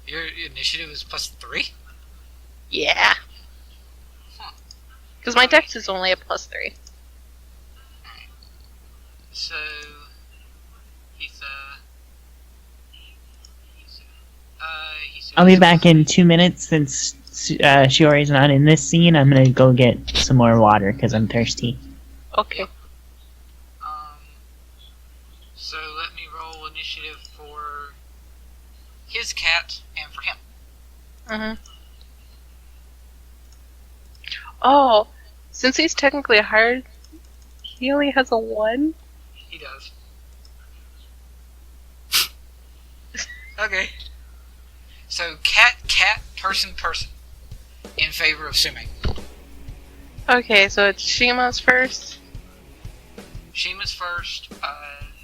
Your initiative is +3. Yeah. Because my dex is only a +3. So, I'll be back in 2 minutes since Shiori's not in this scene. I'm gonna go get some more water because I'm thirsty. Okay. So let me roll initiative for his cat and for him. Mm-hmm. Oh, since he's technically a hired, he only has a 1? He does. Okay. So cat, person. In favor of Tsume. Okay, so it's Shima's first. Shima's first,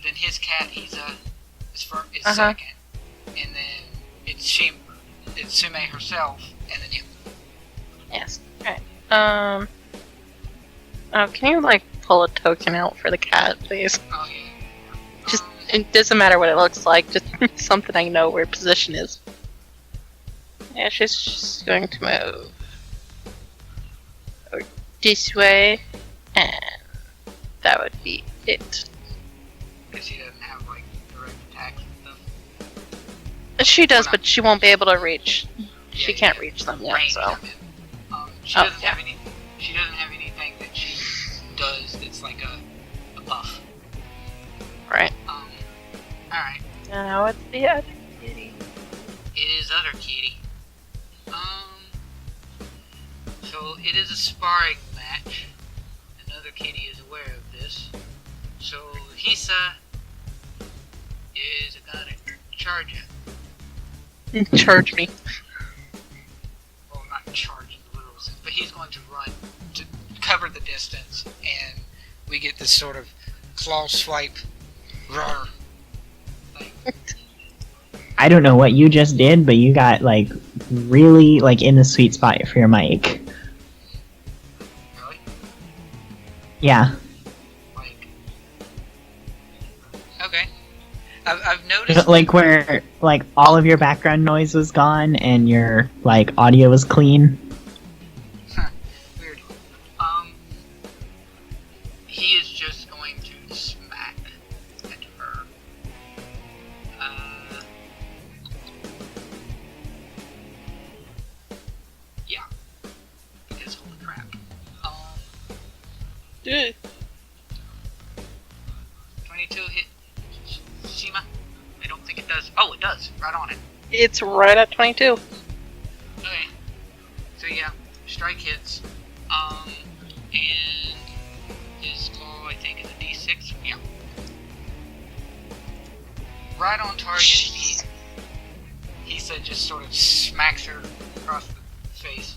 then his cat Hisu is Uh-huh. second, and then it's Tsume herself, and then you. Yes. Okay. Oh, can you like pull a token out for the cat, please? Oh yeah. Just it doesn't matter what it looks like. Just something I know where position is. Yeah, she's going to move this way, and that would be it. Because she doesn't have like direct attacks and stuff. She does, Well, but she won't be able to reach. She Yeah, can't yeah. reach them yet. Range, So I mean. She Oh, doesn't yeah. have any. She doesn't have anything that she does that's like a buff. right. All right. Now it's the other kitty. It is other kitty. So it is a sparring match. Another kitty is aware of this. So Hisu is gonna charge it. Charge me. Well, not charge in the literal sense, but he's going to run to cover the distance, and we get this sort of claw swipe, roar thing. I don't know what you just did, but you got like really like in the sweet spot for your mic. Really? Yeah. Like, okay. I've noticed. Like where like all of your background noise was gone and your like audio was clean. Weird. He is just going to smack at her. Yeah. Because holy crap. 22 hit Shima? I don't think it does. Oh, it does. Right on it. It's right at 22. Okay. So yeah, strike hits. And his claw, I think, is a D6. Yeah. Right on target. He said just sort of smacks her across the face.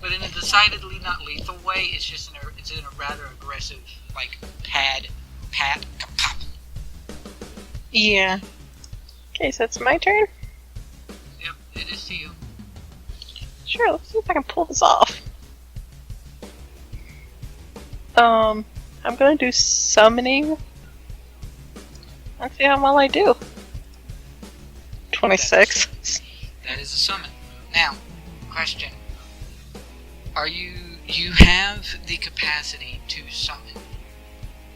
But in a decidedly not lethal way. It's just it's in a rather aggressive, like pat, pop. Yeah. Okay, so it's my turn? Yep, it is to you. Sure, let's see if I can pull this off. I'm gonna do summoning. Let's see how well I do. 26. That is a summon. Now, question. You have the capacity to summon,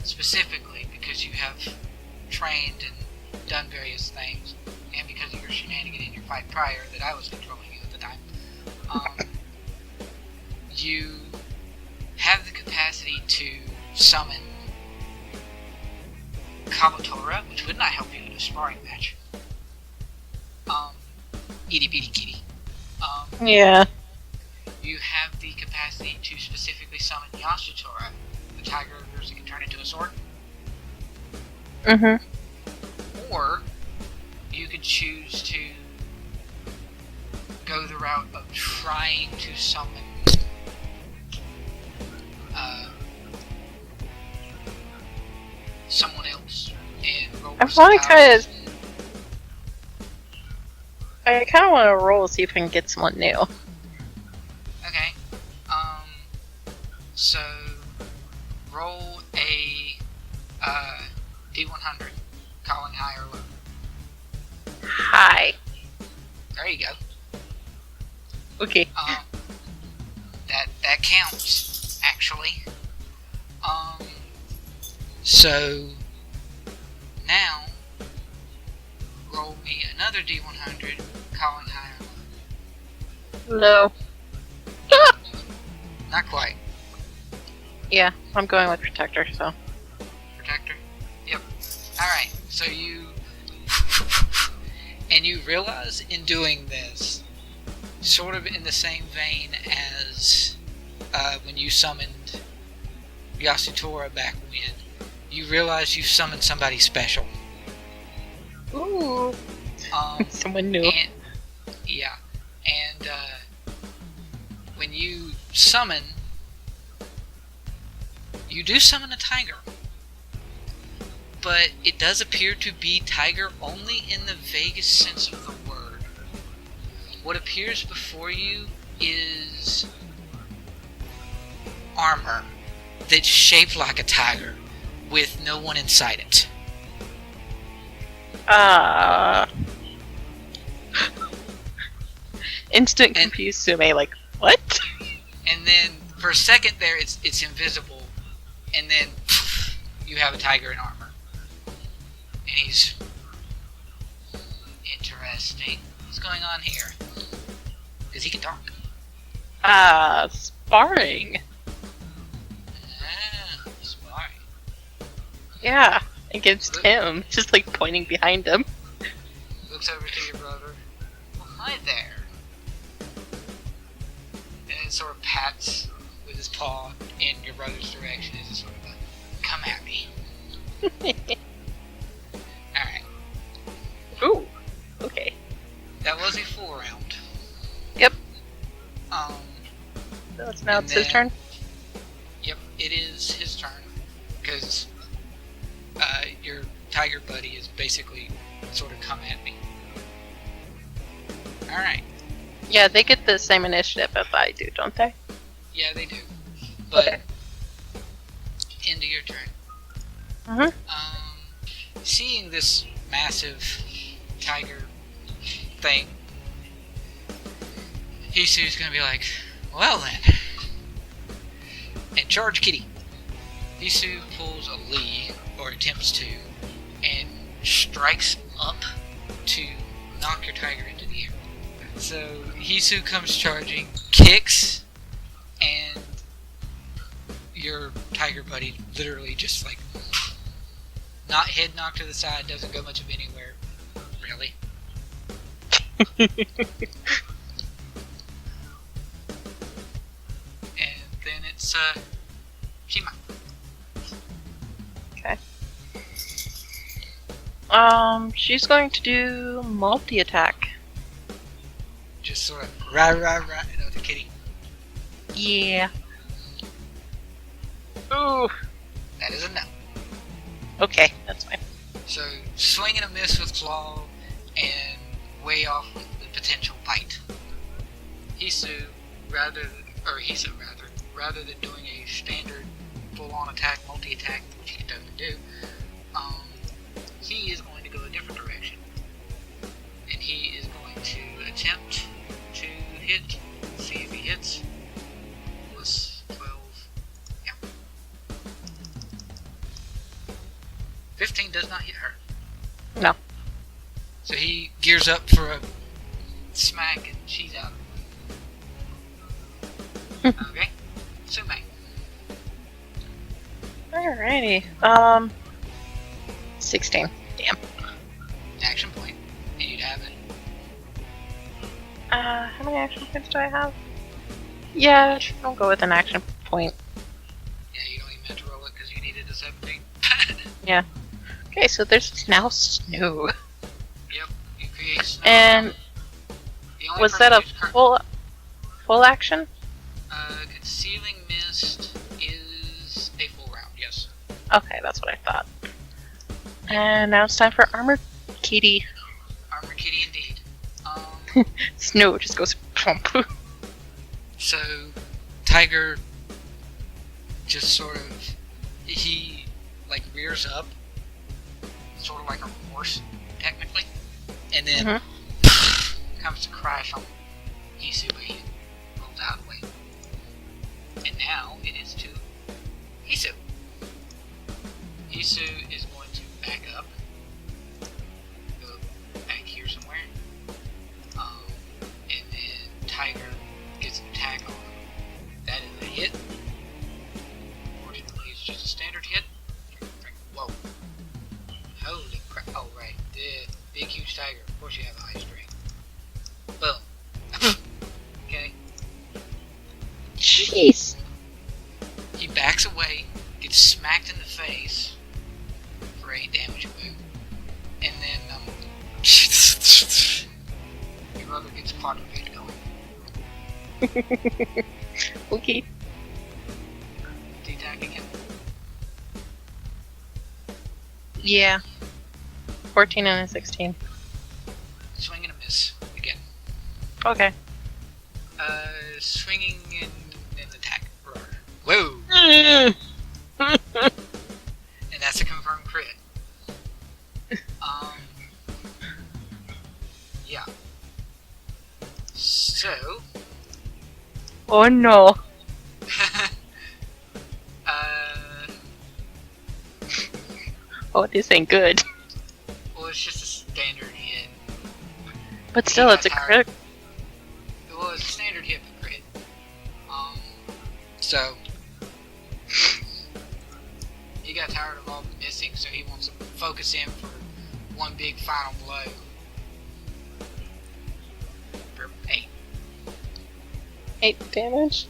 specifically because you have trained and done various things, and because of your shenanigan in your fight prior that I was controlling you at the time. You have the capacity to summon Kabutora, which would not help you in a sparring match. Itty bitty kitty. Yeah. You have the capacity to specifically summon Yashitora, the tiger that can turn into a sword. Mm-hmm. Or you could choose to go the route of trying to summon someone else and roll I for some wanna powers. I kind of want to roll to see if I can get someone new. Okay. So roll a D100, calling high or low. Hi. There you go. Okay. That counts actually. So now roll me another D100, calling high or low. Low. Not quite. Yeah, I'm going with protector, so. Protector? Yep. Alright, so you... and you realize in doing this, sort of in the same vein as when you summoned Yasutora back when, you realize you summoned somebody special. Ooh. Someone new. And, yeah. And summon. You do summon a tiger, but it does appear to be tiger only in the vaguest sense of the word. What appears before you is armor that's shaped like a tiger with no one inside it. Instant confused Tsume, like, what? And then for a second there, it's invisible, and then you have a tiger in armor, and he's interesting. What's going on here? Because he can talk. Sparring. Sparring. Yeah, against him, just like pointing behind him. Looks over to your brother. Well, hi there. And then sort of pats with his paw in your brother's direction as a sort of a, come at me. Alright. Ooh, okay. That was a full round. Yep. So now it's his turn? Yep, it is his turn. Because your tiger buddy is basically sort of come at me. Alright. Yeah, they get the same initiative as I do, don't they? Yeah, they do. But, okay. Into your turn. Mm-hmm. Seeing this massive tiger thing, Hisu's gonna be like, well then. And charge kitty. Hisu pulls a Lee, or attempts to, and strikes up to knock your tiger into the air. So Hisu comes charging, kicks, and your tiger buddy literally just like not head knocked to the side, doesn't go much of anywhere. Really? And then it's Shima. Okay. She's going to do multi-attack. Just sort of rah rah rah, the kitty. Yeah. Ooh. That is a no. Okay, that's fine. So swing and a miss with claw, and way off with the potential bite. Hisu, rather than doing a standard full-on attack, multi-attack, which he doesn't do, he is going to go a different direction, and he is going to attempt to hit. See if he hits. Plus 12. Yeah. 15 does not hit her. No. So he gears up for a smack, and she's out. Okay. Tsume. Alrighty. 16. Damn. Action point. And you'd have it. How many action points do I have? Yeah, I'll go with an action point. Yeah, you don't even have to roll it because you needed a 17. Yeah. Okay, so there's now snow. Yep, you create snow. And The only was person that a who's full action? Concealing mist is a full round, yes. Okay, that's what I thought. And now it's time for Armor Kitty. Armor Kitty indeed. Snow just goes plump. So, Tiger just sort of, he like rears up, sort of like a horse, technically, and then comes to crash on Hisu and rolls out of the way. And now it is to Hisu. Hisu is going to back up, go back here somewhere, and then Tiger gets an attack on him. That is a hit. Unfortunately, it's just a standard hit. Whoa. Holy crap. Oh, right. The big, huge tiger. Of course you have a high strength. Boom. Okay. Jeez. He backs away, gets smacked in the face for 8 damage wound, and then your brother gets quadrupled going. Okay. The attack again. Yeah. 14 and a 16. Swing and a miss again. Okay. Swinging and attack. Roar. Whoa! And that's a confirmed crit. Yeah. So, Oh no. Oh, this ain't good. well, it's just a standard hit. But still, it's a crit. Well, it's a standard hit for crit. So, he got tired of all the missing, so he wants to focus in for one big final blow. For 8. 8 damage.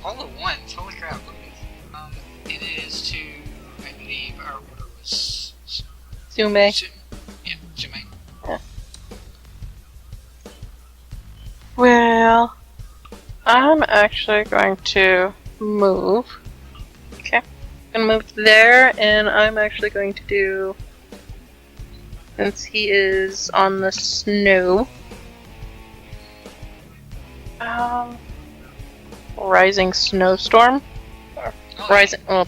All at once, holy crap, look at this. It is to, I believe, our order was... Tsume. Yeah, Tsume. Well, I'm actually going to move. Okay. I'm gonna move there, and I'm actually going to do... Since he is on the snow... Rising Snowstorm? Or Rising... Well,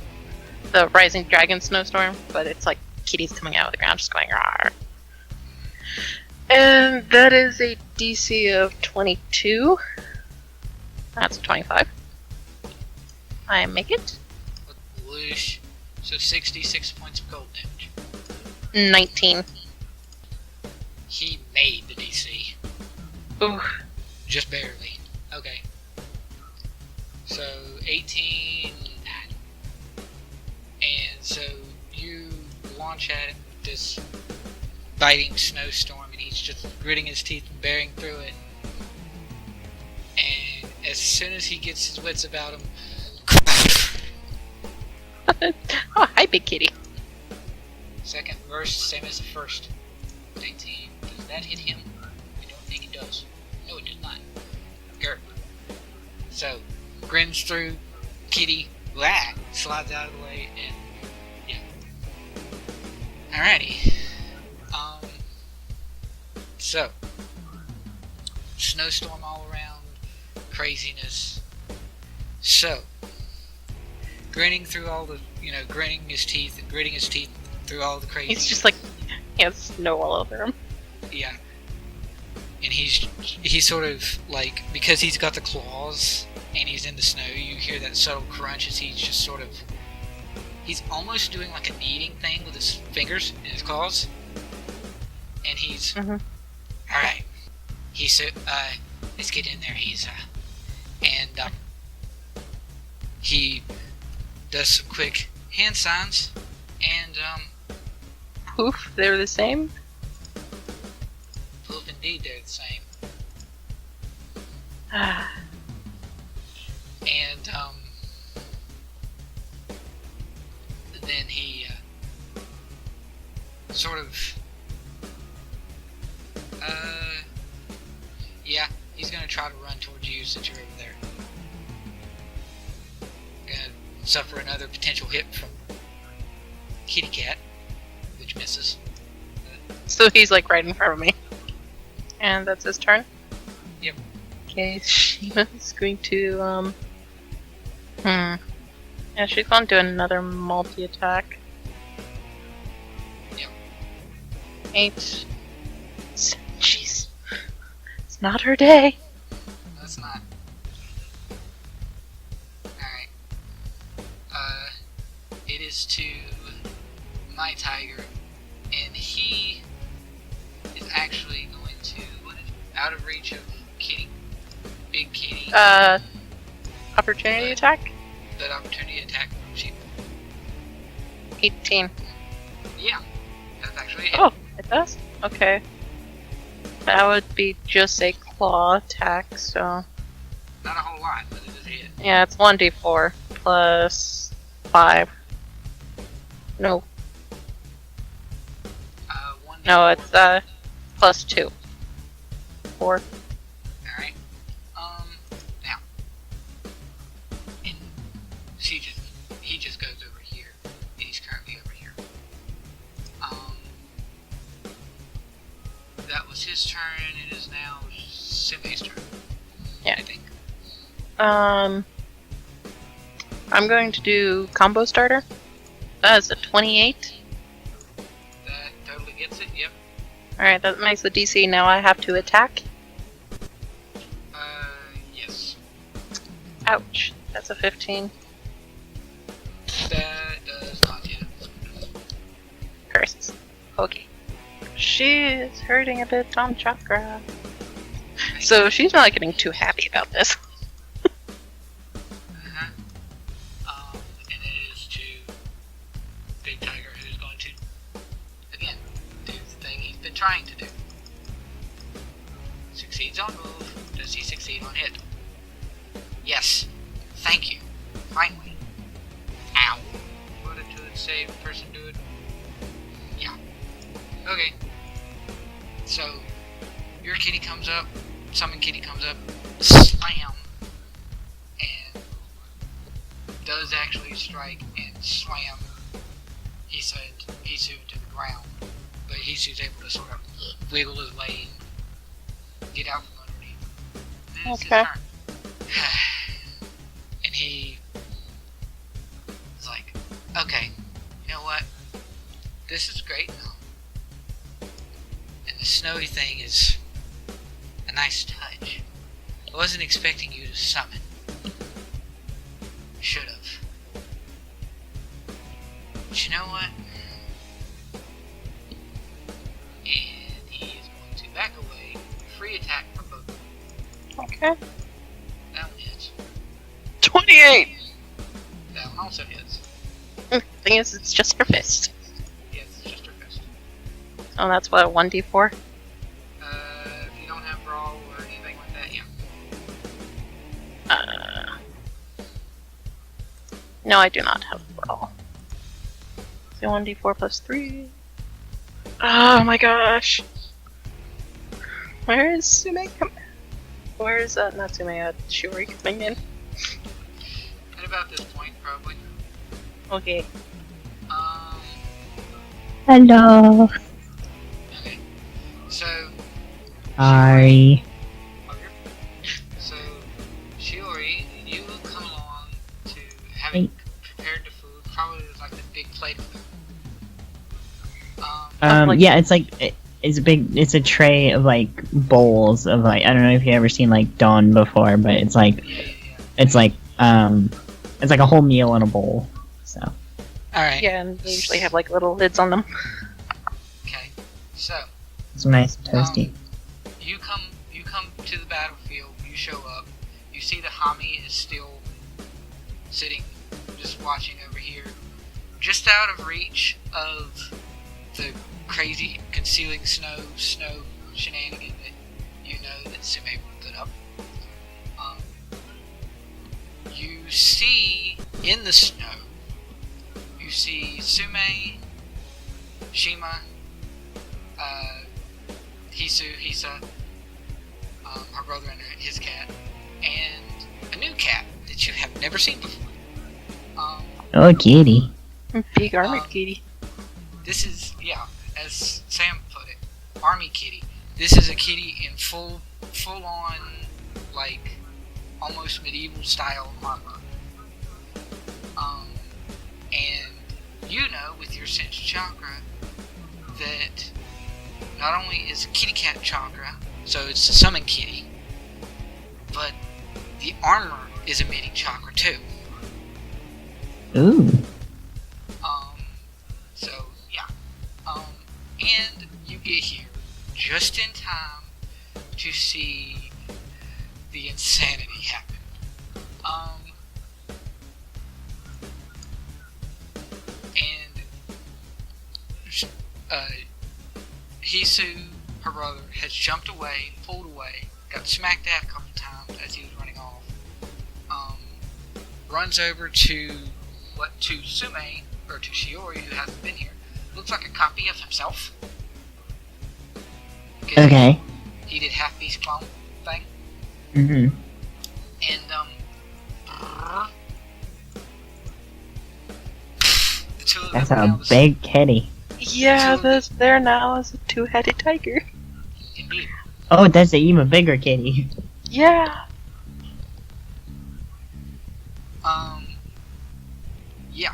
the Rising Dragon Snowstorm, but it's like kitties coming out of the ground just going rawr. And that is a DC of 22. That's a 25. I make it. Whoosh. So 66 points of gold damage. 19. He made the DC. Ooh. Just barely. Okay. So 18, 9. And so you launch at him with this biting snowstorm, and he's just gritting his teeth and bearing through it. And as soon as he gets his wits about him, Oh, hi, big kitty. second verse, same as the first. 19. Does that hit him? I don't think it does. No, it does not. Grr. So, grins through, kitty, whack, slides out of the way, and yeah. Alrighty. So, snowstorm all around, craziness. So, grinning through all the, grinning his teeth and gritting his teeth through all the crazy. He's just like, he has snow all over him. Yeah. And he's sort of like, because he's got the claws and he's in the snow, you hear that subtle crunch as he's just sort of, he's almost doing like a kneading thing with his fingers and his claws. And he's, alright. He's, let's get in there. He's, he does some quick hand signs, and, Poof, they're the same? poof, indeed, they're the same. And, then he, sort of, yeah, he's gonna try to run towards you since you're over there. Gonna suffer another potential hit from Kitty Cat, which misses. So he's like right in front of me. And that's his turn? Yep. Okay, Shima's going to, Yeah, she's going to do another multi-attack. Yep. 8. Jeez. It's not her day. That's not. Alright. It is to my tiger, and he is actually going to, out of reach of Kitty, Big Kitty. Opportunity attack? That opportunity attack from Sheep. 18. Yeah, that's actually it. Oh, it does? Okay. That would be just a claw attack, so... Not a whole lot, but it is a hit. Yeah, it's 1d4 plus 5. No. No, it's plus 2. 4. Alright. Now. that was his turn. It is now Tsume's turn. Yeah. I think. I'm going to do combo starter. That is a 28. That totally gets it. Yep. Alright, that makes the DC. Now I have to attack. Yes. Ouch. That's a 15. That does not hit. Curses. Okay. She is hurting a bit on chakra. So she's not getting too happy about this. And it is to Big Tiger, who's going to, again, do the thing he's been trying to do. Succeeds on move. Does he succeed on hit? Yes. Thank you. Finally. Ow. Would a two save person do it? Yeah. Okay. So, your kitty comes up, summon kitty comes up, slam, and does actually strike and slam Hisu to the ground. But Hisu's able to sort of wiggle his way and get out from underneath. And it's his turn. And he is like, okay, you know what? This is great now. And the snowy thing is a nice touch. I wasn't expecting you to summon. Should've. But you know what? And he is going to back away. Free attack for both of them. Okay. That one hits. 28! That one also hits. Thing is, it's just her fist. Yes, it's just her fist. Oh, that's what, a 1d4? If you don't have brawl or anything like that, yeah. No, I do not have brawl. So 1d4 plus 3. Oh my gosh! Where is Tsume coming? Where is, not Tsume, Shiori coming in? At about this point, probably. Okay. Hello. Okay. So, Sorry. So, Shiori, you will come along to having prepared the food, probably with like the big plate of food. Yeah, it's like it's a tray of like bowls of like, I don't know if you ever seen like Dawn before, but it's like it's like a whole meal in a bowl. So. Alright. Yeah, and they usually have like little lids on them. Okay. So, It's nice and toasty. you come to the battlefield, you show up, you see the Hami is still sitting, just watching over here, just out of reach of the crazy concealing snow shenanigan that you know that Tsume put up. You see in the snow, you see Tsume, Shima, Hisa, her brother and his cat, and a new cat that you have never seen before. Oh, kitty. Big armored kitty. This is, yeah, as Sam put it, army kitty. This is a kitty in full on, like, almost medieval style armor. And you know, with your sense chakra, that not only is kitty cat chakra, so it's a summon kitty, but the armor is emitting chakra too. Ooh. So yeah. And you get here just in time to see the insanity happen. Hisu, her brother, has jumped away, pulled away, got smacked at a couple times as he was running off. Runs over to Tsume, or to Shiori, who hasn't been here. Looks like a copy of himself. Okay. He did half beast clone thing. Mm-hmm. And the two of them That's are a now big kitty. Yeah, there now is a two-headed tiger. Indeed. Oh, that's an even bigger kitty. Yeah. Yeah.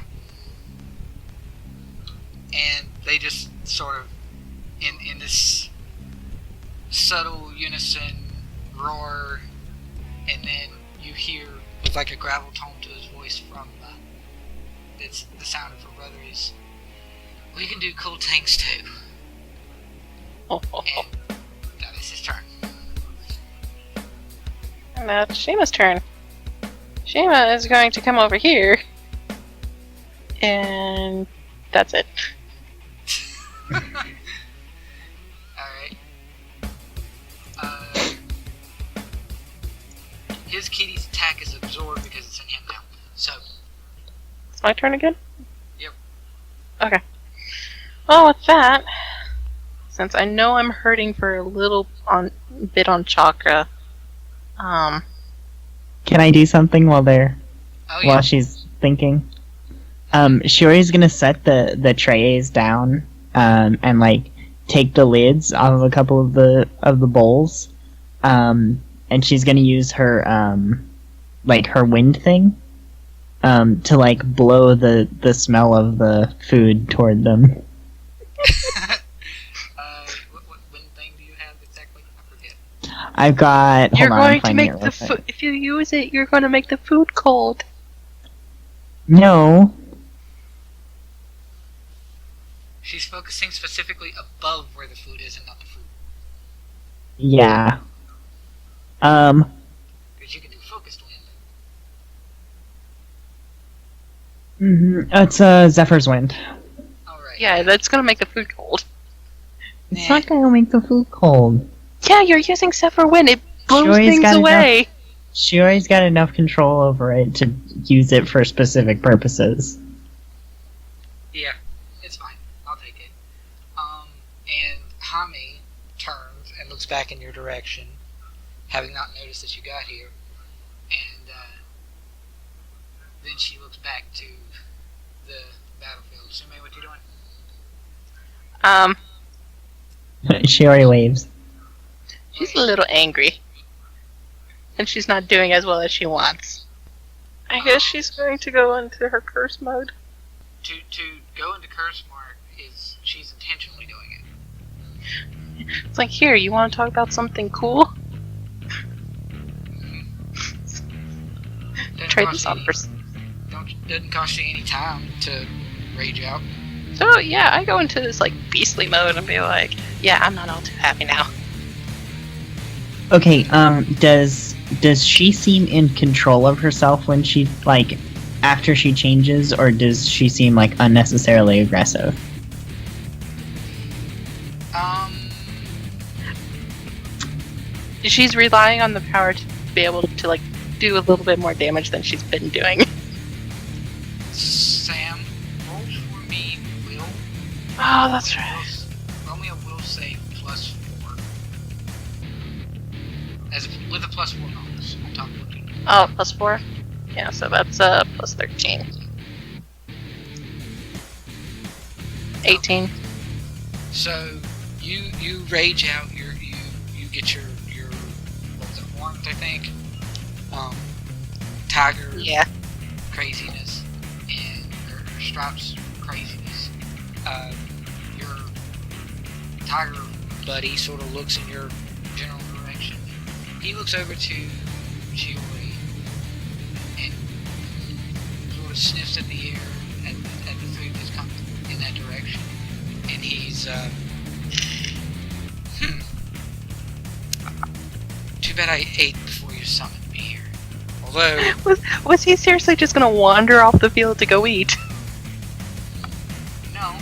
And they just sort of, in this subtle unison roar, and then you hear, with like a gravel tone to his voice from, it's the sound of her brother is, we can do cool things too. And now it's his turn. And now it's Shima's turn. Shima is going to come over here. And that's it. Alright. His kitty's attack is absorbed because it's in him now. So, It's my turn again? Yep. Okay. Well, with that, since I know I'm hurting for a little bit on chakra, Can I do something while oh yeah. while she's thinking? Shiori's gonna set the trays down, and like take the lids off of a couple of the bowls, and she's gonna use her like her wind thing, to like blow the smell of the food toward them. What thing do you have exactly? I forget. I've got. you're Hold on, I'm going to finding make it real the quick. food. If you use it, you're going to make the food cold. No. She's focusing specifically above where the food is and not the food. Yeah. Because you can do focused wind. It's Zephyr's Wind. Alright. Yeah, that's going to make the food cold. It's not gonna make the food cold. Yeah, you're using Zephyr Wind. It blows Shiori's things got away. Shiori's got enough control over it to use it for specific purposes. Yeah, it's fine. I'll take it. And Hami turns and looks back in your direction, having not noticed that you got here, and then she looks back to the battlefield. Tsume, what you doing? Shiori waves. She's a little angry. And she's not doing as well as she wants. I guess she's going to go into her curse mode. To go into curse mark is she's intentionally doing it. It's like, here, you want to talk about something cool? Try this on first. Doesn't cost you any time to rage out. So, yeah, I go into this, like, beastly mode and be like, yeah, I'm not all too happy now. Okay, does she seem in control of herself when she, like, after she changes, or does she seem, like, unnecessarily aggressive? She's relying on the power to be able to, like, do a little bit more damage than she's been doing. Sam, roll for me, Will. Oh, that's right. Roll me a will save +4. With a +4 bonus on top of what you do. Oh, +4? Yeah, so that's +13. 18. So you rage out. You get your what was it, warmth, I think. Tiger Yeah. craziness and your stripes craziness. Your tiger buddy sort of looks in your general direction. He looks over to Shiori and sort of sniffs at the air at the food that's coming in that direction. And he's too bad I ate before you summoned me here. Although Was he seriously just gonna wander off the field to go eat? no,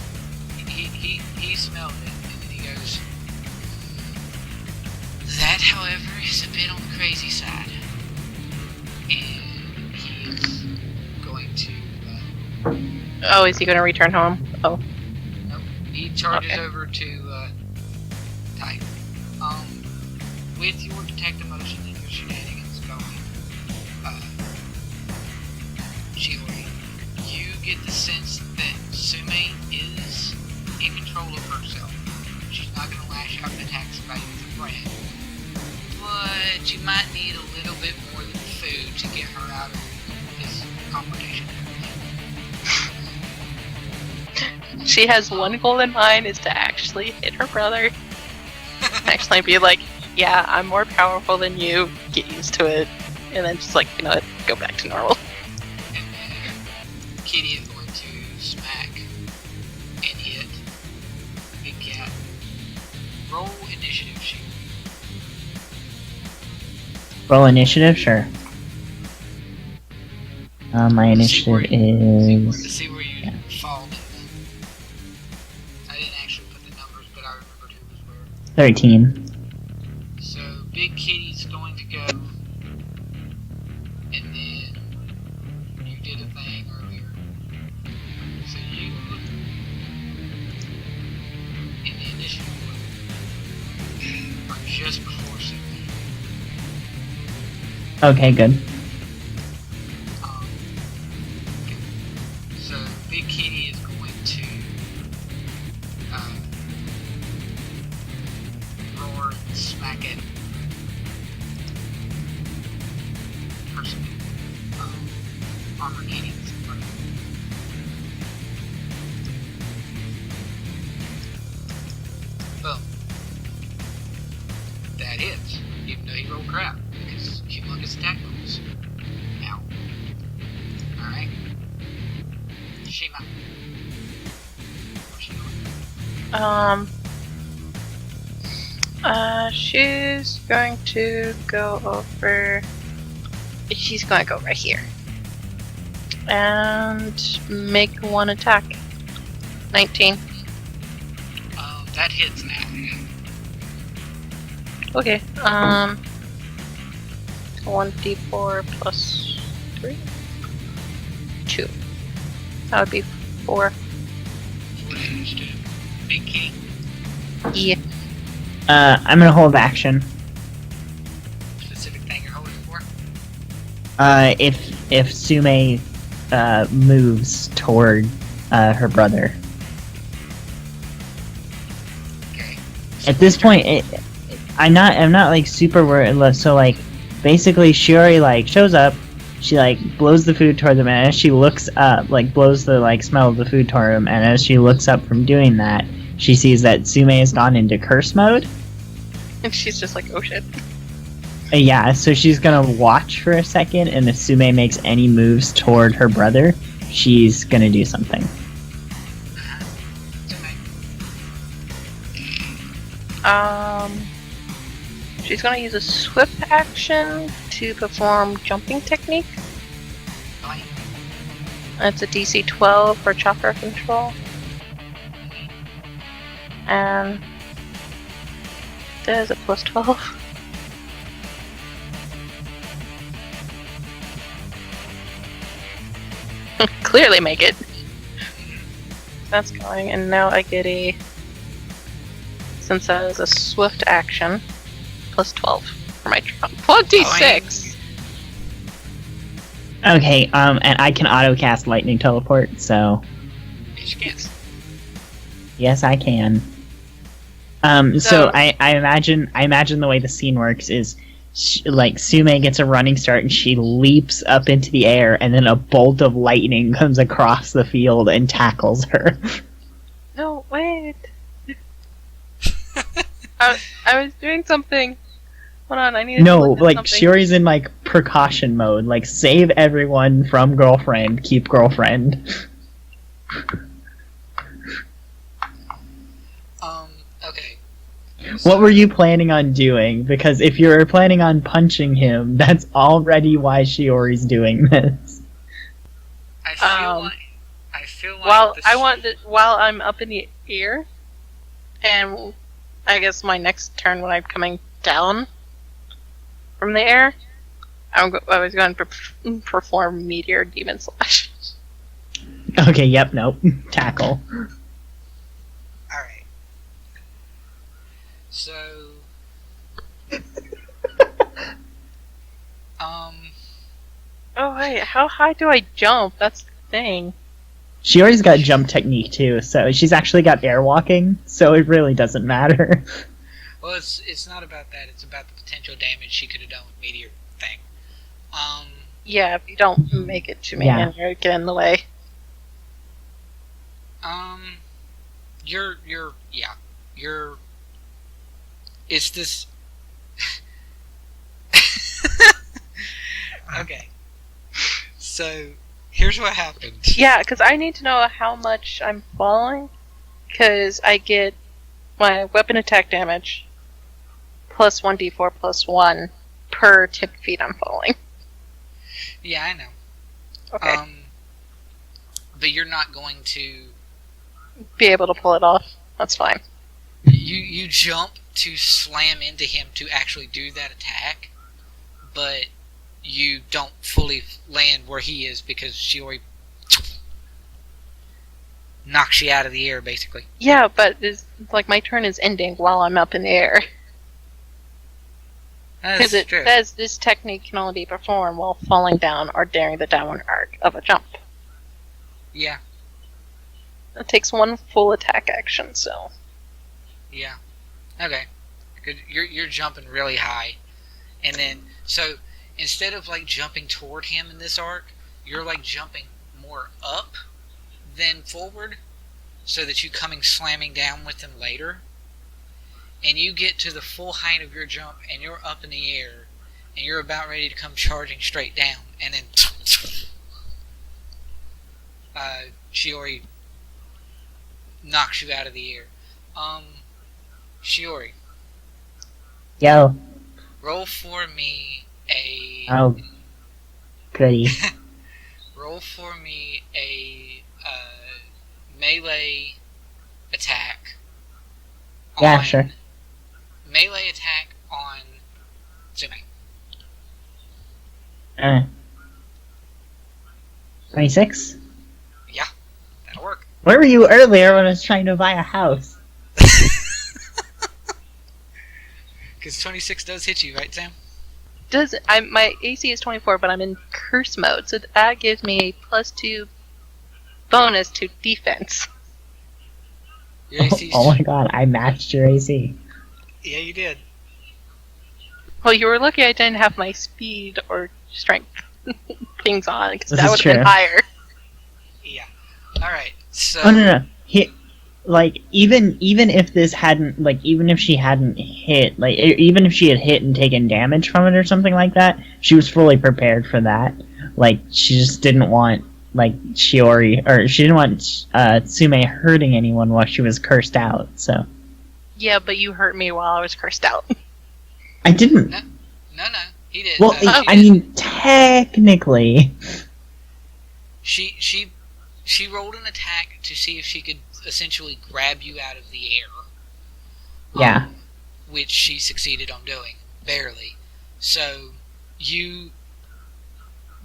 he smelled it and then he goes, that however is a bit on the crazy side. And he's going to Oh, is he gonna return home? Oh. nope. He charges Okay. over to Tiger. With your detect emotion and your shenanigans going, Shiori, you get the sense that Tsume is in control of herself. She's not not going to lash out and attack somebody with a friend. But you might need a little bit more than food to get her out of this confrontation. She has one goal in mind, is to actually hit her brother. Actually be like, yeah, I'm more powerful than you, get used to it. And then just like, you know what, go back to normal. And then Kitty is going to smack and hit Big Cat. Roll initiative, she. Roll initiative, sure. My initiative To is... see where you fall in the... I didn't actually put the numbers, but I remembered who was where. 13. So Big Kitty's going to go, and then you did a thing earlier. So you in the initiative order are just before Sydney. Okay, good. Okay. So Big Kitty is going to roar and smack at person Armor Kitty that's in front of him. Boom. That hits, even though he rolled crap, because humongous attack rolls. Ow. Alright. Shima. What's she doing? She's going to go over. She's going to go right here. And make one attack. 19. That hits now. Okay, 1d4 plus 3? 2. That would be 4. Understood. Big Kitty. Yeah. I'm gonna hold action. Specific thing you're holding for? If Tsume, moves toward, her brother. Okay. At this point, I'm not like super worried. So like, basically, Shiori like shows up. She like blows the food toward them, and as she looks up, like blows the like smell of the food toward them, and as she looks up from doing that, she sees that Tsume has gone into curse mode. And she's just like, oh shit. Yeah, so she's gonna watch for a second, and if Tsume makes any moves toward her brother, she's gonna do something. She's gonna use a swift action to perform jumping technique. It's a DC 12 for chakra control. And there's a plus 12. Clearly make it. That's going, and now I get a, since that is a swift action, plus 12 for my jump. Plus D6! Okay, and I can auto cast lightning teleport, so Yes. yes, I can. So I imagine the way the scene works is, like, Tsume gets a running start and she leaps up into the air, and then a bolt of lightning comes across the field and tackles her. No, wait. I was doing something. Hold on, I need to No, look at like, something. Shiori's in, like, precaution mode. Like, save everyone from girlfriend, keep girlfriend. Okay. What were you planning on doing? Because if you were planning on punching him, that's already why Shiori's doing this. I feel like while I'm up in the air, and I guess my next turn when I'm coming down from the air, I was going to perform Meteor Demon Slash. Okay, yep, nope. Tackle. Alright. So... Oh wait, how high do I jump? That's the thing. Shiori's got jump technique too, so she's actually got air walking, so it really doesn't matter. Well, it's not about that. It's about the potential damage she could have done with meteor thing. Yeah, if you don't make it to me Yeah. and you get in the way. You're. It's this. Okay. So here's what happened. Yeah, because I need to know how much I'm falling, because I get my weapon attack damage plus 1d4 plus 1 per 10 feet I'm falling. Yeah, I know. Okay. But you're not going to. Be able to pull it off. That's fine. You jump to slam into him to actually do that attack, but you don't fully land where he is because Shiori knocks you out of the air, basically. Yeah, but it's like my turn is ending while I'm up in the air. Because That's it true. says this technique can only be performed while falling down or during the downward arc of a jump. Yeah, It takes one full attack action, so. yeah. Okay. Good. You're jumping really high, and then so instead of like jumping toward him in this arc, you're like jumping more up than forward, so that you coming slamming down with him later. And you get to the full height of your jump, and you're up in the air, and you're about ready to come charging straight down, and then Shiori knocks you out of the air. Shiori, Yo. roll for me a Oh. Goody. roll for me a melee attack. Yeah, sure. Melee attack on Tsume. 26? Yeah, that'll work. Where were you earlier when I was trying to buy a house? Because 26 does hit you, right, Sam? My AC is 24, but I'm in curse mode, so that gives me a +2 bonus to defense. Your AC's Oh my god, I matched your AC. Yeah, you did. Well, you were lucky I didn't have my speed or strength things on, because This that is would have been true. higher. Yeah. Alright, so... Oh no. Even if this hadn't, even if she hadn't hit, even if she had hit and taken damage from it or something like that, she was fully prepared for that. She just didn't want, Shiori, or she didn't want, Tsume hurting anyone while she was cursed out, so. Yeah, but you hurt me while I was cursed out. I didn't. No, he did. Well, She I did. mean, technically. She rolled an attack to see if she could essentially grab you out of the air. Yeah. Which she succeeded on doing, barely. So, you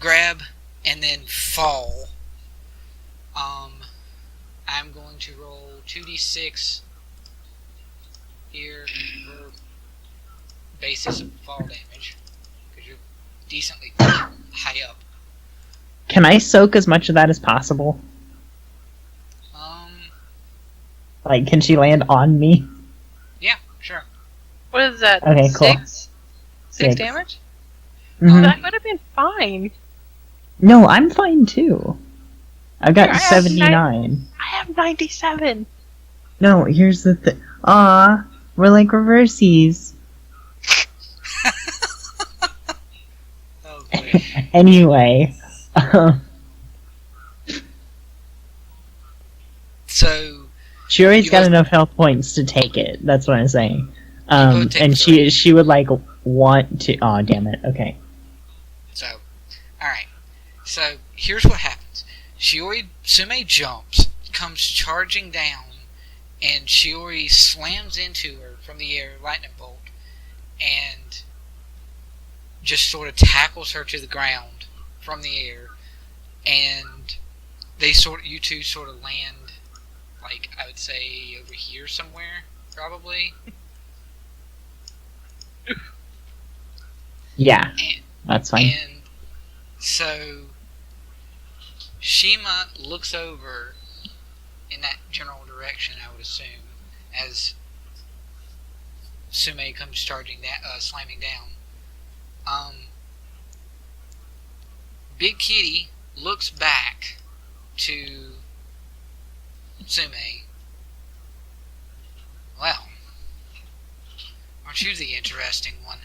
grab and then fall. I'm going to roll 2d6 here for basis of fall damage, because you're decently high up. Can I soak as much of that as possible? Can she land on me? Yeah, sure. What is that? Okay, cool. 6 6. damage? Mhm. That would have been fine. No, I'm fine too. I've got Here, I have 79. I have 97. No, here's the thing. Aw, we're like reversies. Oh boy. Anyway. So, Shiori's You got must- enough health points to take it. That's what I'm saying. both take And the she would want to. Aw, damn it. Okay. alright. So, here's what happens. Tsume jumps, comes charging down, and Shiori slams into her from the air, lightning bolt, and just sort of tackles her to the ground from the air, and you two sort of land, I would say over here somewhere, probably. Yeah, And, that's fine. and so Shima looks over in that general direction, I would assume, as Tsume comes slamming down. Big Kitty looks back to Tsume. Well, aren't you the interesting one?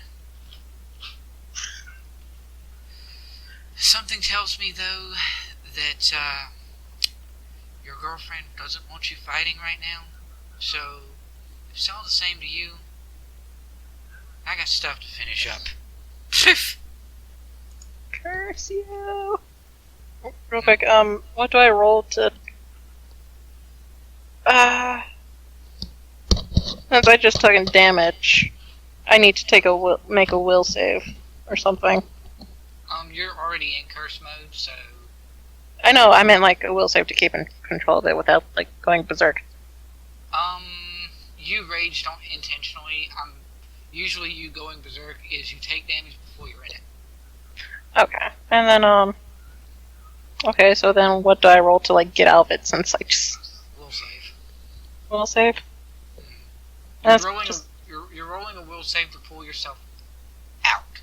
Something tells me, though, that your girlfriend doesn't want you fighting right now. So, if it's all the same to you, I got stuff to finish up. Curse you! Real quick, what do I roll to... since I just took damage, I need to make a will save, or something. You're already in curse mode, so... I know, I meant like a will save to keep in control of it without, like, going berserk. You raged on intentionally. Usually you going berserk is you take damage before you're in it. Okay, and then, okay, so then what do I roll to, like, get out of it, since I just... Will save. Will save? You're rolling a will save to pull yourself out.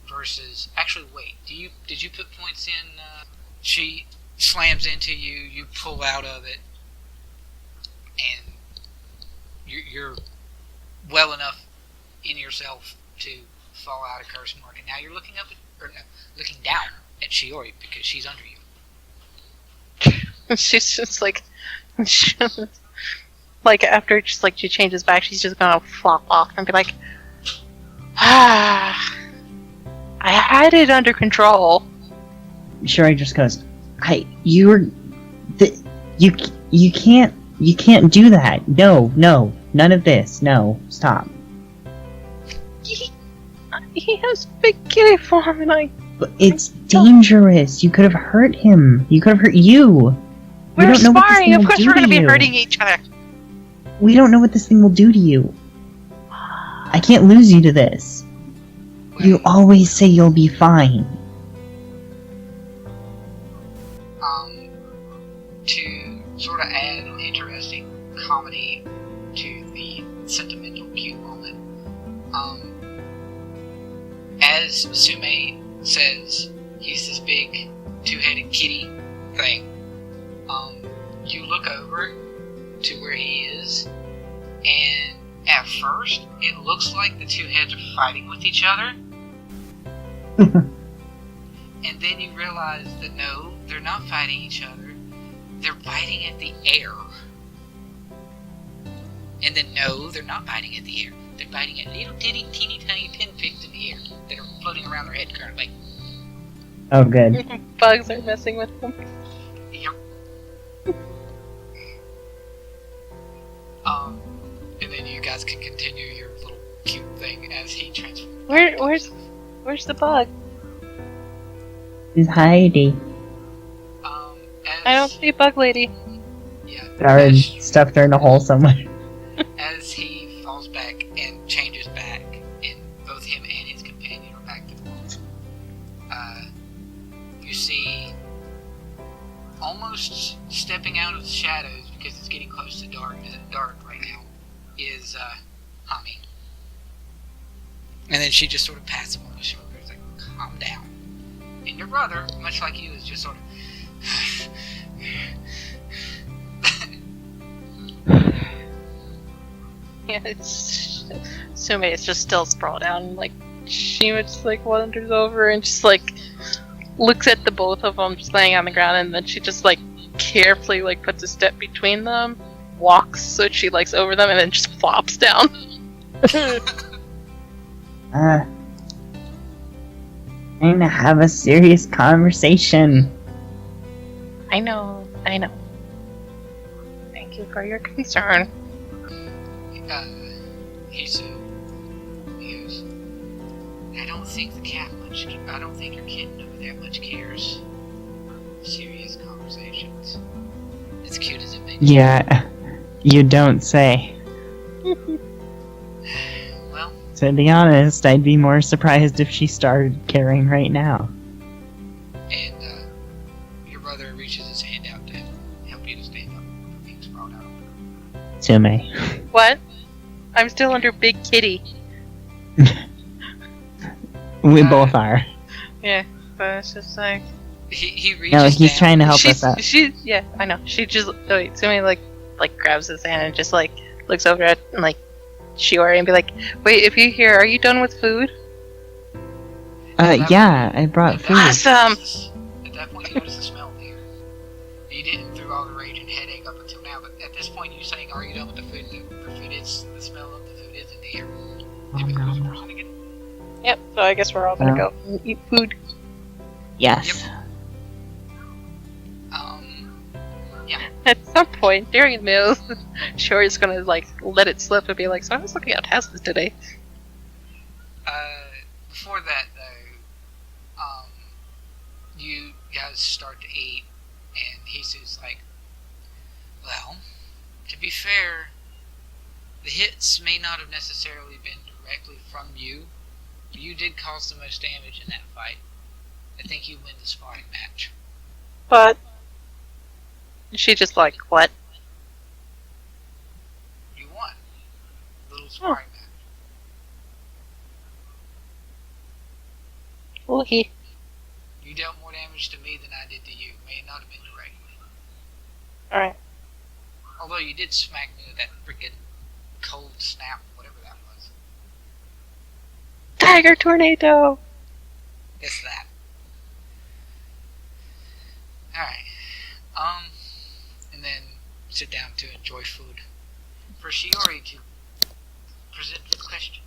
Versus... Actually, wait. Did you put points in, she slams into you, you pull out of it, and you're well enough in yourself to fall out of curse mark, and now you're looking looking down at Shiori because she's under you. She's just like, like after just like she changes back, she's just gonna flop off and be like, I had it under control. Shiori just goes, you can't do that. No, none of this. No, stop. He has big kitty form, and But it's dangerous. You could have hurt him. You could have hurt you. We're sparring. Of course, we're going to be hurting each other. We don't know what this thing will do to you. I can't lose you to this. You always say you'll be fine. To sort of add an interesting comedy to the sentimental cute moment, as Tsume says he's this big two-headed kitty thing, you look over to where he is, and at first it looks like the two heads are fighting with each other. And then you realize that no, they're not fighting each other. They're biting at the air. And then no, they're not biting at the air. They're biting at little teeny tiny pinpricks in the air that are floating around their head currently. Oh, good. Bugs are messing with them. Yep. And then you guys can continue your little cute thing as he transforms. Where's the bug? He's hiding. I don't see Bug Lady. Yeah. Or stuffed her in a hole somewhere. As he falls back and changes back, and both him and his companion are back to normal, you see, almost stepping out of the shadows because it's getting close to dark right now, is Hami. And then she just sort of pats him on the shoulder. It's like, calm down. And your brother, much like you, is just sort of yeah, Tsume is just still sprawled down. Like, she just like wanders over and just like looks at the both of them just laying on the ground, and then she just like carefully like puts a step between them, walks so she likes over them, and then just flops down. Trying to have a serious conversation. I know. Thank you for your concern. Hisu, he goes, I don't think your kitten over there much cares. Serious conversations. As cute as it may be. Yeah, you don't say. Well, to be honest, I'd be more surprised if she started caring right now. And your brother reaches Tsume. What? I'm still under Big Kitty. We both are. Yeah, but it's just like... He reaches No, he's down. trying to help us out. Yeah, I know. She just... Wait, Tsume, like, grabs his hand and just, like, looks over at, like, Shiori and be like, wait, if you're here, are you done with food? Yeah, I brought food. Awesome! At that point, you notice the smell in the air. You didn't through all the rage and headache up until now, but at this point, you saying, "Are you done with the food?" The food is the smell of the food is in the air. Oh, no. Yep, so I guess we're all gonna go and eat food. Yes. Yeah. At some point during the meal, Shiori's gonna, like, let it slip and be like, so I was looking at houses today. Before that, though, you guys start to eat, and Hisu's like, well, to be fair, the hits may not have necessarily been directly from you. You did cause the most damage in that fight. I think you win the sparring match. But she just like, what? You won. Little sparring match. Well, he... You dealt more damage to me than I did to you. May not have been directly. Alright. Although you did smack me with that freaking cold snap, whatever that was. Tiger tornado! It's that. Alright. And then sit down to enjoy food. For Shiori to present the question.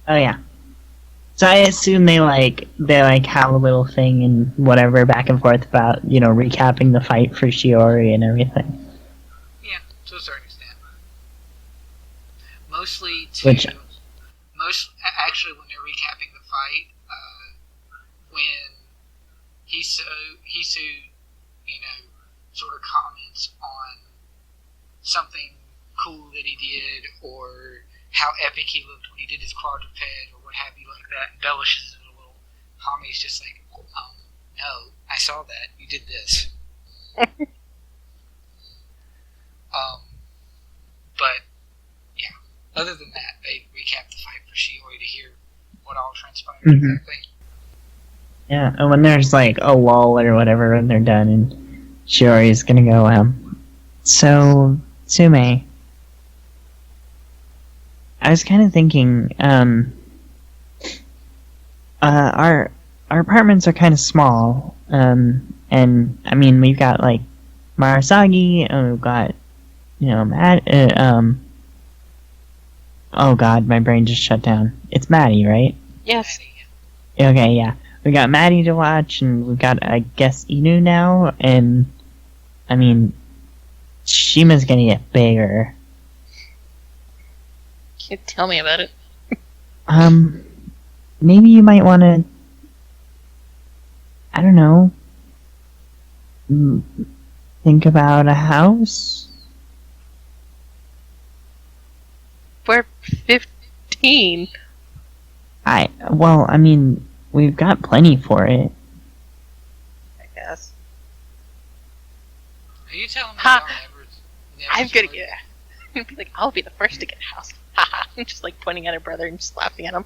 Oh yeah. So I assume they have a little thing and whatever back and forth about, recapping the fight for Shiori and everything. Yeah, to a certain extent. Mostly actually when they're recapping the fight, when Hisu, sort of comments on something cool that he did, or how epic he looked when he did his quadruped, or what have you like that, embellishes it a little. Hami's just like, no, I saw that, you did this. But, yeah, other than that, they recap the fight for Shiori to hear what all transpired exactly. Yeah, and when there's like a lull or whatever, and they're done, and Shiori's gonna go, so, Tsume, I was kind of thinking, our apartments are kind of small, and, I mean, we've got, like, Marasagi, and we've got, oh god, my brain just shut down. It's Maddie, right? Yes. Okay, yeah. We got Maddie to watch, and we've got, I guess, Inu now, and, I mean, Shima's gonna get bigger. Can't tell me about it. Maybe you might want to, I don't know, think about a house? We're 15. Well, I mean, we've got plenty for it. I guess. Are you telling me Ha! y'all never I'm gonna started- get... I'd be like, I'll be the first to get a house. Haha. I'm just like pointing at her brother and just laughing at him.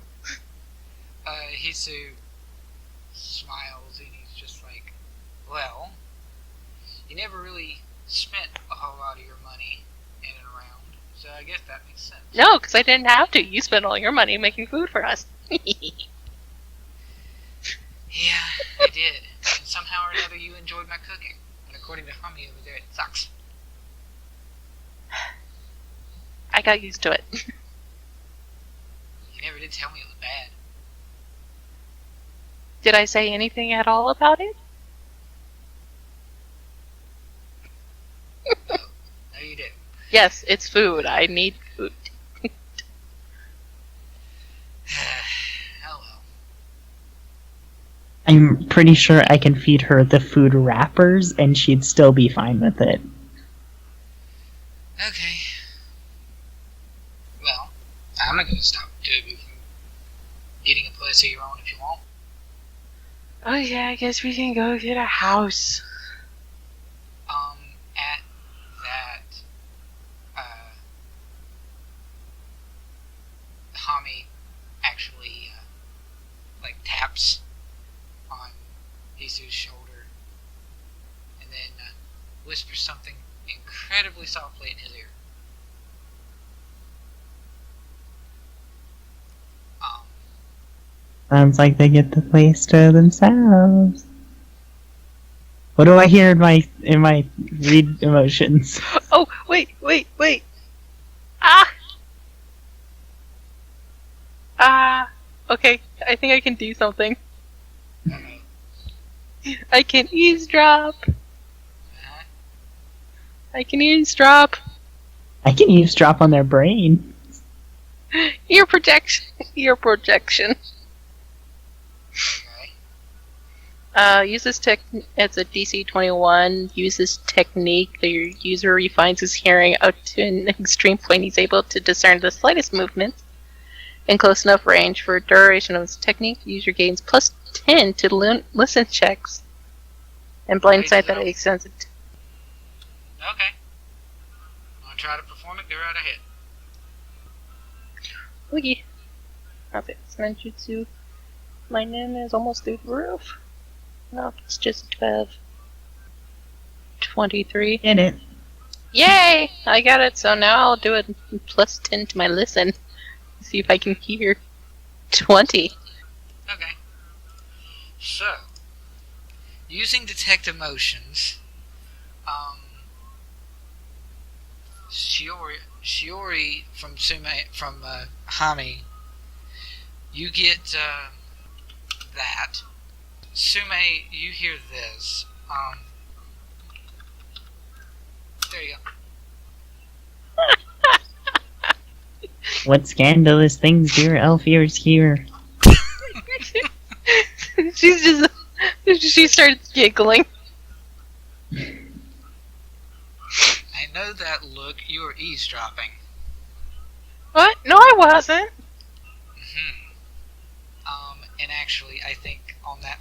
Hisu smiles and he's just like, well, you never really spent a whole lot of your money in and around, so I guess that makes sense. No, because I didn't have to. You spent all your money making food for us. Yeah, I did. And somehow or another you enjoyed my cooking. And according to Hami over there, it sucks. I got used to it. You never did tell me it was bad. Did I say anything at all about it? No, you didn't. Yes, it's food. I need food. Oh well. I'm pretty sure I can feed her the food wrappers, and she'd still be fine with it. Okay. Well, I'm not gonna stop you from getting a place of your own if you want. Oh yeah, I guess we can go get a house. At that, Hami actually taps on Hisu's shoulder and then whispers something incredibly softly in his ear. Sounds like they get the place to themselves. What do I hear in my read emotions? Oh, wait. Ah! Okay, I think I can do something. I can eavesdrop. I can eavesdrop. I can eavesdrop on their brain. Ear projection. Ear projection. Okay. Uses it's a DC 21. Uses technique. The user refines his hearing out to an extreme point. He's able to discern the slightest movement in close enough range. For duration of his technique, the user gains plus 10 to listen checks and blindsight that makes sense. Okay. Want to try to perform it? Go right ahead. Okay. Okay, it's ninjutsu. My name is almost through the roof. No, it's just 12. 23. Get it. Yay! I got it, so now I'll do it plus 10 to my listen. See if I can hear 20. Okay. So, using detect emotions, Shiori from Tsume, from Hami, you get that. Tsume, you hear this. There you go. What scandalous things do your elf ears hear? She starts giggling. I know that look. You are eavesdropping. What? No, I wasn't. And actually, I think on that,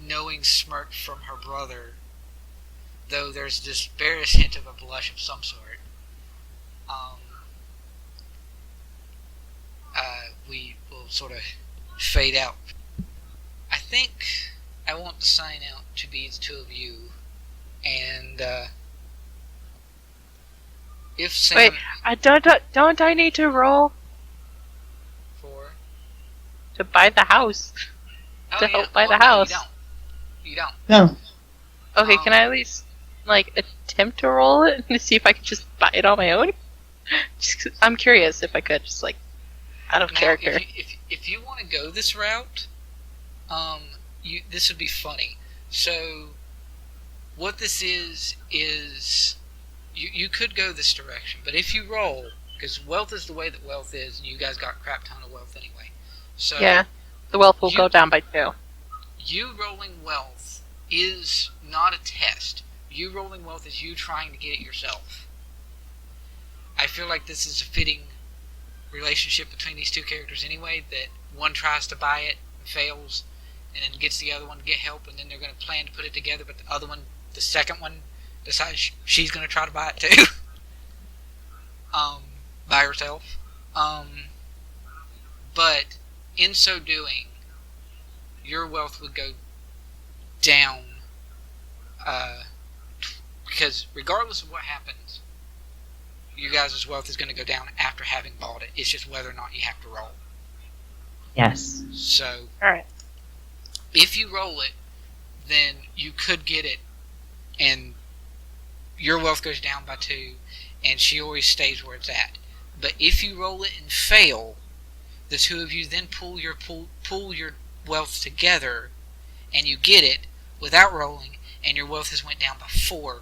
knowing smirk from her brother, though there's this barest hint of a blush of some sort, we will sort of fade out. I think I want to sign out to be the two of you, and if Sam... Wait, don't I need to roll For? to buy the house? Oh, To yeah. help buy the No, house. You don't. No. Okay, can I at least attempt to roll it and see if I can just buy it on my own? Just 'cause I'm curious if I could, just out of Now, character. If you want to go this route, this would be funny. So, what this is you could go this direction, but if you roll, because wealth is the way that wealth is, and you guys got a crap ton of wealth anyway. So Yeah, the wealth will go down by 2. you rolling wealth is not a test. You rolling wealth is you trying to get it yourself. I feel like this is a fitting relationship between these two characters anyway, that one tries to buy it and fails, and then gets the other one to get help, and then they're going to plan to put it together, but the other one, the second one, decides she's going to try to buy it too. By herself. But in so doing, your wealth would go down, because regardless of what happens, you guys' wealth is going to go down after having bought it. It's just whether or not you have to roll. Yes. So, Alright. if you roll it, then you could get it, and your wealth goes down by 2, and Shiori stays where it's at. But if you roll it and fail, the two of you then pull your wealth together, and you get it without rolling, and your wealth has went down by 4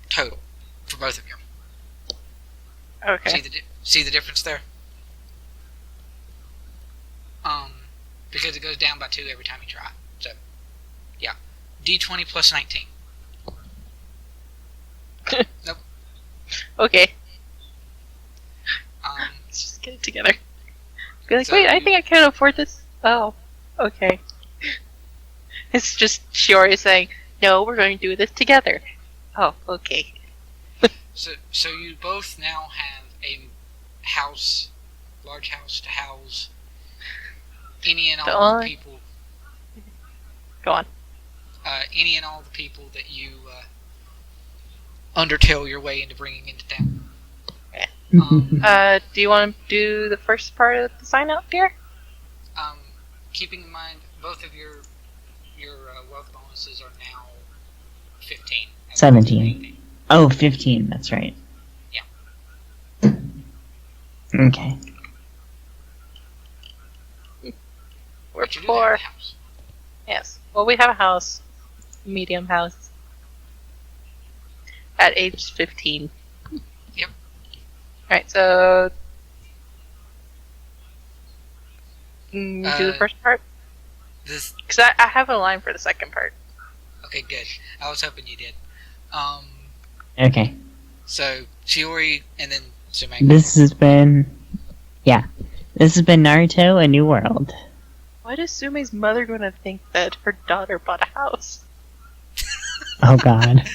total for both of you. Okay. See the difference there? Because it goes down by 2 every time you try. So, yeah. D20 plus 19. Nope. Okay. Let's just get it together. Be like, So wait, I you- think I can afford this. Oh, okay. It's just Shiori saying, no, we're going to do this together. Oh, okay. So you both now have a house, large house to house any and The all the only- people, Go on. any and all the people that you undertale your way into bringing into town. Do you want to do the first part of the sign out, dear? Keeping in mind both of your wealth bonuses are now 15. 17. Oh, 15, that's right. Yeah. Okay. We're But you do have poor. the house. Yes. Well, we have a house. Medium house. At age 15. Yep. Alright, so... do the first part? This Because I have a line for the second part. okay, good. I was hoping you did. Okay. So Shiori and then Tsume. This has been... Yeah. This has been Naruto, A New World. Why does Sume's mother going to think that her daughter bought a house? Oh god.